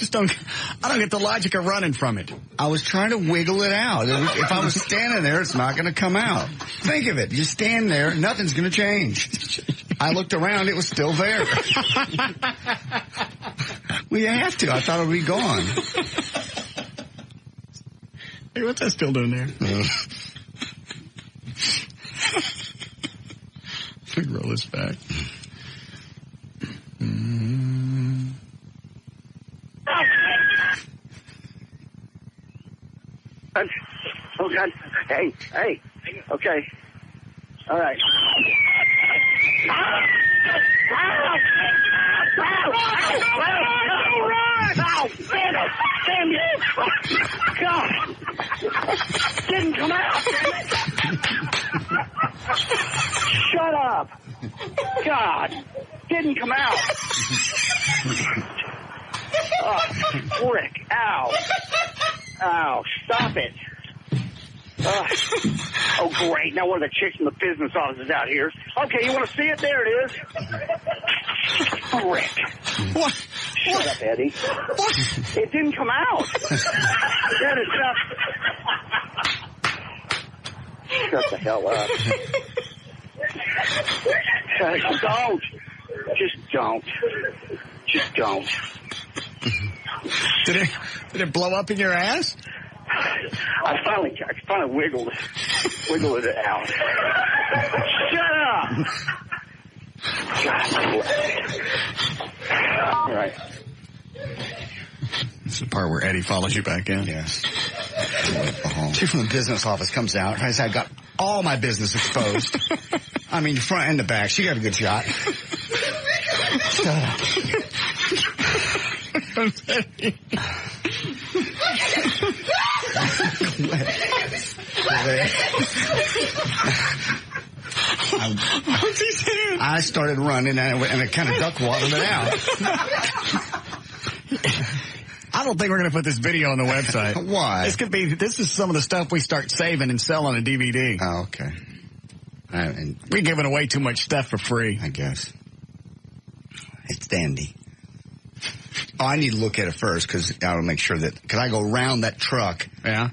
I don't get the logic of running from it. I was trying to wiggle it out. If I was standing there, it's not going to come out. Think of it. You stand there, nothing's going to change. I looked around, it was still there. Well, you have to. I thought it would be gone. Hey, what's that still doing there? Let me roll this back. Oh, God. Hey. Okay. All right. Damn you! God! Didn't come out! Shut up! God! Didn't come out! Oh, frick. Ow. Stop it. Oh, great. Now one of the chicks from the business office is out here. Okay, you want to see it? There it is. Frick. What? Shut up, Eddie. What? It didn't come out. That is not... Shut the hell up. Just don't. Did it blow up in your ass? I finally wiggled it out. Shut up! All right. This is the part where Eddie follows you back in. Yes. She from the business office comes out. I said, I got all my business exposed. I mean, the front and the back. She got a good shot. Shut up. What's he saying? I started running and it kind of duck waddled it out. I don't think we're going to put this video on the website. Why? This is some of the stuff we start saving and selling on a DVD. Oh, okay. We're giving away too much stuff for free. I guess. It's dandy. Oh, I need to look at it first because I will make sure because I go around that truck. Yeah.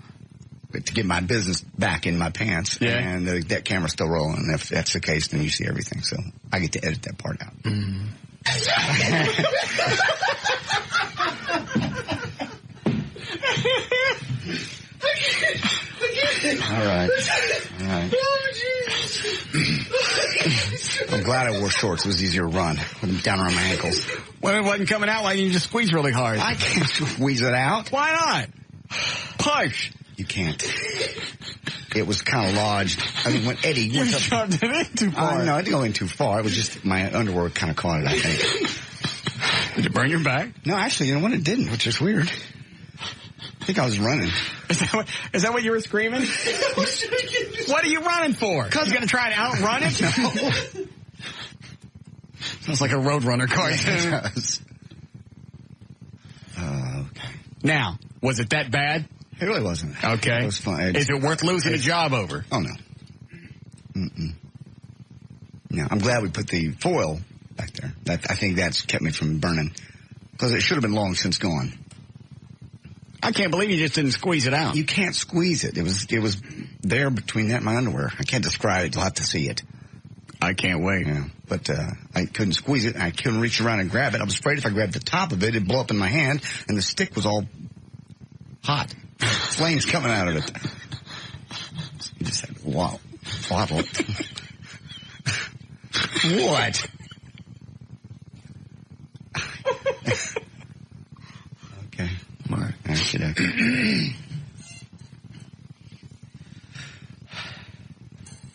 To get my business back in my pants. Yeah. And that camera's still rolling. And if that's the case, then you see everything. So I get to edit that part out. Mm. All right. I'm glad I wore shorts. It was easier to run with them down around my ankles. When it wasn't coming out, why didn't you just squeeze really hard? I can't squeeze it out. Why not? Push. You can't. It was kind of lodged. I mean, when Eddie You shoved it in too far. No, I didn't go in too far. It was just my underwear kind of caught it, I think. Did it burn your back? No, actually, you know what? It didn't, which is weird. I think I was running. Is that what you were screaming? What are you running for? Because you're going to try to outrun it? No. Sounds like a Roadrunner cartoon. It does. Okay. Now, was it that bad? It really wasn't. Okay. It was fun. Is it worth losing a job over? Oh, no. No, I'm glad we put the foil back there. I think that's kept me from burning. Because it should have been long since gone. I can't believe you just didn't squeeze it out. You can't squeeze it. It was there between that and my underwear. I can't describe it. You'll have to see it. I can't wait. Yeah, but I couldn't squeeze it. I couldn't reach around and grab it. I was afraid if I grabbed the top of it, it'd blow up in my hand, and the stick was all hot. Flames coming out of it. You just said, wow. Waddle. What? Okay. All right.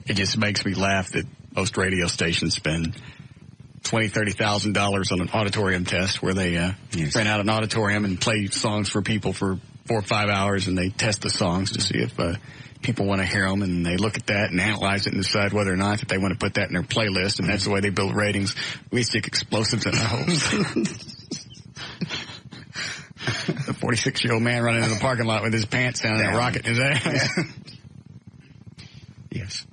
It just makes me laugh that most radio stations spend $20,000-$30,000 on an auditorium test where they rent out an auditorium and play songs for people for 4 or 5 hours, and they test the songs to see if people want to hear them, and they look at that and analyze it and decide whether or not that they want to put that in their playlist, and that's the way they build ratings. We stick explosives in our holes. A 46-year-old man running in the parking lot with his pants down and a rocket in his ass. Yeah. Yes.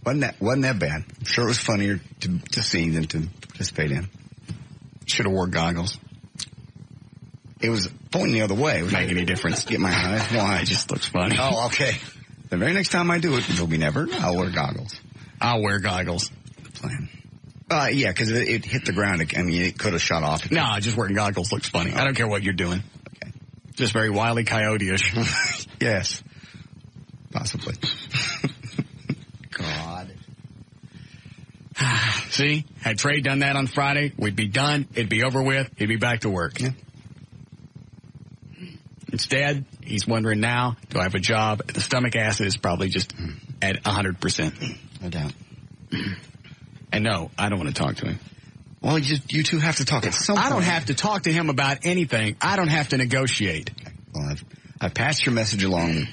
Wasn't that bad? I'm sure it was funnier to see than to participate in. Should have wore goggles. It was pointing the other way. It was make any difference. Get my eyes. Why? It just looks funny. Oh, okay. The very next time I do it, which will be never, I'll wear goggles. I'll wear goggles. The plan. Yeah, because it hit the ground. I mean, it could have shot off. No, just wearing goggles looks funny. I don't care what you're doing. Okay. Just very Wile E. Coyote-ish. Yes. Possibly. God. See? Had Trey done that on Friday, we'd be done. It'd be over with. He'd be back to work. Yeah. Instead, he's wondering now, do I have a job? The stomach acid is probably just at 100%. No doubt. And no, I don't want to talk to him. Well, you two have to talk at some point. I don't have to talk to him about anything. I don't have to negotiate. Okay. Well, I've passed your message along.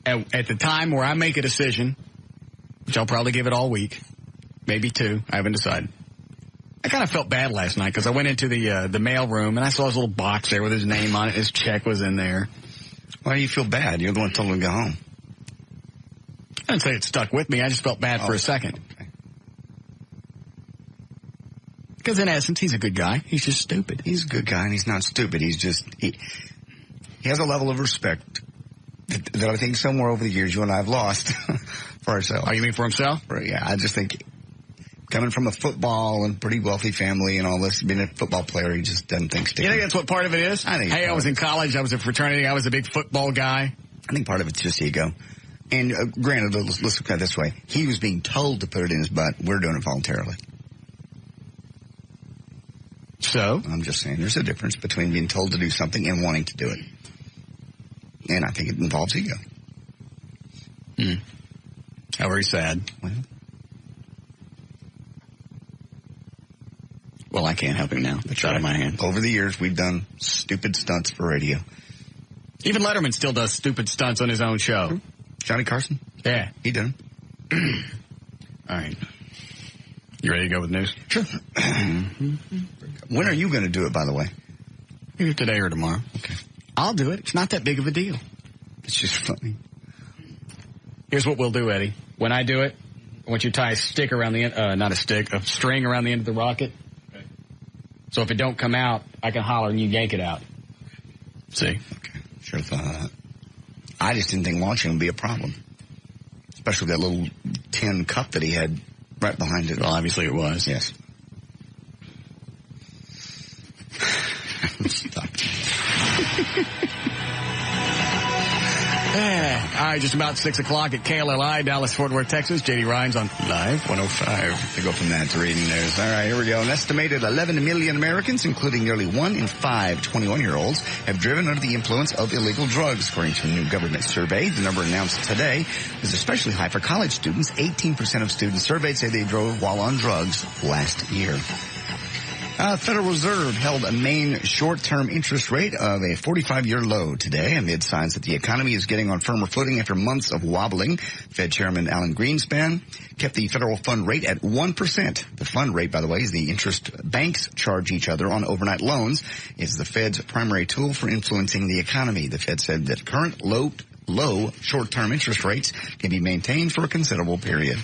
At the time where I make a decision, which I'll probably give it all week, maybe 2, I haven't decided. I kind of felt bad last night because I went into the mail room and I saw his little box there with his name on it. His check was in there. Why do you feel bad? You're the one who told him to go home. I didn't say it stuck with me. I just felt bad for a second. Okay. Because in essence, he's a good guy. He's just stupid. He's a good guy and he's not stupid. He's just, he has a level of respect that I think somewhere over the years you and I have lost for ourselves. Oh, you mean for himself? Yeah, I just think coming from a football and pretty wealthy family and all this, being a football player, he just doesn't think sticking. You think that's what part of it is? I think. Hey, I was in college. I was a fraternity. I was a big football guy. I think part of it's just ego. And granted, let's look at it this way. He was being told to put it in his butt. We're doing it voluntarily. So? I'm just saying there's a difference between being told to do something and wanting to do it. And I think it involves ego. How very sad. Well, I can't help him now. It's out of my hand. Over the years, we've done stupid stunts for radio. Even Letterman still does stupid stunts on his own show. Johnny Carson? Yeah. He did them. All right. You ready to go with news? Sure. When are you going to do it, by the way? Either today or tomorrow. Okay. I'll do it. It's not that big of a deal. It's just funny. Here's what we'll do, Eddie. When I do it, I want you to tie a stick around the end, a string around the end of the rocket. Okay. So if it don't come out, I can holler and you yank it out. See? Okay. Sure thought of that. I just didn't think launching would be a problem. Especially that little tin cup that he had right behind it. Well, obviously it was. Yes. Stop. All right, just about 6 o'clock at KLLI, Dallas, Fort Worth, Texas. J.D. Ryan's on Live 105. To go from that to reading news. All right, here we go. An estimated 11 million Americans, including nearly 1 in 5 21-year-olds, have driven under the influence of illegal drugs, according to a new government survey. The number announced today is especially high for college students. 18% of students surveyed say they drove while on drugs last year. Federal Reserve held a main short-term interest rate of a 45-year low today amid signs that the economy is getting on firmer footing after months of wobbling. Fed Chairman Alan Greenspan kept the federal fund rate at 1%. The fund rate, by the way, is the interest banks charge each other on overnight loans. It's the Fed's primary tool for influencing the economy. The Fed said that current low short-term interest rates can be maintained for a considerable period.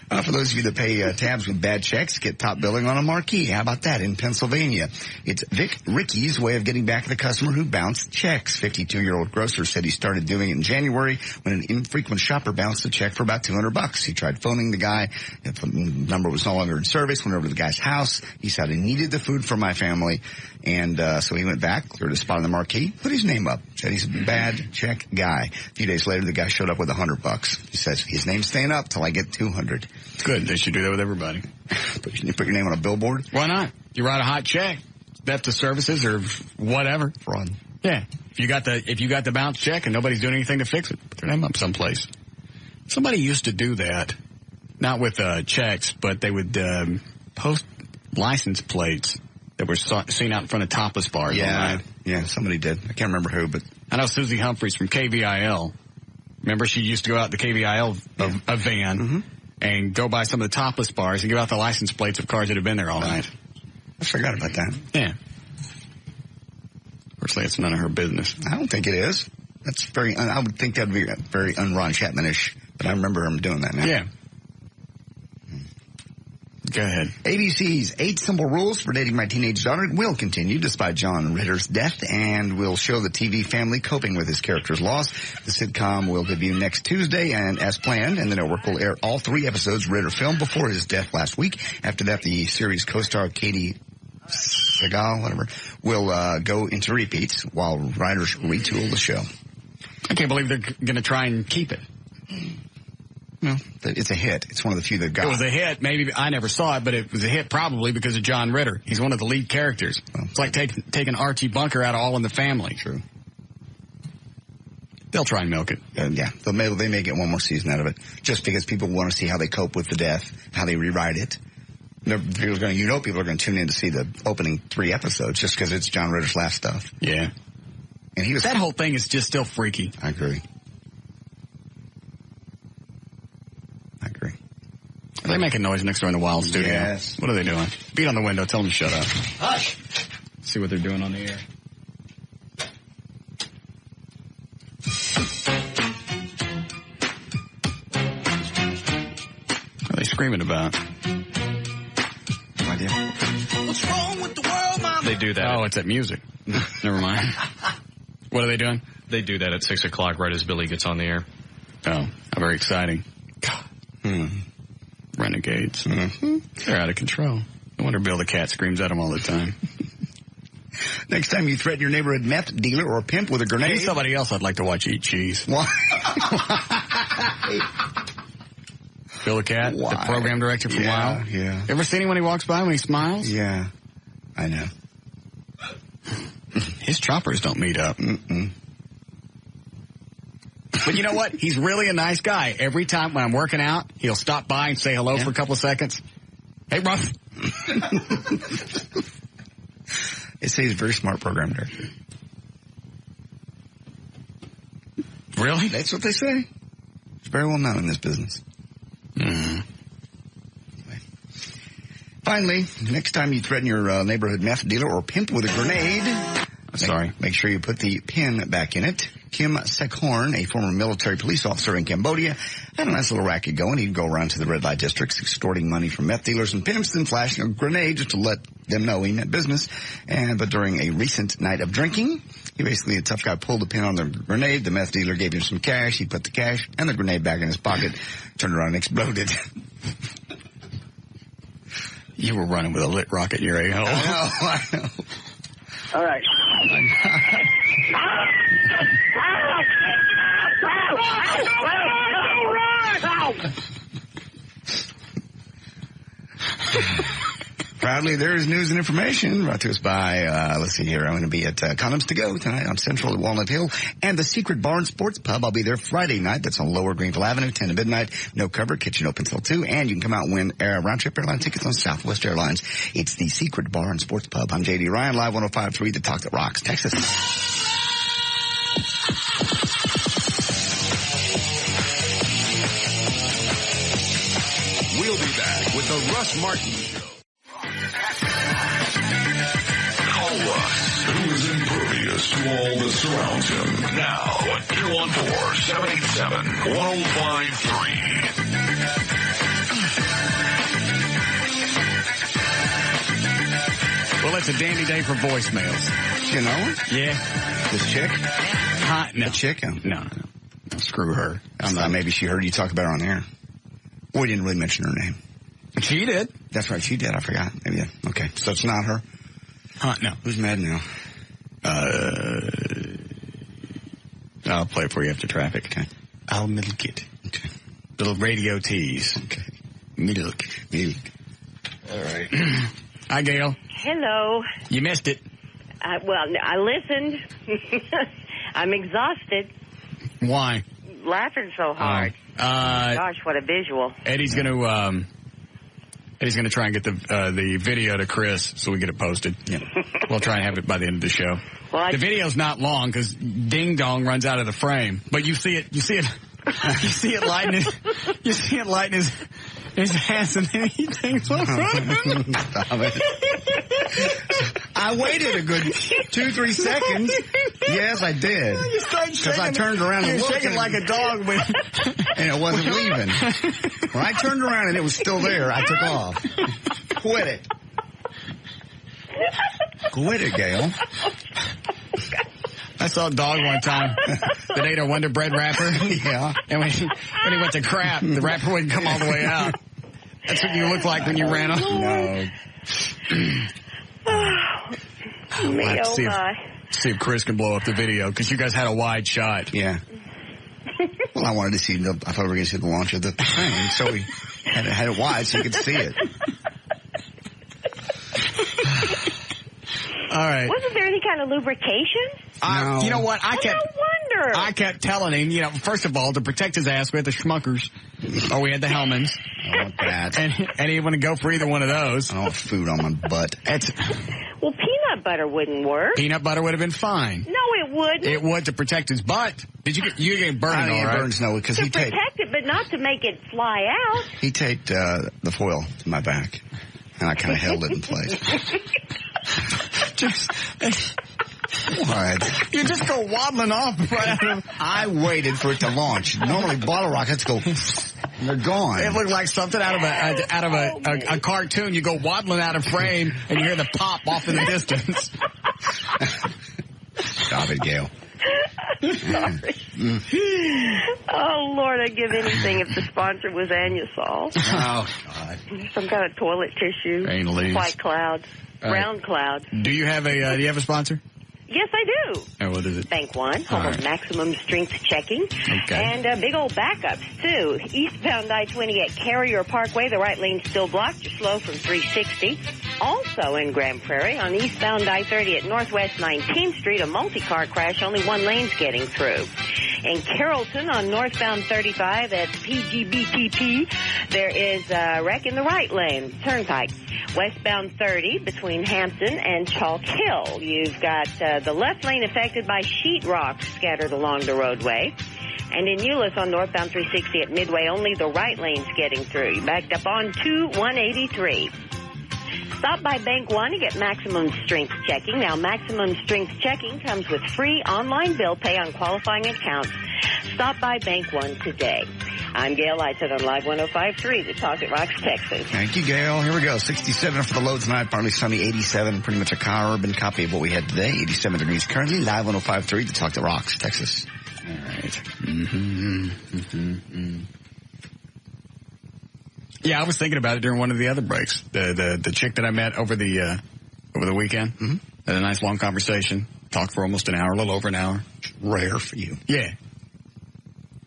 For those of you that pay tabs with bad checks, get top billing on a marquee. How about that in Pennsylvania? It's Ricky's way of getting back at the customer who bounced checks. 52-year-old grocer said he started doing it in January when an infrequent shopper bounced a check for about $200. He tried phoning the guy. The number was no longer in service. Went over to the guy's house. He said, I needed the food for my family. And so he went back, cleared a spot on the marquee, put his name up, said he's a bad check guy. A few days later, the guy showed up with $100. He says, his name's staying up till I get 200. Good. They should do that with everybody. Put your name on a billboard? Why not? You write a hot check, theft of services or whatever. Fraud. Yeah. If you got the bounce check and nobody's doing anything to fix it, put their name up someplace. Somebody used to do that, not with checks, but they would post license plates that were seen out in front of topless bars. Yeah, yeah, somebody did. I can't remember who, but I know Susie Humphreys from KVIL. Remember, she used to go out the KVIL a van and go by some of the topless bars and give out the license plates of cars that have been there all night. I forgot about that. Yeah. Of course, it's none of her business. I don't think it is. That's very. I would think that would be very un-Ron Chapman-ish, but I remember him doing that now. Yeah. Go ahead. ABC's 8 Simple Rules for Dating My Teenage Daughter will continue despite John Ritter's death and will show the TV family coping with his character's loss. The sitcom will debut next Tuesday and as planned, and the network will air all 3 episodes Ritter filmed before his death last week. After that, the series co-star Katie Segal, will go into repeats while writers retool the show. I can't believe they're going to try and keep it. No, it's a hit. It's one of the few that got. It was a hit. Maybe I never saw it, but it was a hit probably because of John Ritter. He's one of the lead characters. Well, it's like taking Archie Bunker out of All in the Family. True. They'll try and milk it. Yeah, they may get one more season out of it, just because people want to see how they cope with the death, how they rewrite it. People are going to tune in to see the opening 3 episodes just because it's John Ritter's last stuff. Yeah, and that whole thing is just still freaky. I agree. Are they making noise next door in the Wild Studio? Yes. What are they doing? Beat on the window. Tell them to shut up. Hush! See what they're doing on the air. What are they screaming about? No idea. What's wrong with the world, Mama? They do that. Oh, it's that music. Never mind. What are they doing? They do that at 6 o'clock right as Billy gets on the air. Oh, very exciting. God. Renegades. They're out of control. No wonder Bill the Cat screams at them all the time. Next time you threaten your neighborhood meth dealer or pimp with a grenade. He's somebody else I'd like to watch eat cheese. Why? Bill the Cat, Why? the program director from Wild. Yeah. Ever seen him when he walks by when he smiles? Yeah. I know. His choppers don't meet up. But you know what? He's really a nice guy. Every time when I'm working out, he'll stop by and say hello for a couple of seconds. Hey, Russ. They say he's a very smart program director. Really? That's what they say. He's very well known in this business. Mm-hmm. Anyway. Finally, next time you threaten your neighborhood meth dealer or pimp with a grenade, make sure you put the pin back in it. Kim Sekhorn, a former military police officer in Cambodia, had a nice little racket going. He'd go around to the red light districts, extorting money from meth dealers and pimps, then flashing a grenade just to let them know he meant business. But during a recent night of drinking, a tough guy pulled the pin on the grenade. The meth dealer gave him some cash. He put the cash and the grenade back in his pocket, turned around and exploded. You were running with a lit rocket in your a-hole. I know. All right. proudly, there is news and information brought to us by, let's see here, I'm going to be at Condoms to Go tonight on Central at Walnut Hill, and the Secret Bar and Sports Pub. I'll be there Friday night. That's on Lower Greenville Avenue, 10 to midnight. No cover, kitchen open till 2, and you can come out and win round-trip airline tickets on Southwest Airlines. It's the Secret Bar and Sports Pub. I'm J.D. Ryan, live 105.3, The Talk That Rocks, Texas. We'll be back with the Russ Martin Show. Call Russ, who is impervious to all that surrounds him. Now at 214-787-1053. Well, it's a dandy day for voicemails. You know? Yeah. This chick? No. The chick? No. Screw her. Maybe she heard you talk about her on air. We didn't really mention her name. She did. That's right, she did. I forgot. Maybe. Yeah. Okay, so it's not her? No. Who's mad now? I'll play it for you after traffic. Okay. I'll milk it. Okay. Little radio tease. Okay. Milk. All right. Hi, Gail. Hello. You missed it. Well, I listened. I'm exhausted. Why? Laughing so hard. Gosh, what a visual. Eddie's going to try and get the video to Chris so we get it posted. Yeah. We'll try and have it by the end of the show. Well, the video's not long because Ding Dong runs out of the frame, but you see it lighting his ass, and then he thinks, what's wrong? Stop it. I waited a good 2-3 seconds. Yes, I did. Because I turned around and looked. Shaking like a dog, and it wasn't leaving. When I turned around and it was still there, I took off. Quit it. Quit it, Gail. I saw a dog one time that ate a Wonder Bread wrapper. Yeah. And when he went to crap, the wrapper wouldn't come all the way out. That's what you look like when you ran off. No. We'll have to see if Chris can blow up the video, because you guys had a wide shot. Yeah. Well, I wanted to see, I thought we were going to see the launch of the thing, so we had it wide so you could see it. All right. Wasn't there any kind of lubrication? No. You know what? I kept telling him, first of all, to protect his ass, we had the Schmuckers. Or we had the Hellmans. Oh, that. And he didn't want to go for either one of those. I want food on my butt. Well, peanut butter wouldn't work. Peanut butter would have been fine. No, it wouldn't. It would, to protect his butt. Did you get burned? I didn't get burns, no, because he taped. To protect it, but not to make it fly out. He taped the foil to my back, and I kind of held it in place. What? You just go wobbling off right out of... I waited for it to launch. Normally, bottle rockets go... And they're gone. It looked like something out of a cartoon. You go waddling out of frame, and you hear the pop off in the distance. Stop it, Gail. Sorry. Oh, Lord, I'd give anything if the sponsor was Anusol. Oh, God. Some kind of toilet tissue. Anal-ease. White clouds. Round clouds. Do you have a sponsor? Yes, I do. Oh, what is it? Bank One, home of maximum strength checking. Okay. And big old backups, too. Eastbound I-20 at Carrier Parkway, the right lane's still blocked. You're slow from 360. Also in Grand Prairie, on eastbound I-30 at Northwest 19th Street, a multi-car crash, only one lane's getting through. In Carrollton, on northbound 35 at PGBTP, there is a wreck in the right lane, Turnpike. Westbound 30 between Hampton and Chalk Hill. You've got the left lane affected by sheetrock scattered along the roadway. And in Euless on northbound 360 at Midway, only the right lane's getting through. You backed up on 183. Stop by Bank One to get maximum strength checking. Now, maximum strength checking comes with free online bill pay on qualifying accounts. Stop by Bank One today. I'm Gail Lightson on Live 105.3, The Talk That Rocks, Texas. Thank you, Gail. Here we go. 67 for the low tonight. Partly sunny, 87. Pretty much a urban copy of what we had today. 87 degrees currently. Live 105.3, The Talk That Rocks, Texas. All right. Yeah, I was thinking about it during one of the other breaks. The chick that I met over the weekend. Mm-hmm. Had a nice long conversation. Talked for almost an hour, a little over an hour. Rare for you. Yeah.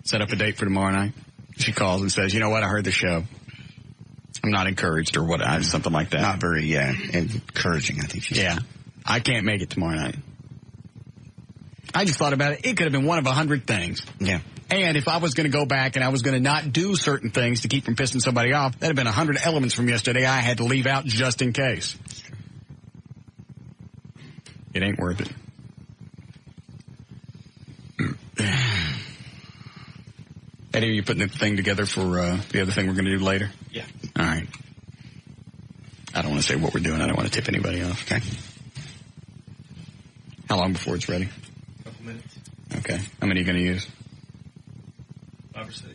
Set up a date for tomorrow night. She calls and says, you know what, I heard the show. I'm not encouraged or what, something like that. Not very encouraging, I think she said. Yeah. I can't make it tomorrow night. I just thought about it. It could have been one of 100 things. Yeah. And if I was going to go back and I was going to not do certain things to keep from pissing somebody off, that'd have been 100 elements from yesterday I had to leave out just in case. It ain't worth it. Eddie, are you putting the thing together for the other thing we're going to do later? Yeah. All right. I don't want to say what we're doing. I don't want to tip anybody off. Okay. How long before it's ready? A couple minutes. Okay. How many are you going to use? 5 or 6.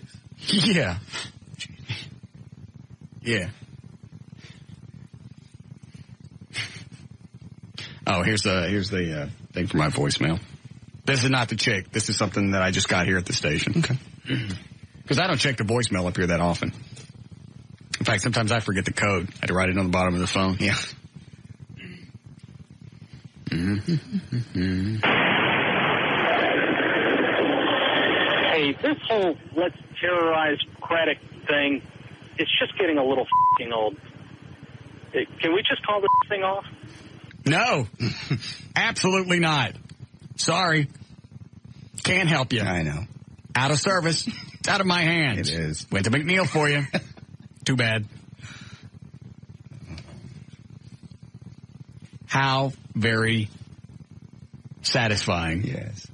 Yeah. Yeah. Oh, here's the thing for my voicemail. This is not the chick. This is something that I just got here at the station. Okay. Because I don't check the voicemail up here that often. In fact, sometimes I forget the code. I had to write it on the bottom of the phone. Yeah. Hey, this whole let's terrorize credit thing, it's just getting a little f***ing old. Can we just call this thing off? No. Absolutely not. Sorry. Can't help you. I know. Out of service. It's out of my hands. It is. Went to McNeil for you. Too bad. How very satisfying. Yes.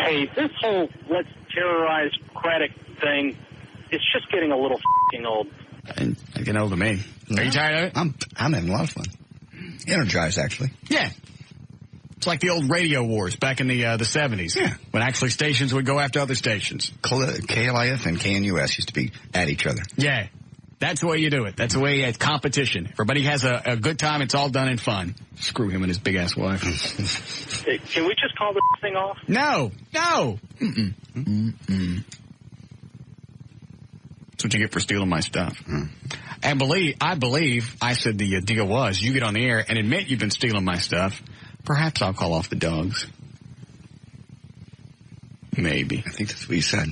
Hey, this whole let's terrorize credit thing, it's just getting a little f***ing old. And getting old to me. Are you tired of it? I'm having a lot of fun. Energized, actually. Yeah. It's like the old radio wars back in the 70s. Yeah. When actually stations would go after other stations. KLIF and KNUS used to be at each other. Yeah. That's the way you do it. That's the way it's competition. Everybody has a good time. It's all done in fun. Screw him and his big-ass wife. Hey, can we just call this thing off? No. No. Mm-mm. Mm-mm. That's what you get for stealing my stuff. And I believe I said the deal was you get on the air and admit you've been stealing my stuff. Perhaps I'll call off the dogs. Maybe. I think that's what you said.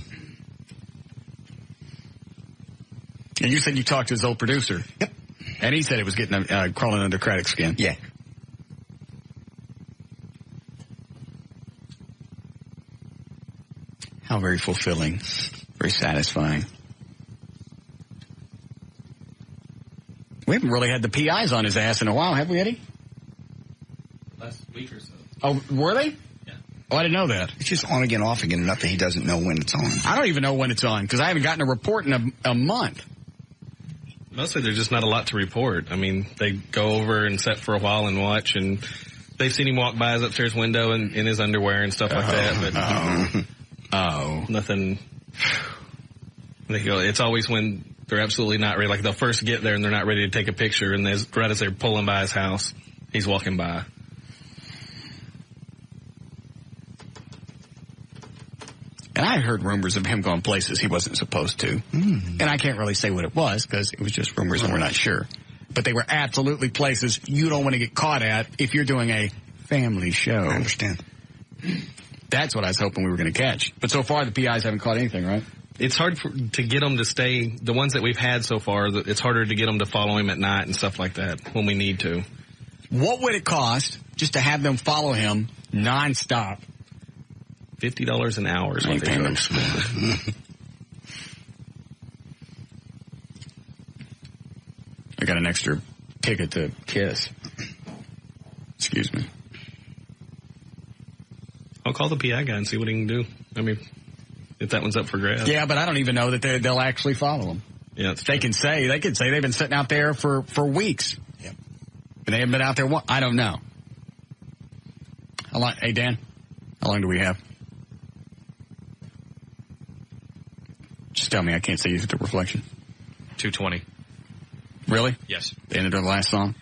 And you said you talked to his old producer. Yep. And he said it was getting crawling under Craddock's skin. Yeah. How very fulfilling. Very satisfying. We haven't really had the PIs on his ass in a while, have we, Eddie? Last week or so. Oh, were they? Yeah. Oh, I didn't know that. It's just on again, off again, enough that he doesn't know when it's on. I don't even know when it's on, because I haven't gotten a report in a month. Mostly there's just not a lot to report. I mean, they go over and sit for a while and watch, and they've seen him walk by his upstairs window in his underwear and stuff like that. But nothing. They go. It's always when they're absolutely not ready. Like they'll first get there and they're not ready to take a picture, and right as they're pulling by his house, he's walking by. And I heard rumors of him going places he wasn't supposed to. And I can't really say what it was because it was just rumors and we're not sure. But they were absolutely places you don't want to get caught at if you're doing a family show. I understand. That's what I was hoping we were going to catch. But so far the PIs haven't caught anything, right? It's hard to get them to stay. The ones that we've had so far, it's harder to get them to follow him at night and stuff like that when we need to. What would it cost just to have them follow him nonstop? $50 an hour is what they charge. I got an extra ticket to Kiss. Excuse me. I'll call the PI guy and see what he can do. I mean, if that one's up for grabs. Yeah, but I don't even know that they'll actually follow him. Yeah, they can say they've been sitting out there for weeks. Yep. And they haven't been out there. I don't know. How long? Hey Dan, how long do we have? Just tell me. I can't see you at the reflection. 2:20. Really? Yes. The end of the last song.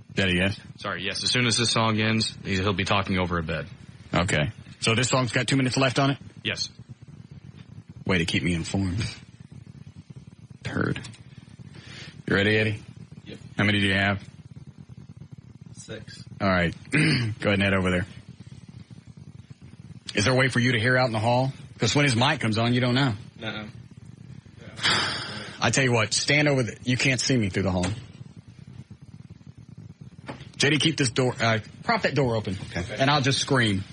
Is that a yes? Sorry, yes. As soon as this song ends, he'll be talking over a bed. Okay. So this song's got 2 minutes left on it? Yes. Way to keep me informed. Turd. You ready, Eddie? Yep. How many do you have? 6. All right. Go ahead and head over there. Is there a way for you to hear out in the hall? Because when his mic comes on, you don't know. No. I tell you what, stand over there. You can't see me through the hall. JD, keep this door, prop that door open, okay. And I'll just scream.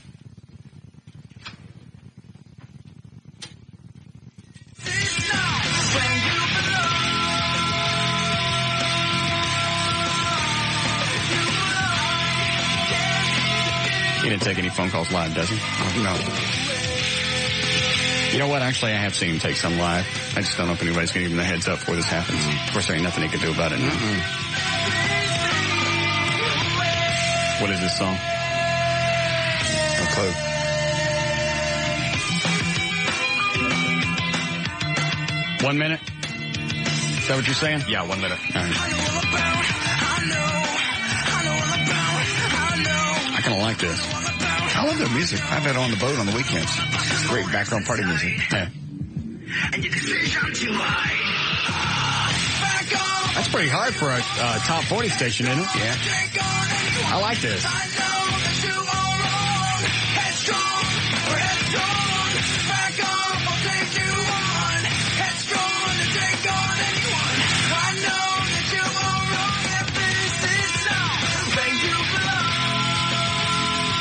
He didn't take any phone calls live, does he? No. You know what? Actually, I have seen him take some live. I just don't know if anybody's going to give him the heads up before this happens. Of course, there ain't nothing he can do about it now. What is this song? No clue. One minute? Is that what you're saying? Yeah, 1 minute. All right. I kind of like this. I love their music. I've had it on the boat on the weekends. It's great background party music. Yeah. That's pretty hard for a top 40 station, isn't it? Yeah. I like this.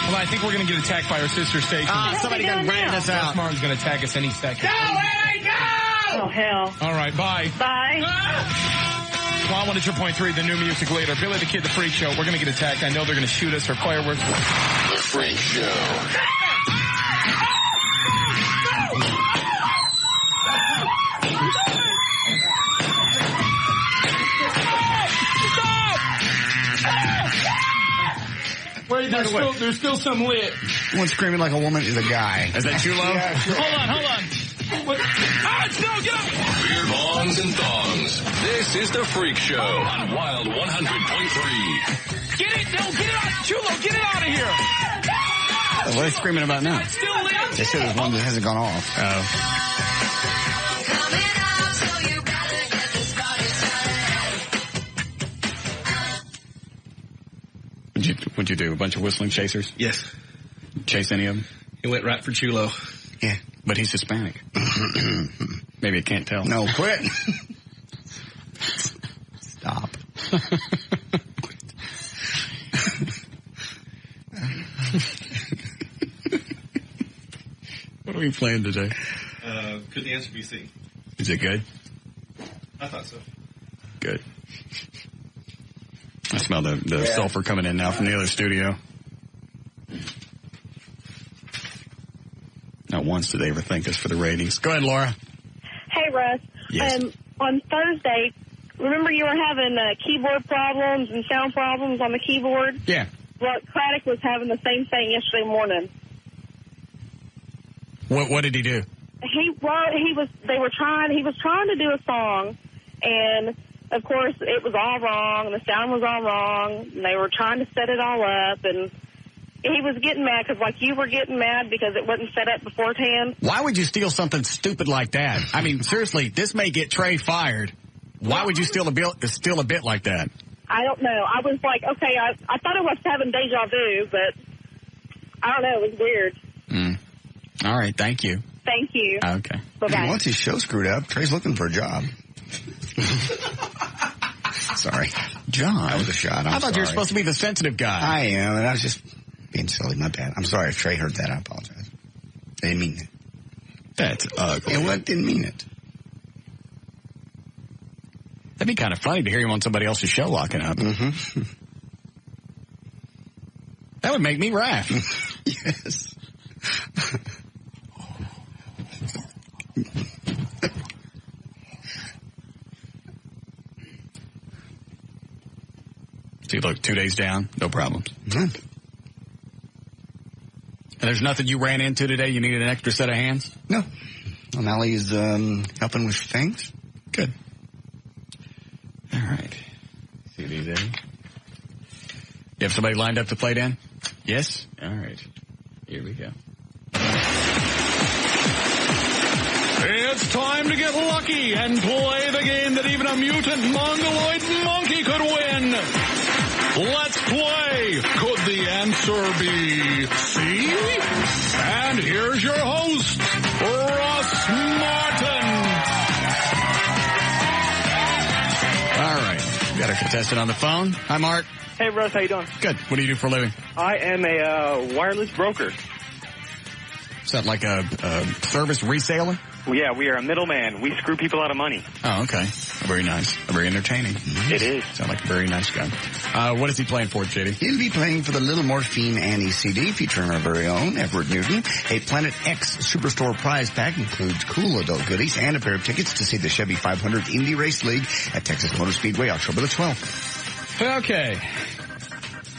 Well, I think we're going to get attacked by our sister station. Somebody got ran us out. Russ Martin's going to attack us any second. Go, Ellie, go! Oh, hell. All right, bye. Bye. Well, 102.3, the new music later. Billy the Kid, the Freak Show. We're going to get attacked. I know they're going to shoot us or fireworks. The Freak Show. Wait, there's still some lit. One screaming like a woman is a guy. Is that too low? Yeah, sure. Hold on. What? No, get up! Beer bongs and thongs. This is the Freak Show on Wild 100.3. Get it out! Chulo, get it out of here! What are they screaming about now? It's still lit. They said there's one that hasn't gone off. What'd you do? A bunch of whistling chasers? Yes. Chase any of them? He went right for Chulo. Yeah. But he's Hispanic. Maybe I can't tell. No, quit. Stop. What are we playing today? Could the answer be C? Is it good? I thought so. Good. I smell the sulfur coming in now from the other studio. Not once did they ever thank us for the ratings. Go ahead, Laura. Hey, Russ. Yes. On Thursday, remember you were having keyboard problems and sound problems on the keyboard? Yeah. Well, Craddock was having the same thing yesterday morning. What did he do? He was trying to do a song, and of course it was all wrong, and the sound was all wrong, and they were trying to set it all up, and he was getting mad because, like, you were getting mad because it wasn't set up beforehand. Why would you steal something stupid like that? I mean, seriously, this may get Trey fired. Why would you steal a bit like that? I don't know. I was like, okay, I thought I was having deja vu, but I don't know. It was weird. All right, thank you. Thank you. Okay. Bye-bye. Once his show screwed up, Trey's looking for a job. Sorry. John. That was a shot. I thought you were supposed to be the sensitive guy. I am, and I was just being silly. My bad. I'm sorry if Trey heard that. I apologize. I didn't mean it. That's ugly. And what didn't mean it? That'd be kind of funny to hear him on somebody else's show locking up. Mm-hmm. That would make me laugh. Yes. See, look, 2 days down, no problems. Mm-hmm. And there's nothing you ran into today? You needed an extra set of hands? No. O'Malley's helping with things. Good. All right. See these, Eddie? You have somebody lined up to play, Dan? Yes? All right. Here we go. It's time to get lucky and play the game that even a mutant mongoloid monkey could win. Let's play. Could the answer be C? And here Contestant on the phone. Hi, Mark. Hey, Russ, how you doing? Good. What do you do for a living? I am a wireless broker. Is that like a service reseller? Well, yeah, we are a middleman. We screw people out of money. Oh, okay. Very nice. Very entertaining. It is. Sound like a very nice guy. What is he playing for, JD? He'll be playing for the Little Morphine Annie CD featuring our very own Everett Newton. A Planet X Superstore prize pack includes cool adult goodies and a pair of tickets to see the Chevy 500 Indy Race League at Texas Motor Speedway October the 12th. Okay.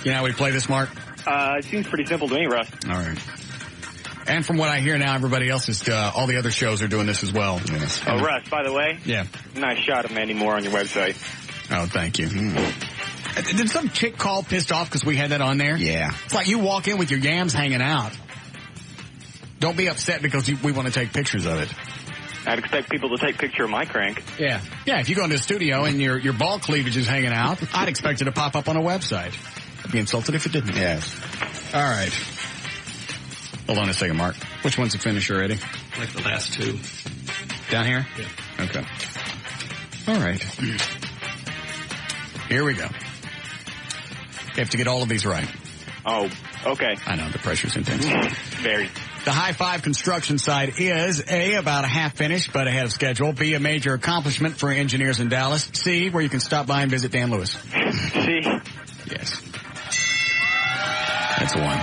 You know how we play this, Mark? It seems pretty simple to me, Russ. All right. And from what I hear now, everybody else is, all the other shows are doing this as well. Yes. Oh, Russ, by the way. Yeah. Nice shot of Mandy Moore on your website. Oh, thank you. Did some chick call pissed off because we had that on there? Yeah. It's like you walk in with your yams hanging out. Don't be upset because we want to take pictures of it. I'd expect people to take a picture of my crank. Yeah. Yeah, if you go into the studio and your ball cleavage is hanging out, I'd expect it to pop up on a website. I'd be insulted if it didn't. Yes. All right. Hold on a second, Mark. Which one's the finisher, Eddie? Like the last two. Down here? Yeah. Okay. All right. Here we go. You have to get all of these right. Oh, okay. I know, the pressure's intense. Very. The high five construction site is A, about a half finished, but ahead of schedule. B, a major accomplishment for engineers in Dallas. C, where you can stop by and visit Dan Lewis. C. Yes. That's one.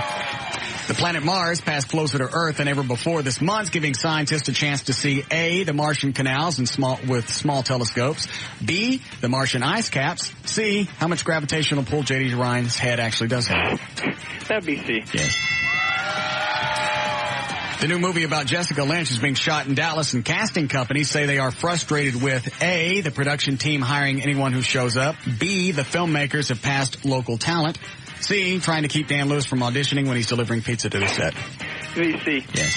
The planet Mars passed closer to Earth than ever before this month, giving scientists a chance to see A, the Martian canals with small telescopes. B, the Martian ice caps. C, how much gravitational pull J.D. Ryan's head actually does have. That'd be C. Yes. The new movie about Jessica Lynch is being shot in Dallas, and casting companies say they are frustrated with A, the production team hiring anyone who shows up. B, the filmmakers have passed local talent. C, trying to keep Dan Lewis from auditioning when he's delivering pizza to the set. C. Yes.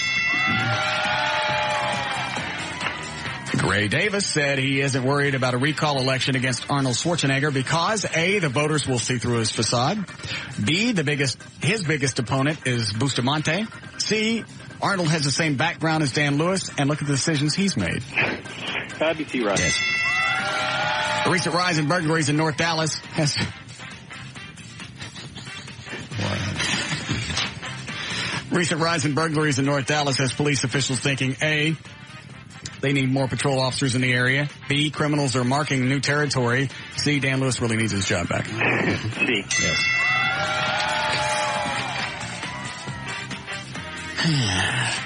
Gray Davis said he isn't worried about a recall election against Arnold Schwarzenegger because A, the voters will see through his facade. B, his biggest opponent is Bustamante. C, Arnold has the same background as Dan Lewis, and look at the decisions he's made. That'd be C, Russ. Yes. A recent rise in burglaries in North Dallas has... Recent rise in burglaries in North Dallas has police officials thinking, A, they need more patrol officers in the area. B, criminals are marking new territory. C, Dan Lewis really needs his job back. C. Yes.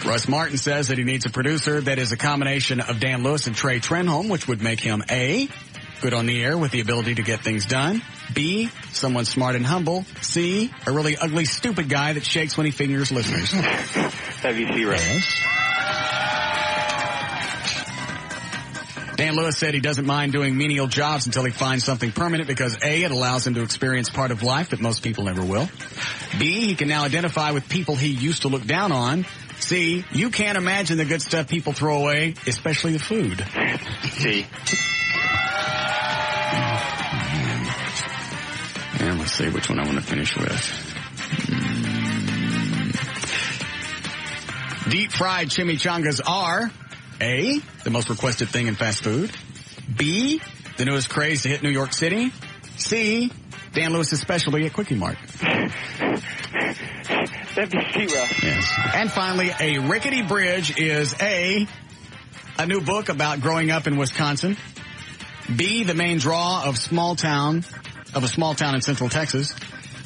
Russ Martin says that he needs a producer that is a combination of Dan Lewis and Trey Trenholm, which would make him A, good on the air with the ability to get things done. B, someone smart and humble. C, a really ugly, stupid guy that shakes when he fingers listeners. That'd be C, right? Yes. Dan Lewis said he doesn't mind doing menial jobs until he finds something permanent because A, it allows him to experience part of life that most people never will. B, he can now identify with people he used to look down on. C, you can't imagine the good stuff people throw away, especially the food. C. And let's see which one I want to finish with. Deep fried chimichangas are A, the most requested thing in fast food. B, the newest craze to hit New York City. C, Dan Lewis's specialty at Quickie Mart. That'd be C, Russ. Yes. And finally, a rickety bridge is A, a new book about growing up in Wisconsin. B, the main draw of a small town in Central Texas.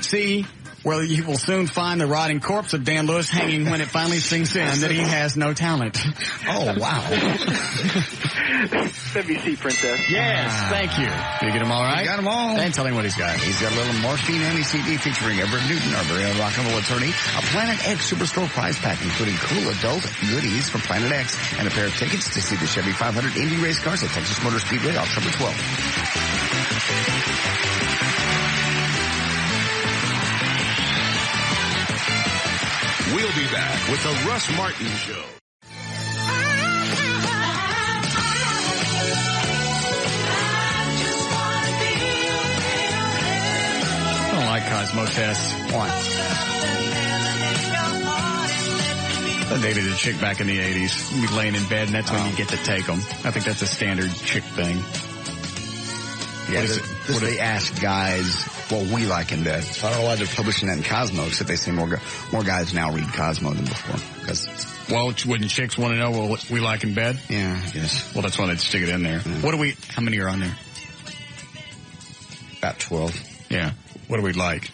C, where you will soon find the rotting corpse of Dan Lewis hanging when it finally sinks in that he has no talent. Oh, wow. That'd be C, Princess. Yes, thank you. Did you get them all right? You got them all. And tell him what he's got. He's got a Little Morphine Annie CD featuring Everett Newton, our very own rock and roll attorney, a Planet X Superstore prize pack, including cool adult goodies from Planet X, and a pair of tickets to see the Chevy 500 Indy race cars at Texas Motor Speedway October 12th. We'll be back with the Russ Martin Show. I don't like Cosmo tests. Why? I dated a chick back in the 80s. You'd be laying in bed, and that's when you get to take them. I think that's a standard chick thing. Yeah, they ask guys what we like in bed. So I don't know why they're publishing that in Cosmo, except they say more guys now read Cosmo than before. Well, wouldn't chicks want to know what we like in bed? Yeah, I guess. Well, that's why they'd stick it in there. Yeah. How many are on there? About 12. Yeah. What do we like?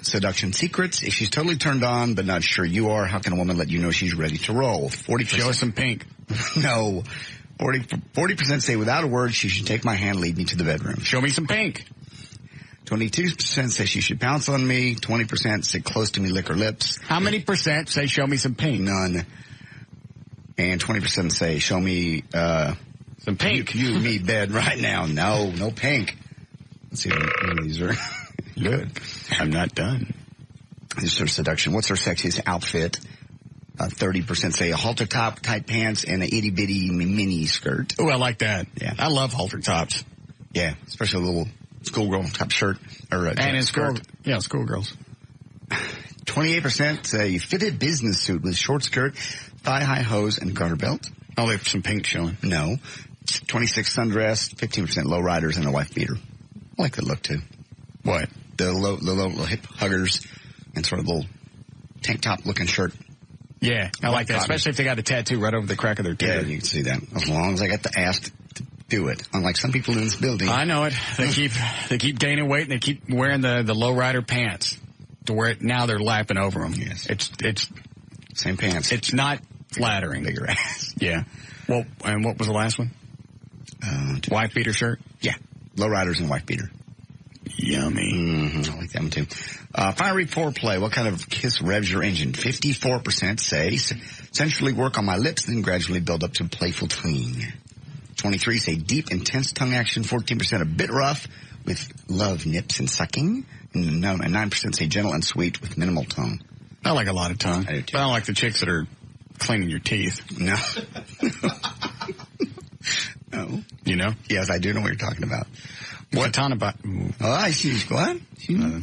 Seduction secrets. If she's totally turned on but not sure you are, how can a woman let you know she's ready to roll? 40%. Show us some pink. No. 40% say without a word she should take my hand, lead me to the bedroom. Show me some pink. 22% say she should pounce on me. 20% sit close to me, lick her lips. How many percent say show me some pink? None. And 20% say show me some pink. You and me bed right now. No pink. Let's see if any of these are good. I'm not done. This is her seduction. What's her sexiest outfit? 30% say a halter top, tight pants, and a itty bitty mini skirt. Oh, I like that. Yeah. I love halter tops. Yeah, especially a little schoolgirl type shirt or a skirt. Schoolgirls. 28% say fitted business suit with short skirt, thigh high hose, and garter belt. Oh, they have some pink showing. No. 26 sundress, 15% low riders, and a wife beater. I like the look too. What? The low hip huggers and sort of little tank top looking shirt. Yeah, I like that, especially if they got a tattoo right over the crack of their teeth. Yeah, you can see that. As long as I got the ass to do it. Unlike some people in this building. I know it. They keep gaining weight and they keep wearing the low rider pants to where now they're lapping over them. Yes. It's same pants. It's not flattering. Bigger ass. Yeah. Well, and what was the last one? Wife beater shirt? Yeah. Low riders and wife beater. Yummy. Mm-hmm. I like that one too. Fiery foreplay. What kind of kiss revs your engine? 54% say sensually work on my lips, then gradually build up to playful tween. 23 say deep, intense tongue action. 14% a bit rough with love nips and sucking. And 9% say gentle and sweet with minimal tongue. I like a lot of tongue. I do too. But I don't like the chicks that are cleaning your teeth. No. No. You know? Yes, I do know what you're talking about. What ton about? Oh, I see. What? Yeah.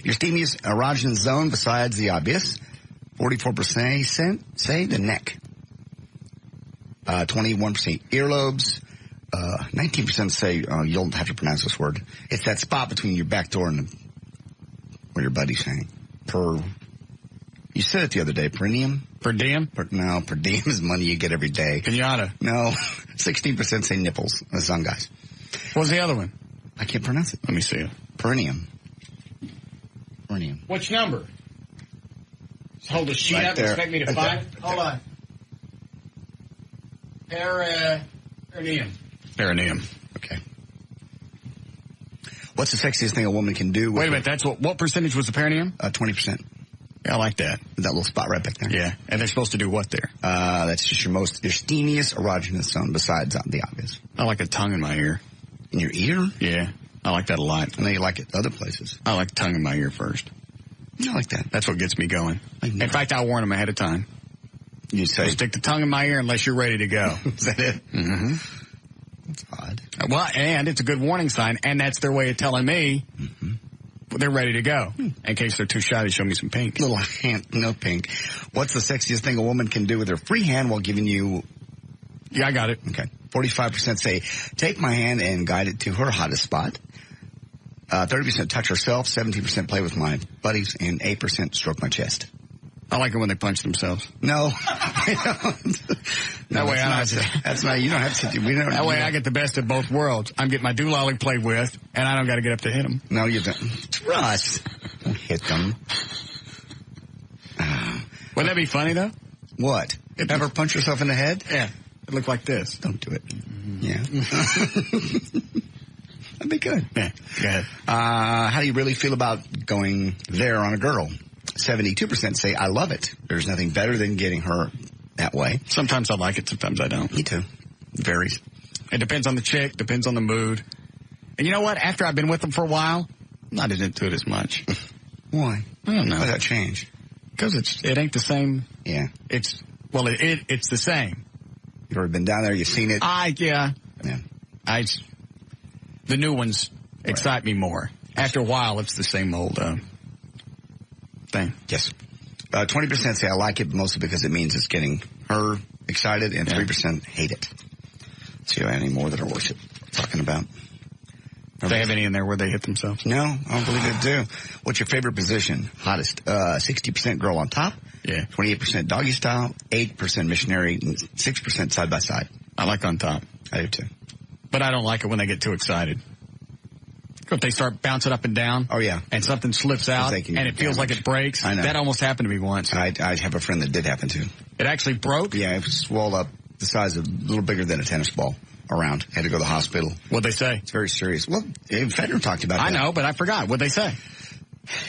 Your steamiest erogenous zone besides the obvious. 44% say the neck. 21% earlobes. 19% say, you'll have to pronounce this word. It's that spot between your back door and where your buddy's hanging. You said it the other day, perineum? Per diem? No, per diem is money you get every day. Pinata? No. 16% say nipples. The some guys. What was the other one? I can't pronounce it. Let me see it. Perineum. Perineum. Which number? Just hold the sheet right up and there. expect me to find it? Hold on. Perineum. Perineum. Okay. What's the sexiest thing a woman can do? Wait a minute. That's what percentage was the perineum? 20%. Yeah, I like that. That little spot right back there. Yeah. And they're supposed to do what there? That's just your steamiest erogenous zone besides the obvious. I like a tongue in my ear. In your ear? Yeah. I like that a lot. I know you like it other places. I like tongue in my ear first. I like that. That's what gets me going. In fact, I warn them ahead of time. You say? Stick the tongue in my ear unless you're ready to go. Is that it? Mm-hmm. That's odd. Well, and it's a good warning sign, and that's their way of telling me they're ready to go. In case they're too shy to show me some pink. Little hand, no pink. What's the sexiest thing a woman can do with her free hand while giving you... Yeah, I got it. Okay. 45% say, take my hand and guide it to her hottest spot. 30% touch herself, 17% play with my buddies, and 8% stroke my chest. I like it when they punch themselves. No. That way I that's not, you don't have to, we don't. That way I get the best of both worlds. I'm getting my doolally played with, and I don't got to get up to hit them. No, you don't. Russ. Don't hit them. Wouldn't that be funny, though? What? Ever punch yourself in the head? Yeah. It looked like this. Don't do it. Yeah. That'd be good. Yeah. Go ahead. How do you really feel about going there on a girl? 72% say, I love it. There's nothing better than getting her that way. Sometimes I like it, sometimes I don't. Me too. Varies. It depends on the chick, depends on the mood. And you know what? After I've been with them for a while, I'm not into it as much. Why? I don't know. Why that change? Because it ain't the same. Yeah. It's the same. You've already been down there, you've seen it? Yeah. Yeah. The new ones excite me more. After a while, it's the same old thing. Yes. 20% say I like it, mostly because it means it's getting her excited, and 3% hate it. See any more that are worth talking about. Do they have any in there where they hit themselves? No, I don't believe they do. What's your favorite position? Hottest? 60% girl on top. Yeah. 28% doggy style. 8% missionary. And 6% side by side. I like on top. I do too. But I don't like it when they get too excited. If they start bouncing up and down. Oh, yeah. And something slips out and it feels like it breaks. I know. That almost happened to me once. I have a friend that did happen to. It actually broke? Yeah, it swelled up the size of a little bigger than a tennis ball around. Had to go to the hospital. What'd they say? It's very serious. Well, Federer talked about that. I know, but I forgot. What'd they say?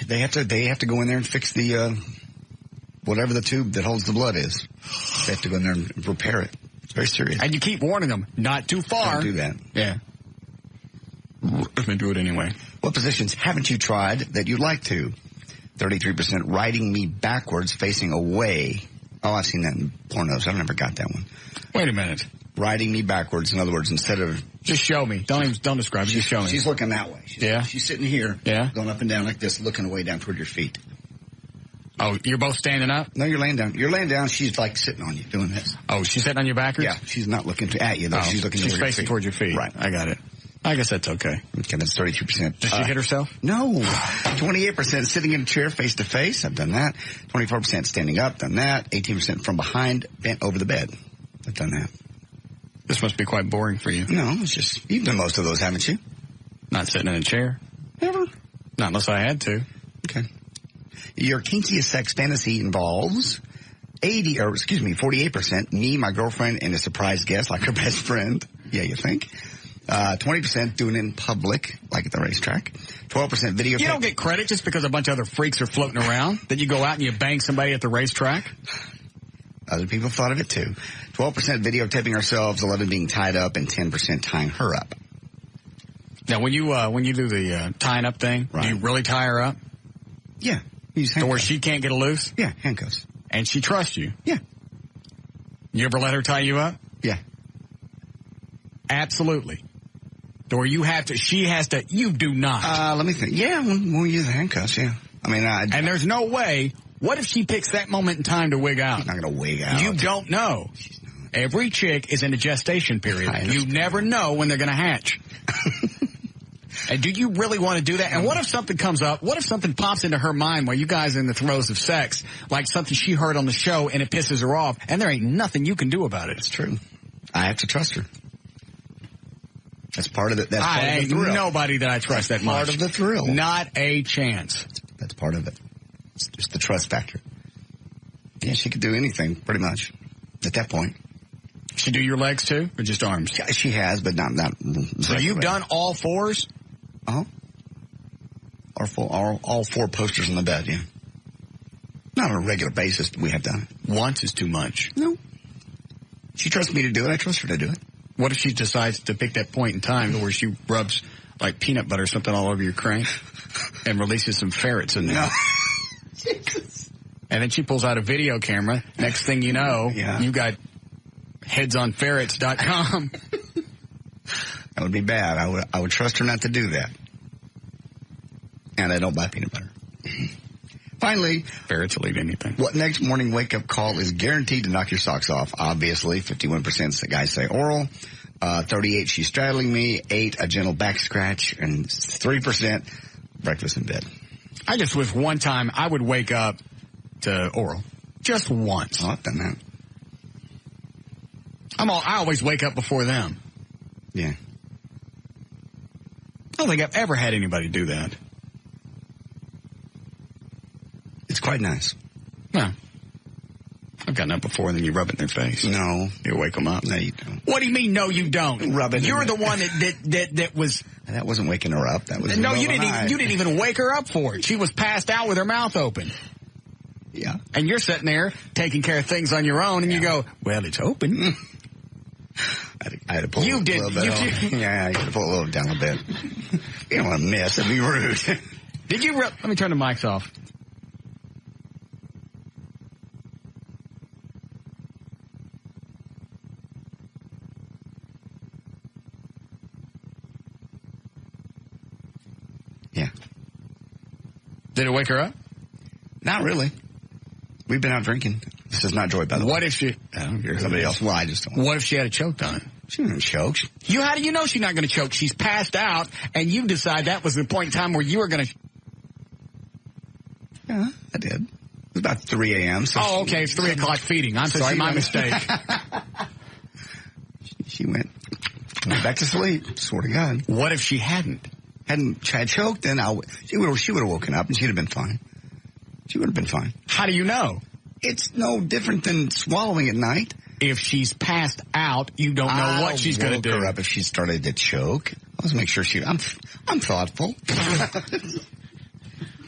They have to go in there and fix the, whatever the tube that holds the blood is. They have to go in there and repair it. It's very serious. And you keep warning them, not too far. Don't do that. Yeah. Let me do it anyway. What positions haven't you tried that you'd like to? 33% riding me backwards, facing away. Oh, I've seen that in pornos. I've never got that one. Wait a minute. Riding me backwards. In other words, instead of... Just show me. Don't describe it. Just show me. She's looking that way. She's sitting here. Yeah. Going up and down like this, looking away down toward your feet. Oh, you're both standing up? No, you're laying down. You're laying down. She's like sitting on you doing this. Oh, she's sitting on your backwards? Yeah. She's not looking at you, though. Oh, she's looking she's facing towards your feet. Right. I got it. I guess that's okay. Okay, that's 33%. Does she hit herself? No. 28% sitting in a chair face to face. I've done that. 24% standing up. Done that. 18% from behind, bent over the bed. I've done that. This must be quite boring for you. No, it's just, you've done most of those, haven't you? Not sitting in a chair. Never. Not unless I had to. Okay. Your kinkiest sex fantasy involves 48% me, my girlfriend, and a surprise guest like her best friend. Yeah, you think? 20% doing it in public, like at the racetrack. 12% video. You don't get credit just because a bunch of other freaks are floating around. That you go out and you bang somebody at the racetrack. Other people thought of it too. 12% videotaping ourselves, 11% being tied up, and 10% tying her up. Now, when you do the tying up thing, do you really tie her up? Yeah. So where she can't get loose? Yeah, handcuffs. And she trusts you? Yeah. You ever let her tie you up? Yeah. Absolutely. Or she has to, you do not. Let me think. Yeah, when we use the handcuffs, yeah. I mean, and there's no way, what if she picks that moment in time to wig out? She's not going to wig out. You don't know. She's not. Every chick is in a gestation period. You never know when they're going to hatch. And do you really want to do that? And what if something comes up? What if something pops into her mind while you guys are in the throes of sex, like something she heard on the show and it pisses her off, and there ain't nothing you can do about it? It's true. I have to trust her. That's part of it. That's part of the thrill. Nobody that I trust that much. Part of the thrill. Not a chance. That's part of it. It's just the trust factor. Yeah, she could do anything, pretty much, at that point. She do your legs too, or just arms? She has, but not. So you've done all fours? Uh-huh. All four posters on the bed, yeah. Not on a regular basis, but we have done it. Once is too much. No. She trusts me to do it. I trust her to do it. What if she decides to pick that point in time where she rubs like peanut butter or something all over your crank and releases some ferrets in there? No. Jesus. And then she pulls out a video camera. Next thing you know, you got headsonferrets.com. That would be bad. I would trust her not to do that. And I don't buy peanut butter. Finally, ferrets will eat anything. What next morning wake-up call is guaranteed to knock your socks off? Obviously, 51% the guys say oral. 38, she's straddling me. 8, a gentle back scratch. And 3%, breakfast in bed. I just wish one time I would wake up to oral. Just once. Oh, I've done that. I always wake up before them. Yeah. I don't think I've ever had anybody do that. It's quite nice. Well, I've gotten up before and then you rub it in their face. No. You wake them up. No, you don't. What do you mean, no, you don't? Rub it. You're the one that was... That wasn't waking her up. That was... No, you didn't even wake her up for it. She was passed out with her mouth open. Yeah. And you're sitting there taking care of things on your own and you go, well, it's open. I had to pull a little bit. Yeah, you had to pull a little down a bit. You don't want to miss. It'd be rude. Did you... Let me turn the mics off. Yeah. Did it wake her up? Not really. We've been out drinking. This is not Joy, by the way. What if she... I don't care. Somebody else. Well, I just don't. What if she had a choke on it? She didn't choke. How do you know she's not going to choke? She's passed out, and you decide that was the point in time where you were going to... Yeah, I did. It was about 3 a.m. So okay. It's 3 o'clock feeding. I'm sorry, my mistake. She went back to sleep, swear to God. What if she hadn't? Had choked, then she would have woken up, and she'd have been fine. She would have been fine. How do you know? It's no different than swallowing at night. If she's passed out, you don't know what she's going to do. I'll woke her up if she started to choke. Let's make sure I'm thoughtful.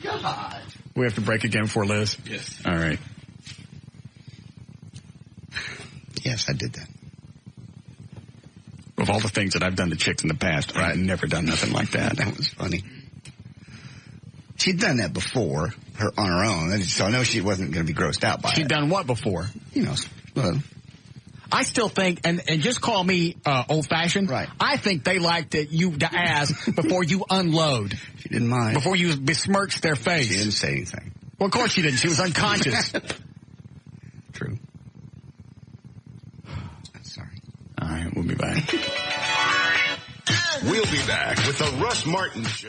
God. We have to break again for Liz? Yes. All right. Yes, I did that. Of all the things that I've done to chicks in the past, I've never done nothing like that. That was funny. She'd done that before on her own, so I know she wasn't going to be grossed out by it. She'd done what before? I still think, and just call me old-fashioned, right. I think they like you to ask before you unload. She didn't mind. Before you besmirch their face. She didn't say anything. Well, of course she didn't. She was unconscious. True. Sorry. All right, we'll be back. We'll be back with the Russ Martin Show.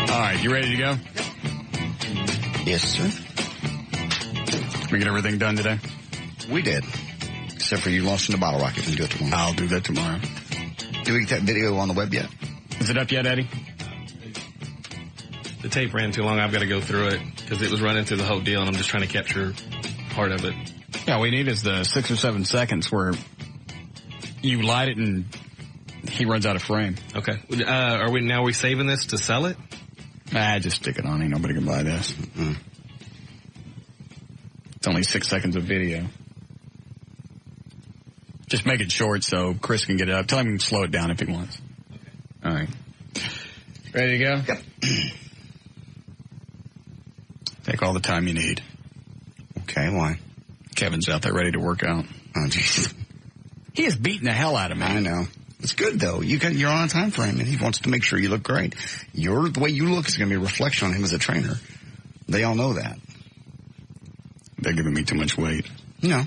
All right, you ready to go? Yes, sir. We get everything done today? We did. Except for you launching the bottle rocket. We can do it tomorrow. I'll do that tomorrow. Do we get that video on the web yet? Is it up yet, Eddie? The tape ran too long. I've got to go through it because it was running through the whole deal, and I'm just trying to capture part of it. Yeah, we need is the 6 or 7 seconds where you light it and he runs out of frame. Okay. Are we saving this to sell it? Just stick it on. Ain't nobody can buy this. Mm-hmm. It's only 6 seconds of video. Just make it short so Chris can get it up. Tell him to slow it down if he wants. Okay. All right. Ready to go? Yep. Take all the time you need. Okay, why? Kevin's out there ready to work out. Oh, jeez. He is beating the hell out of me. I know. It's good, though. You're on a time frame, and he wants to make sure you look great. The way you look is going to be a reflection on him as a trainer. They all know that. They're giving me too much weight. No.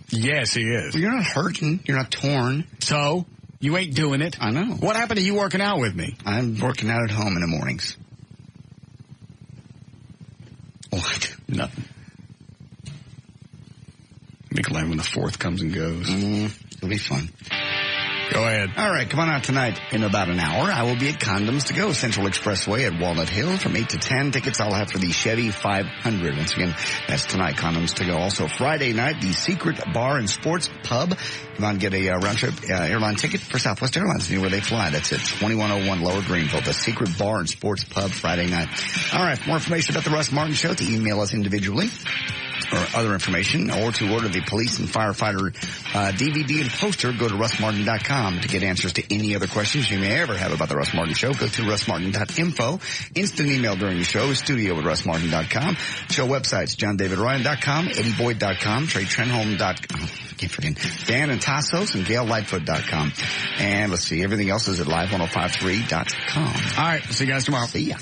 Yes, he is. Well, you're not hurting. You're not torn. So? You ain't doing it. I know. What happened to you working out with me? I'm working out at home in the mornings. What? Nothing. Be glad when the 4th comes and goes. It'll be fun. Go ahead. All right, come on out tonight in about an hour. I will be at Condoms to Go, Central Expressway at Walnut Hill from 8 to 10. Tickets I'll have for the Chevy 500. Once again, that's tonight, Condoms to Go. Also Friday night, the Secret Bar and Sports Pub. Come on, get a round-trip airline ticket for Southwest Airlines, anywhere they fly. That's it, 2101 Lower Greenville, the Secret Bar and Sports Pub, Friday night. All right, for more information about the Russ Martin Show, to email us individually or other information, or to order the police and firefighter DVD and poster, go to russmartin.com. To get answers to any other questions you may ever have about the Russ Martin Show, go to russmartin.info. Instant email during the show is studio@russmartin.com. Show websites, johndavidryan.com, eddieBoyd.com, TreyTrenholm.com. Can't forget Dan and Tassos and GailLightfoot.com. And let's see, everything else is at live1053.com. All right, see you guys tomorrow. See ya.